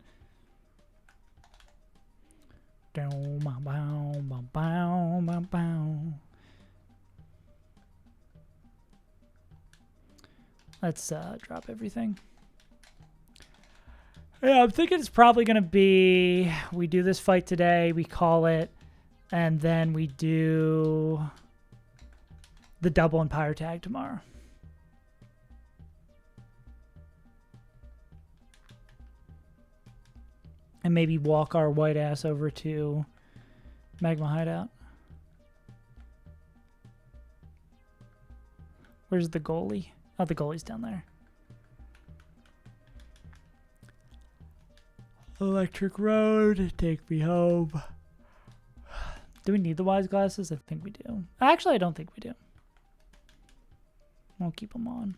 Speaker 1: Let's drop everything. Yeah, I'm thinking it's probably going to be we do this fight today, we call it, and then we do the double and Pyre tag tomorrow. And maybe walk our white ass over to Magma Hideout. Where's the goalie? Oh, the goalie's down there. Electric Road, take me home. Do we need the wise glasses? I think we do. Actually, I don't think we do. We'll keep them on.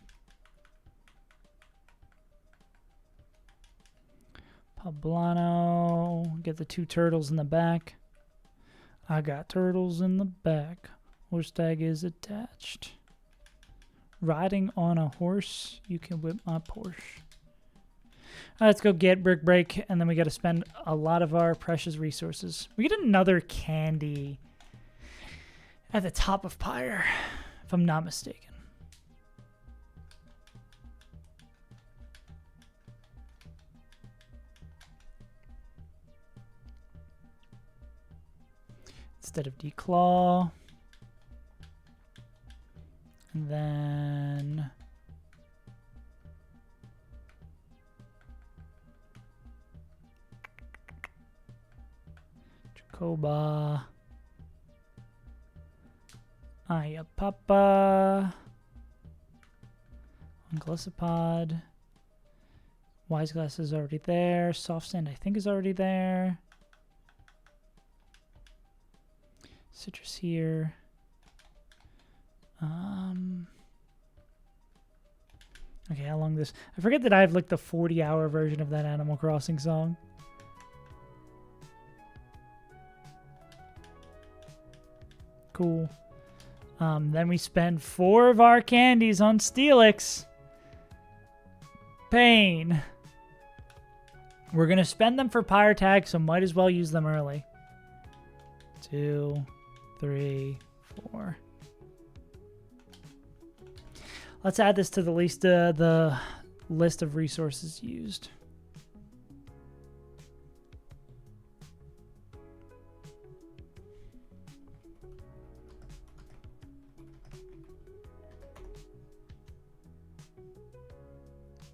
Speaker 1: Poblano. Get the 2 turtles in the back. I got turtles in the back. Horse tag is attached. Riding on a horse. You can whip my Porsche. All right, let's go get Brick Break, and then we got to spend a lot of our precious resources. We get another candy at the top of Pyre, if I'm not mistaken. Instead of Declaw. And then Jacoba. Ayapapa. Gliscopod. Wise Glass is already there. Soft Sand I think is already there. Citrus here. Okay, how long this? I forget that I have like the 40-hour version of that Animal Crossing song. Cool. Then we spend 4 of our candies on Steelix. Pain. We're gonna spend them for Pyre tag, so might as well use them early. 2, 3, 4. Let's add this to the list of resources used.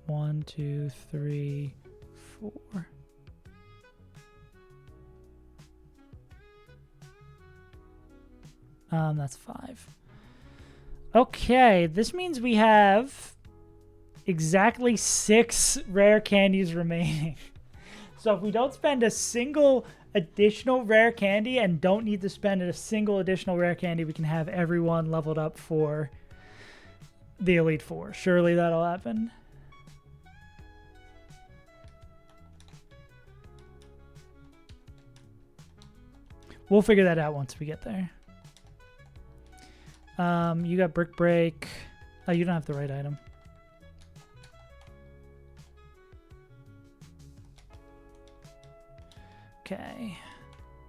Speaker 1: One, 2, 3, 4. That's 5. Okay, this means we have exactly 6 rare candies remaining. So if we don't spend a single additional rare candy and don't need to spend a single additional rare candy, we can have everyone leveled up for the Elite Four. Surely that'll happen. We'll figure that out once we get there. You got Brick Break. Oh, you don't have the right item. Okay.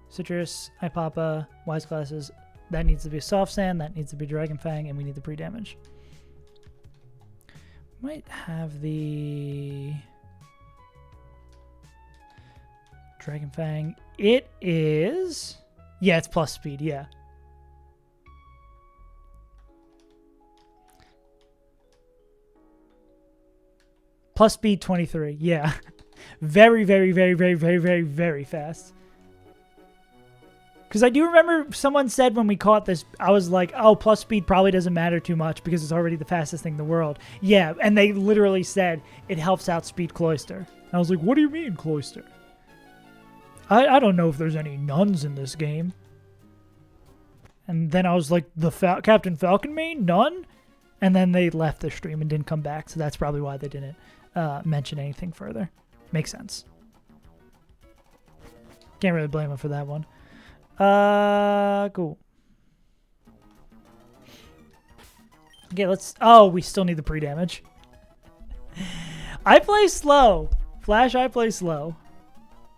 Speaker 1: Citrus, Ipapa, Wise Glasses. That needs to be Soft Sand. That needs to be Dragon Fang, and we need the pre-damage. Might have the Dragon Fang. It is... Yeah, it's plus speed, yeah. Plus speed 23, yeah. Very, very, very, very, very, very, very fast. Because I do remember someone said when we caught this, I was like, oh, plus speed probably doesn't matter too much because it's already the fastest thing in the world. Yeah, and they literally said it helps outspeed Cloyster. I was like, what do you mean, Cloyster? I don't know if there's any nuns in this game. And then I was like, the Captain Falcon main? None? And then they left the stream and didn't come back, so that's probably why they didn't mention anything further. Makes sense. Can't really blame them for that one. Cool. Okay, let's... Oh, we still need the pre-damage. I play slow. Flash, I play slow.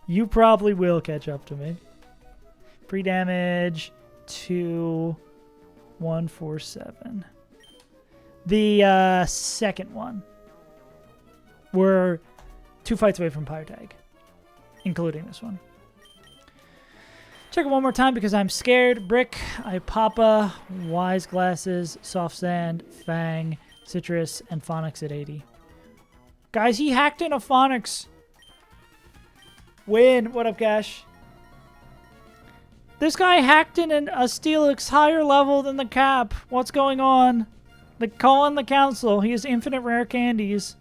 Speaker 1: You probably will catch up to me. Pre-damage 2147. The second one. We're 2 fights away from Pyre Tag, including this one. Check it one more time because I'm scared. Brick, Ipapa, Wise Glasses, Soft Sand, Fang, Citrus, and Phonics at 80. Guys, he hacked in a Phonics. Win. What up, Cash? This guy hacked in a Steelix higher level than the cap. What's going on? Call in the council. He has infinite rare candies.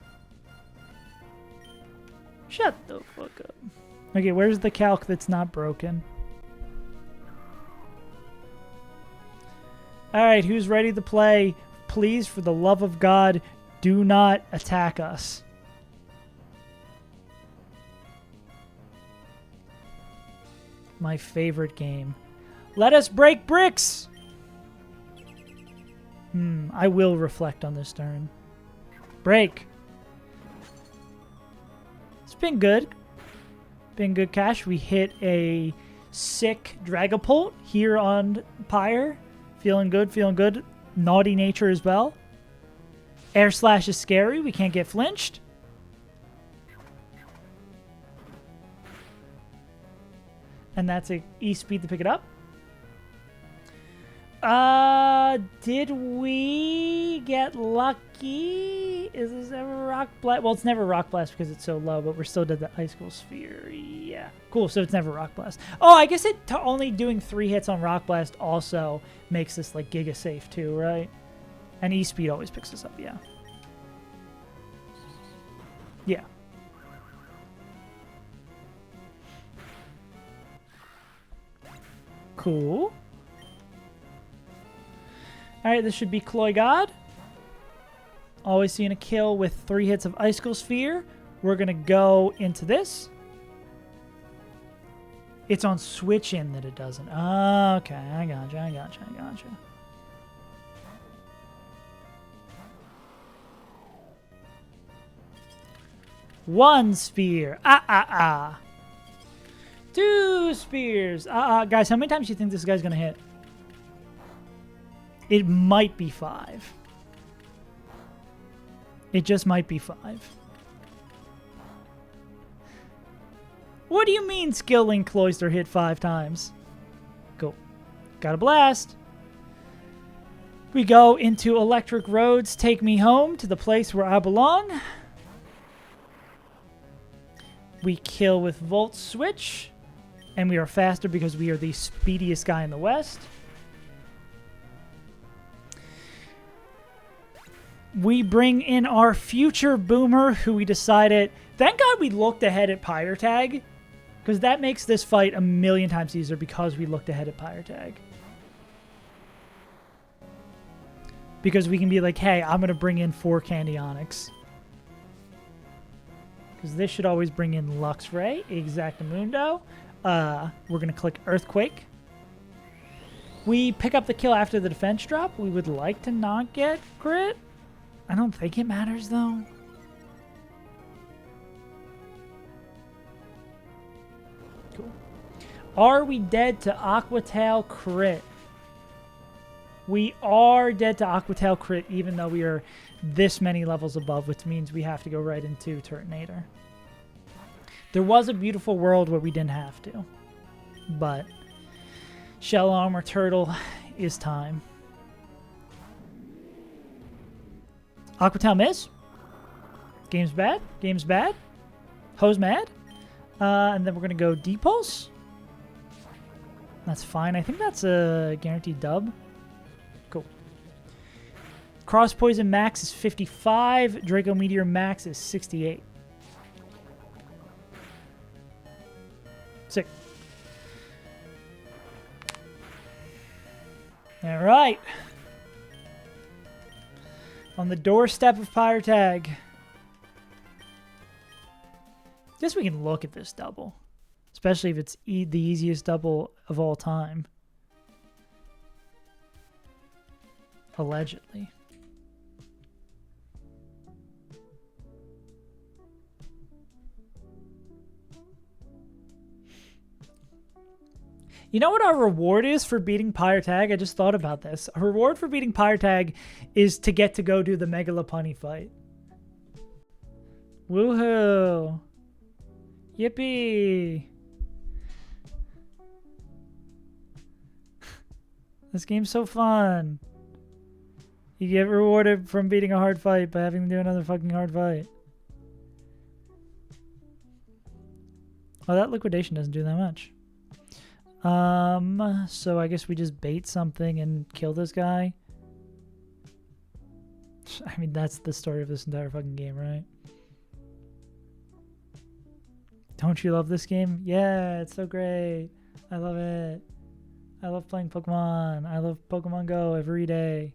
Speaker 1: Shut the fuck up. Okay, where's the calc that's not broken? Alright, who's ready to play? Please, for the love of God, do not attack us. My favorite game. Let us break bricks! I will reflect on this turn. Break. It's been good. Been good, Cash. We hit a sick Dragapult here on Pyre. Feeling good, feeling good. Naughty nature as well. Air Slash is scary. We can't get flinched. And that's a E-speed to pick it up. Did we get lucky? Is this ever Rock Blast? Well, it's never Rock Blast because it's so low, but we're still dead the Icicle Sphere. Yeah. Cool, so it's never Rock Blast. Oh, I guess only doing 3 hits on Rock Blast also makes this, like, Giga safe too, right? And E-speed always picks this up, yeah. Yeah. Cool. Alright, this should be Cloy God. Always seeing a kill with 3 hits of Icicle Sphere. We're going to go into this. It's on switch in that it doesn't. Oh, okay, I gotcha. One sphere. 2 spears. Guys, how many times do you think this guy's going to hit? It might be 5. It just might be 5. What do you mean Skill Link Cloyster hit 5 times? Cool. Got a blast. We go into Electric Roads. Take me home to the place where I belong. We kill with Volt Switch. And we are faster because we are the speediest guy in the West. We bring in our future Boomer, who we decided... Thank God we looked ahead at Pyre Tag, because that makes this fight a million times easier because we looked ahead at Pyre Tag. Because we can be like, hey, I'm going to bring in 4 Candyonics. Because this should always bring in Luxray, Exactamundo. We're going to click Earthquake. We pick up the kill after the defense drop. We would like to not get crit. I don't think it matters, though. Cool. Are we dead to Aquatail crit? We are dead to Aquatail crit, even though we are this many levels above, which means we have to go right into Turtonator. There was a beautiful world where we didn't have to, but Shell Armor Turtle is time. Aquatail miss. Game's bad. Game's bad. Ho's mad. And then we're going to go D-Pulse. That's fine. I think that's a guaranteed dub. Cool. Cross Poison max is 55. Draco Meteor max is 68. Sick. All right. On the doorstep of Pyre Tag. Guess we can look at this double. Especially if it's the easiest double of all time. Allegedly. You know what our reward is for beating Pyre Tag? I just thought about this. Our reward for beating Pyre Tag is to get to go do the Megalopunny fight. Woohoo! Yippee! This game's so fun. You get rewarded from beating a hard fight by having to do another fucking hard fight. Oh, that liquidation doesn't do that much. So I guess we just bait something and kill this guy. I mean, that's the story of this entire fucking game, right? Don't you love this game? Yeah, it's so great. I love it. I love playing Pokemon. I love Pokemon Go every day.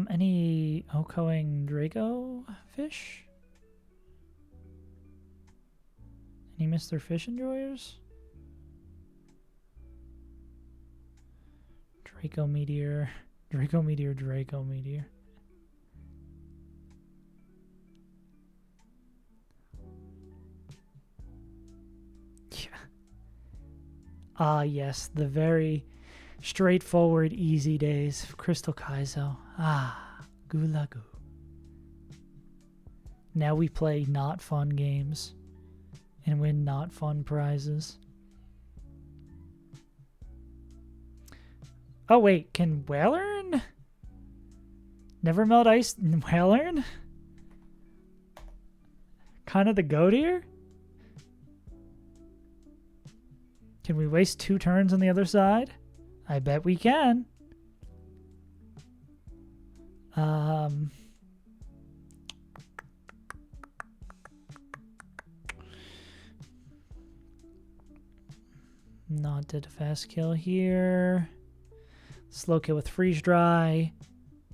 Speaker 1: Any Okoing Draco fish? Any Mr. Fish Enjoyers? Draco Meteor. Draco Meteor, Draco Meteor. Yeah. Ah, yes, the very straightforward, easy days of Crystal Kaizo. Ah, Gulagu. Now we play not fun games and win not fun prizes. Oh wait, can Whalern? Never melt ice Whalern? Kind of the goat here? Can we waste 2 turns on the other side? I bet we can. Not did a fast kill here. Slow kill with freeze dry.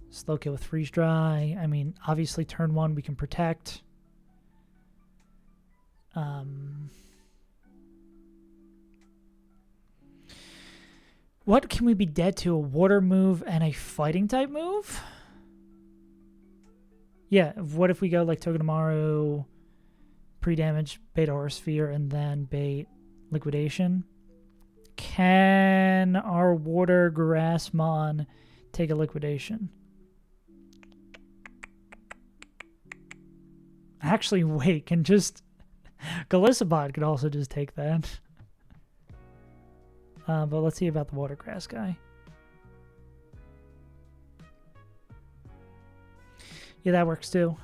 Speaker 1: Slow kill with freeze dry. I mean, obviously turn 1 we can protect. What can we be dead to? A water move and a fighting type move? Yeah, what if we go like Togedemaru, pre-damage, bait Aura Sphere, and then bait Liquidation? Can our water Grassmon take a Liquidation? Actually, wait, can just... Galissabot could also just take that. But let's see about the water grass guy. Yeah, that works too.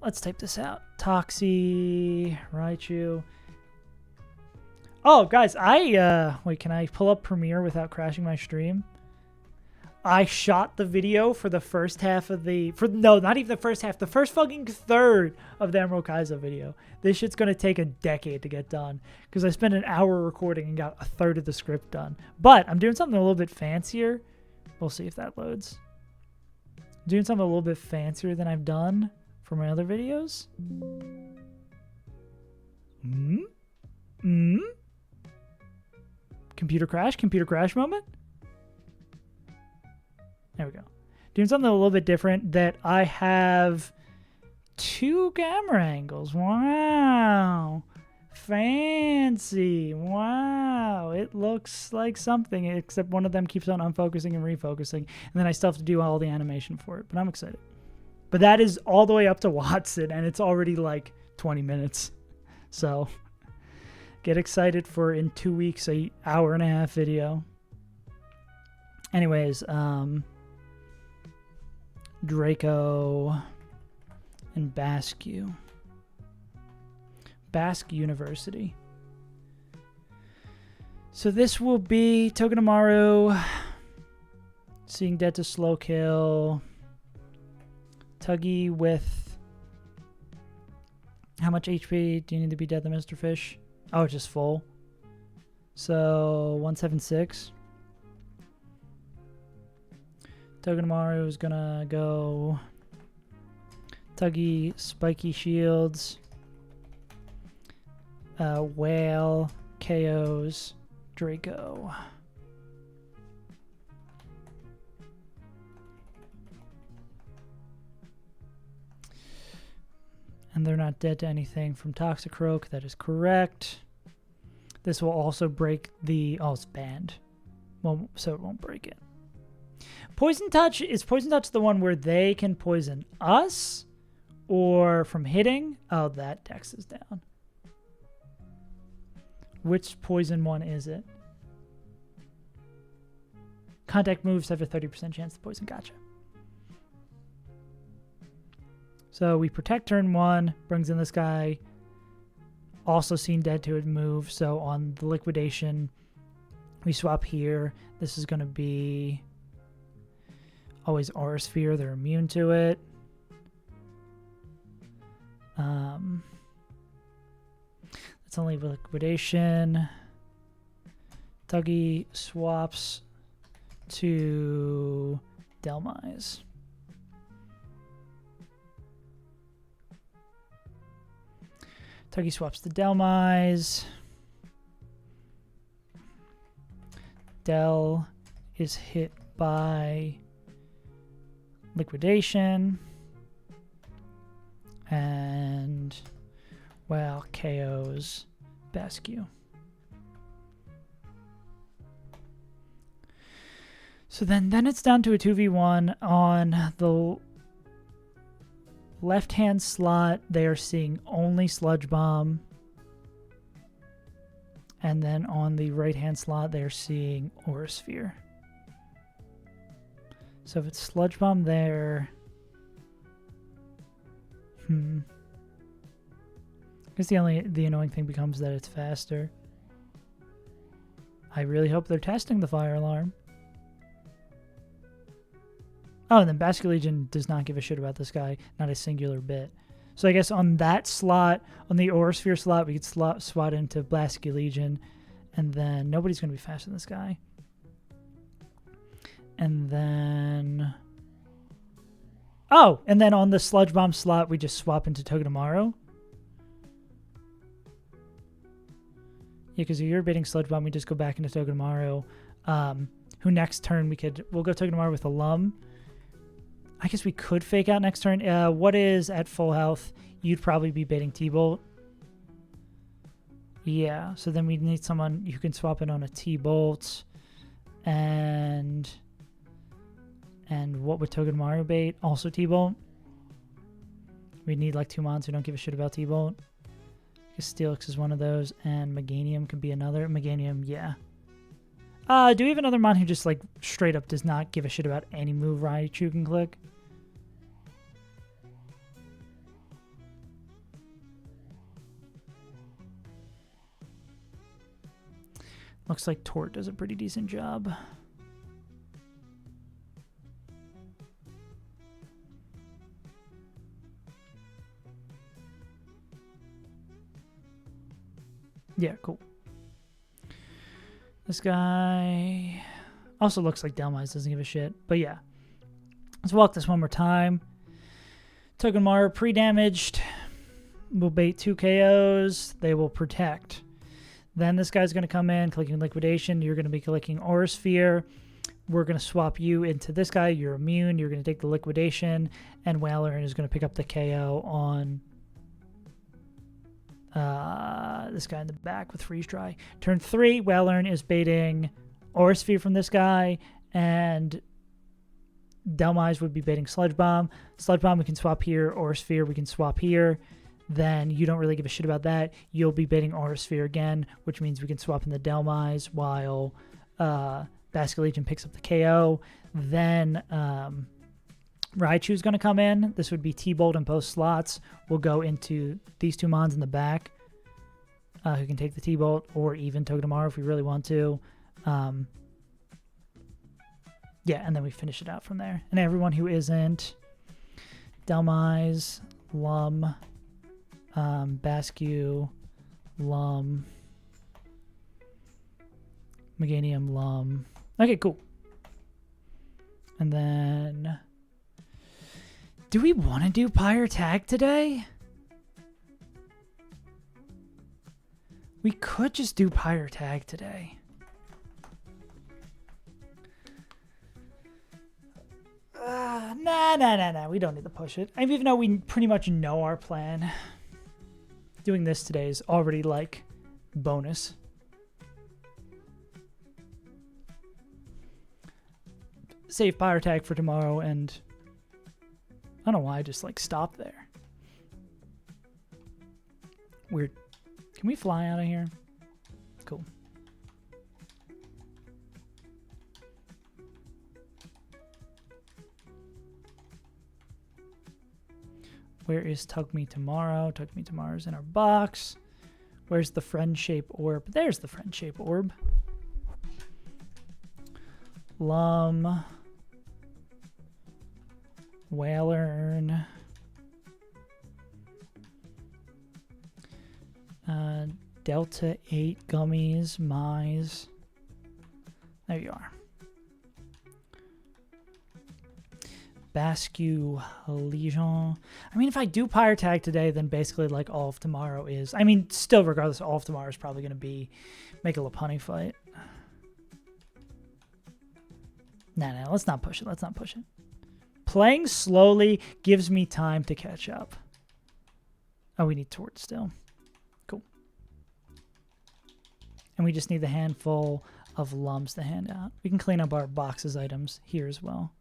Speaker 1: Let's type this out. Toxie, Raichu. Oh, guys, wait, can I pull up Premiere without crashing my stream? I shot the video for the first half of no, not even the first half, the first fucking third of the Emerald Kaizo video. This shit's gonna take a decade to get done because I spent an hour recording and got a third of the script done. But I'm doing something a little bit fancier. We'll see if that loads. I'm doing something a little bit fancier than I've done for my other videos. Computer crash moment. doing something a little bit different, that I have 2 camera angles. Wow. Fancy. Wow. It looks like something, except one of them keeps on unfocusing and refocusing. And then I still have to do all the animation for it. But I'm excited. But that is all the way up to Watson, and it's already like 20 minutes. So get excited for in 2 weeks, a hour-and-a-half video. Anyways, Draco and Basque University. So this will be Togedemaru, seeing dead to slow kill, Tuggy with how much HP do you need to be dead to Mr. Fish? Oh, it's just full. So 176. Togedemaru is gonna go Tuggy, Spiky Shields, Whale, KOs, Draco. And they're not dead to anything from Toxicroak. That is correct. This will also break the... Oh, it's banned. Well, so it won't break it. Poison Touch, is Poison Touch the one where they can poison us? Or from hitting? Oh, that dex is down. Which poison one is it? Contact moves have a 30% chance to poison. Gotcha. So we protect turn 1, brings in this guy. Also seen dead to it move. So on the liquidation, we swap here. This is going to be always Aura Sphere. They're immune to it. It's only liquidation. Tuggy swaps to Delmise. Tuggy swaps to Delmise. Del is hit by liquidation. And, well, KOs Basque. So then it's down to a 2v1 on the left-hand slot. They are seeing only Sludge Bomb. And then on the right-hand slot, they're seeing Aura Sphere. So if it's Sludge Bomb there... I guess the annoying thing becomes that it's faster. I really hope they're testing the fire alarm. Oh, and then Basque Legion does not give a shit about this guy. Not a singular bit. So I guess on that slot, on the Aura Sphere slot, we could swat into Basque Legion. And then nobody's going to be faster than this guy. And then... Oh, and then on the Sludge Bomb slot, we just swap into Togedemaru. Yeah, because if you're baiting Sludge Bomb, we just go back into Togedemaru. Who next turn we'll go Togedemaru with Alum. I guess we could fake out next turn. What is at full health? You'd probably be baiting T-Bolt. Yeah, so then we need someone who can swap in on a T-Bolt. And what would Togedemaru bait? Also T-Bolt. We need like 2 mons who don't give a shit about T-Bolt. Steelix is one of those, and Meganium could be another. Meganium, yeah. Do we have another mon who just like straight up does not give a shit about any move Raichu can click? Looks like Tort does a pretty decent job. Yeah, cool. This guy also looks like Delmise doesn't give a shit. But yeah. Let's walk this one more time. Togedemaru pre-damaged. Will bait 2 KOs. They will protect. Then this guy's going to come in, clicking Liquidation. You're going to be clicking Aura Sphere. we're going to swap you into this guy. You're immune. You're going to take the liquidation, and Whalern is going to pick up the KO on this guy in the back with Freeze Dry. Turn 3, Whalern is baiting Aura Sphere from this guy, and Delmise would be baiting Sludge Bomb. Sludge Bomb we can swap here. Aura Sphere we can swap here. Then you don't really give a shit about that. You'll be baiting Aura Sphere again, which means we can swap in the Delmise while Basket Legion picks up the KO. Then Raichu's going to come in. This would be T-Bolt in both slots. We'll go into these two mons in the back who can take the T-Bolt, or even Togedemaru if we really want to. Yeah, and then we finish it out from there. And everyone who isn't Delmise, Lum, Basque, Lum, Meganium, Lum. Okay, cool. And then, do we want to do Pyre Tag today? We could just do Pyre Tag today. Nah. We don't need to push it. I mean, even though we pretty much know our plan, doing this today is already like bonus. Save Pyre Tag for tomorrow, and I don't know why I just like stopped there. Weird. Can we fly out of here? Cool. Where is Tug Me Tomorrow? Tug Me Tomorrow's in our box. Where's the friend shape orb? There's the friend shape orb. Lum. Whalern. Delta 8 gummies. Mize. There you are. Basque Legion. I mean, if I do Pyre Tag today, then basically like all of tomorrow is... I mean, still regardless, all of tomorrow is probably going to be make a Lopunny fight. Nah, let's not push it. Let's not push it. Playing slowly gives me time to catch up. Oh, we need Tort still. Cool. And we just need the handful of Lums to hand out. We can clean up our boxes items here as well.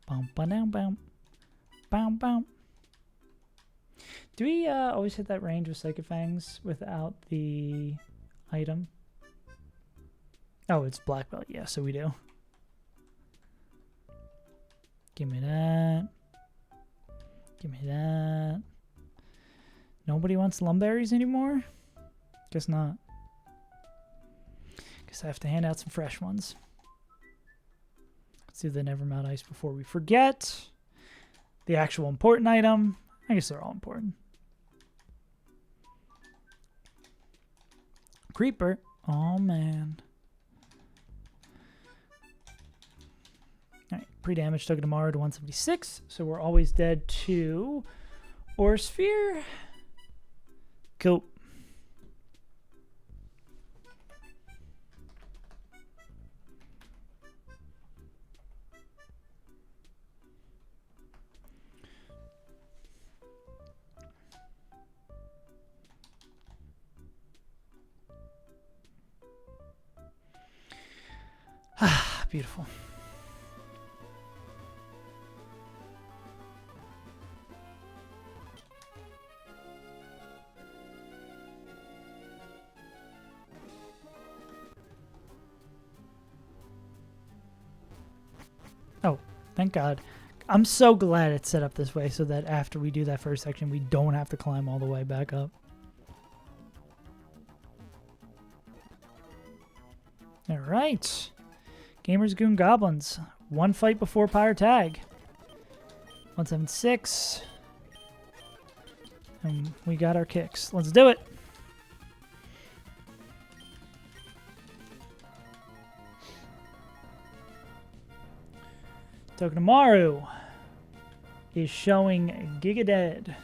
Speaker 1: Bum. Do we always hit that range with Psychic Fangs without the item? Oh, it's Black Belt. Yeah, so we do. Give me that. Give me that. Nobody wants Lumberries anymore? Guess not. Guess I have to hand out some fresh ones. Let's do the Nevermelt Ice before we forget. The actual important item. I guess they're all important. Creeper. Oh, man. Alright, pre-damage Togedemaru to 176. So we're always dead to Aura Sphere. Cool. Ah, beautiful. Oh, thank God. I'm so glad it's set up this way so that after we do that first section, we don't have to climb all the way back up. All right. Gamers, Goon, Goblins. One fight before Pyre Tag. 176. And we got our kicks. Let's do it. Togedemaru is showing Giga Dead.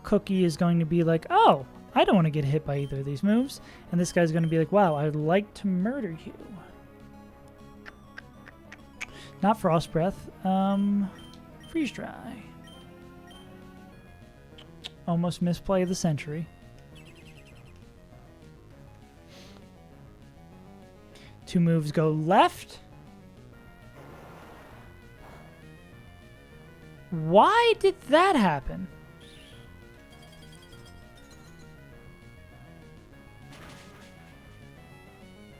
Speaker 1: Cookie is going to be like, oh, I don't want to get hit by either of these moves. And this guy's going to be like, wow, I'd like to murder you. Not Frost Breath. Freeze Dry. Almost misplay of the century. Two moves go left. Why did that happen?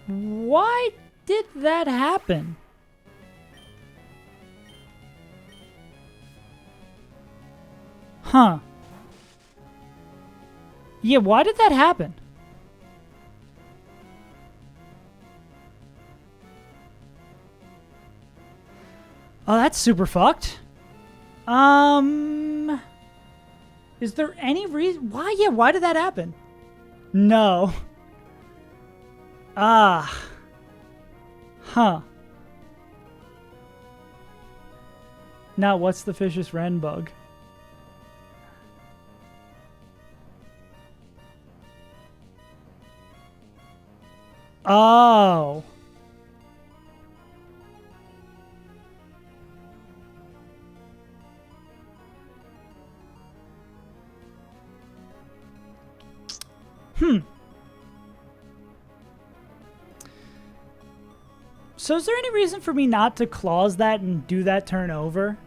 Speaker 1: Why did that happen? Huh. Yeah, why did that happen? Oh, that's super fucked. Is there any reason why? Yeah, why did that happen? No. Ah. Huh. Now, what's the vicious wren bug? Oh. So is there any reason for me not to clause that and do that turn over?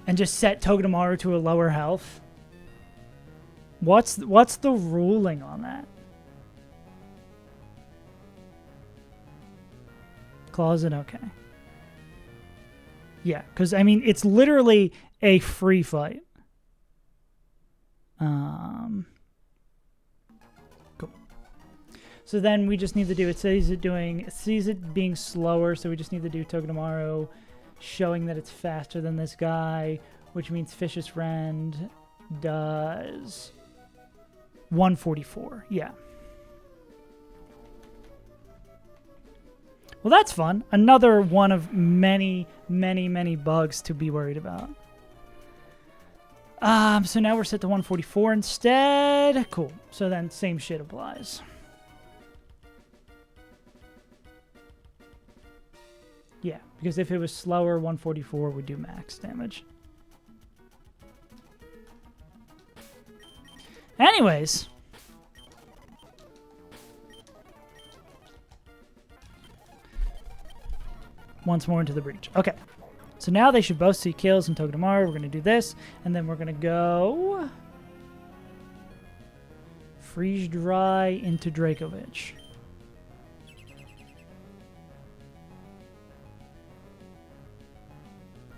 Speaker 1: And just set Togedemaru to a lower health? What's the ruling on that? Clause it, okay. Yeah, because, I mean, it's literally a free fight. Cool. So then we just need to do, it sees it being slower, so we just need to do Togedemaru showing that it's faster than this guy, which means Vicious Rend does 144. Yeah. Well, that's fun. Another one of many, many, many bugs to be worried about. So now we're set to 144 instead. Cool. So then same shit applies. Yeah, because if it was slower, 144 would do max damage. Anyways. Once more into the breach. Okay. So now they should both see kills in Togedemaru. We're going to do this. And then we're going to go... Freeze Dry into Dracovic.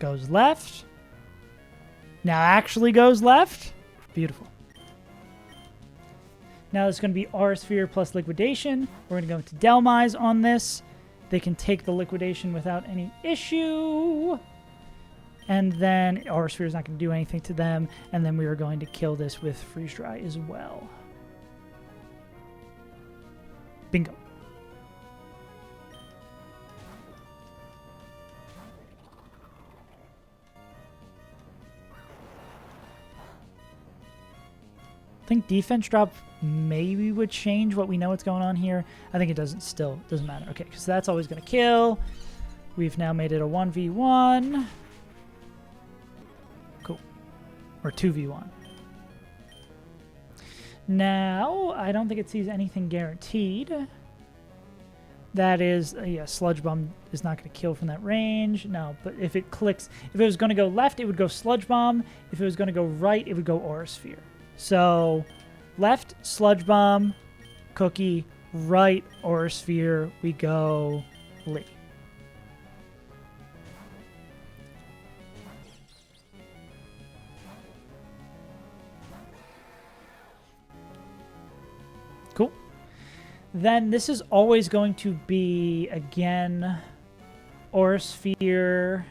Speaker 1: Goes left. Now actually goes left. Beautiful. Now it's going to be Aura Sphere plus Liquidation. We're going to go into Delmise on this. They can take the liquidation without any issue. And then Aura Sphere is not going to do anything to them. And then we are going to kill this with Freeze Dry as well. Bingo. I think defense drop maybe would change what we know what's going on here. I think it doesn't matter. Okay, because that's always going to kill. We've now made it a 1v1. Cool. Or 2v1. Now, I don't think it sees anything guaranteed. That is, yeah, Sludge Bomb is not going to kill from that range. No, but if it clicks, if it was going to go left, it would go Sludge Bomb. If it was going to go right, it would go Aura Sphere. So, left, Sludge Bomb, Cookie, right, Aura Sphere, we go Lee. Cool. Then this is always going to be, again, Aura Sphere.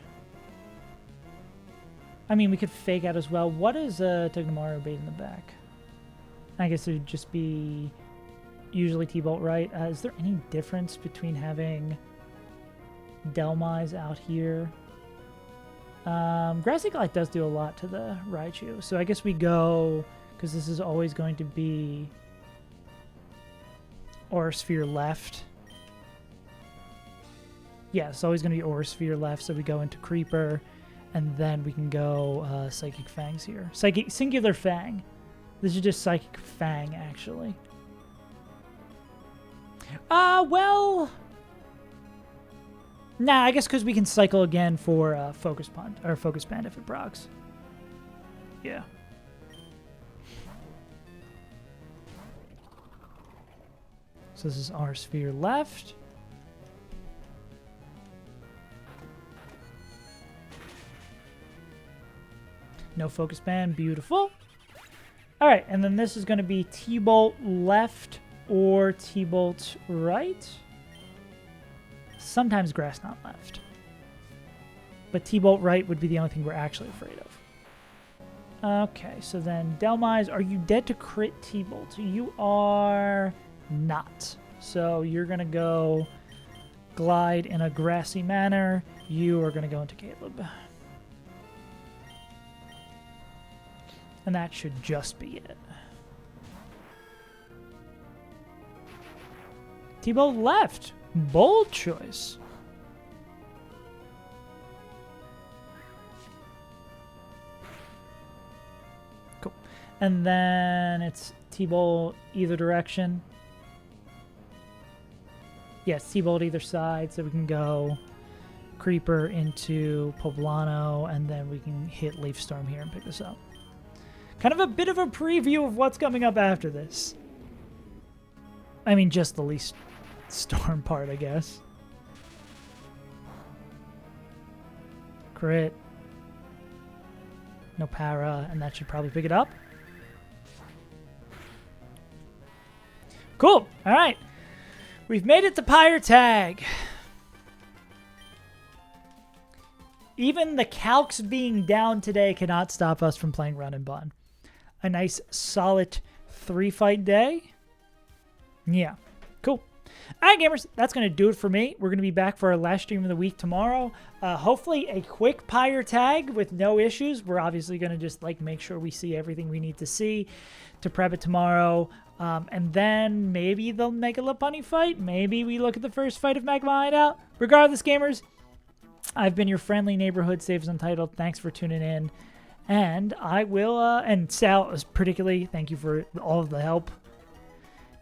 Speaker 1: I mean, we could fake out as well. What is Togedemaru bait in the back? I guess it would just be usually T-Bolt, right? Is there any difference between having Delmise out here Grassy Glide does do a lot to the Raichu. So I guess we go, because this is always going to be Aura Sphere left. Yeah, it's always going to be Aura Sphere left, so we go into Creeper, and then we can go Psychic Fangs here. Singular Fang. This is just Psychic Fang, actually. Well... Nah, I guess because we can cycle again for Focus Band if it procs. Yeah. So this is our sphere left. No Focus Band, beautiful. All right, and then this is going to be T-Bolt left or T-Bolt right. Sometimes Grass Knot left. But T-Bolt right would be the only thing we're actually afraid of. Okay, so then Delmise, are you dead to crit T-Bolt? You are not. So you're going to go Glide in a grassy manner. You are going to go into Caleb. And that should just be it. T-Bolt left. Bold choice. Cool. And then it's T-Bolt either direction. Yes, T-Bolt either side, so we can go Creeper into Poblano, and then we can hit Leaf Storm here and pick this up. Kind of a bit of a preview of what's coming up after this. I mean, just the Leaf Storm part, I guess. Crit. No para, and that should probably pick it up. Cool. All right. We've made it to Pyre Tag. Even the calcs being down today cannot stop us from playing Run and Bun. A nice, solid 3-fight day. Yeah. Cool. All right, gamers, that's going to do it for me. We're going to be back for our last stream of the week tomorrow. Hopefully a quick Pyre Tag with no issues. We're obviously going to just make sure we see everything we need to see to prep it tomorrow. And then maybe they'll make a Lopunny fight. Maybe we look at the first fight of Magma Hideout. Regardless, gamers, I've been your friendly neighborhood Saves Untitled. Thanks for tuning in. And I will, and Sal, particularly, thank you for all of the help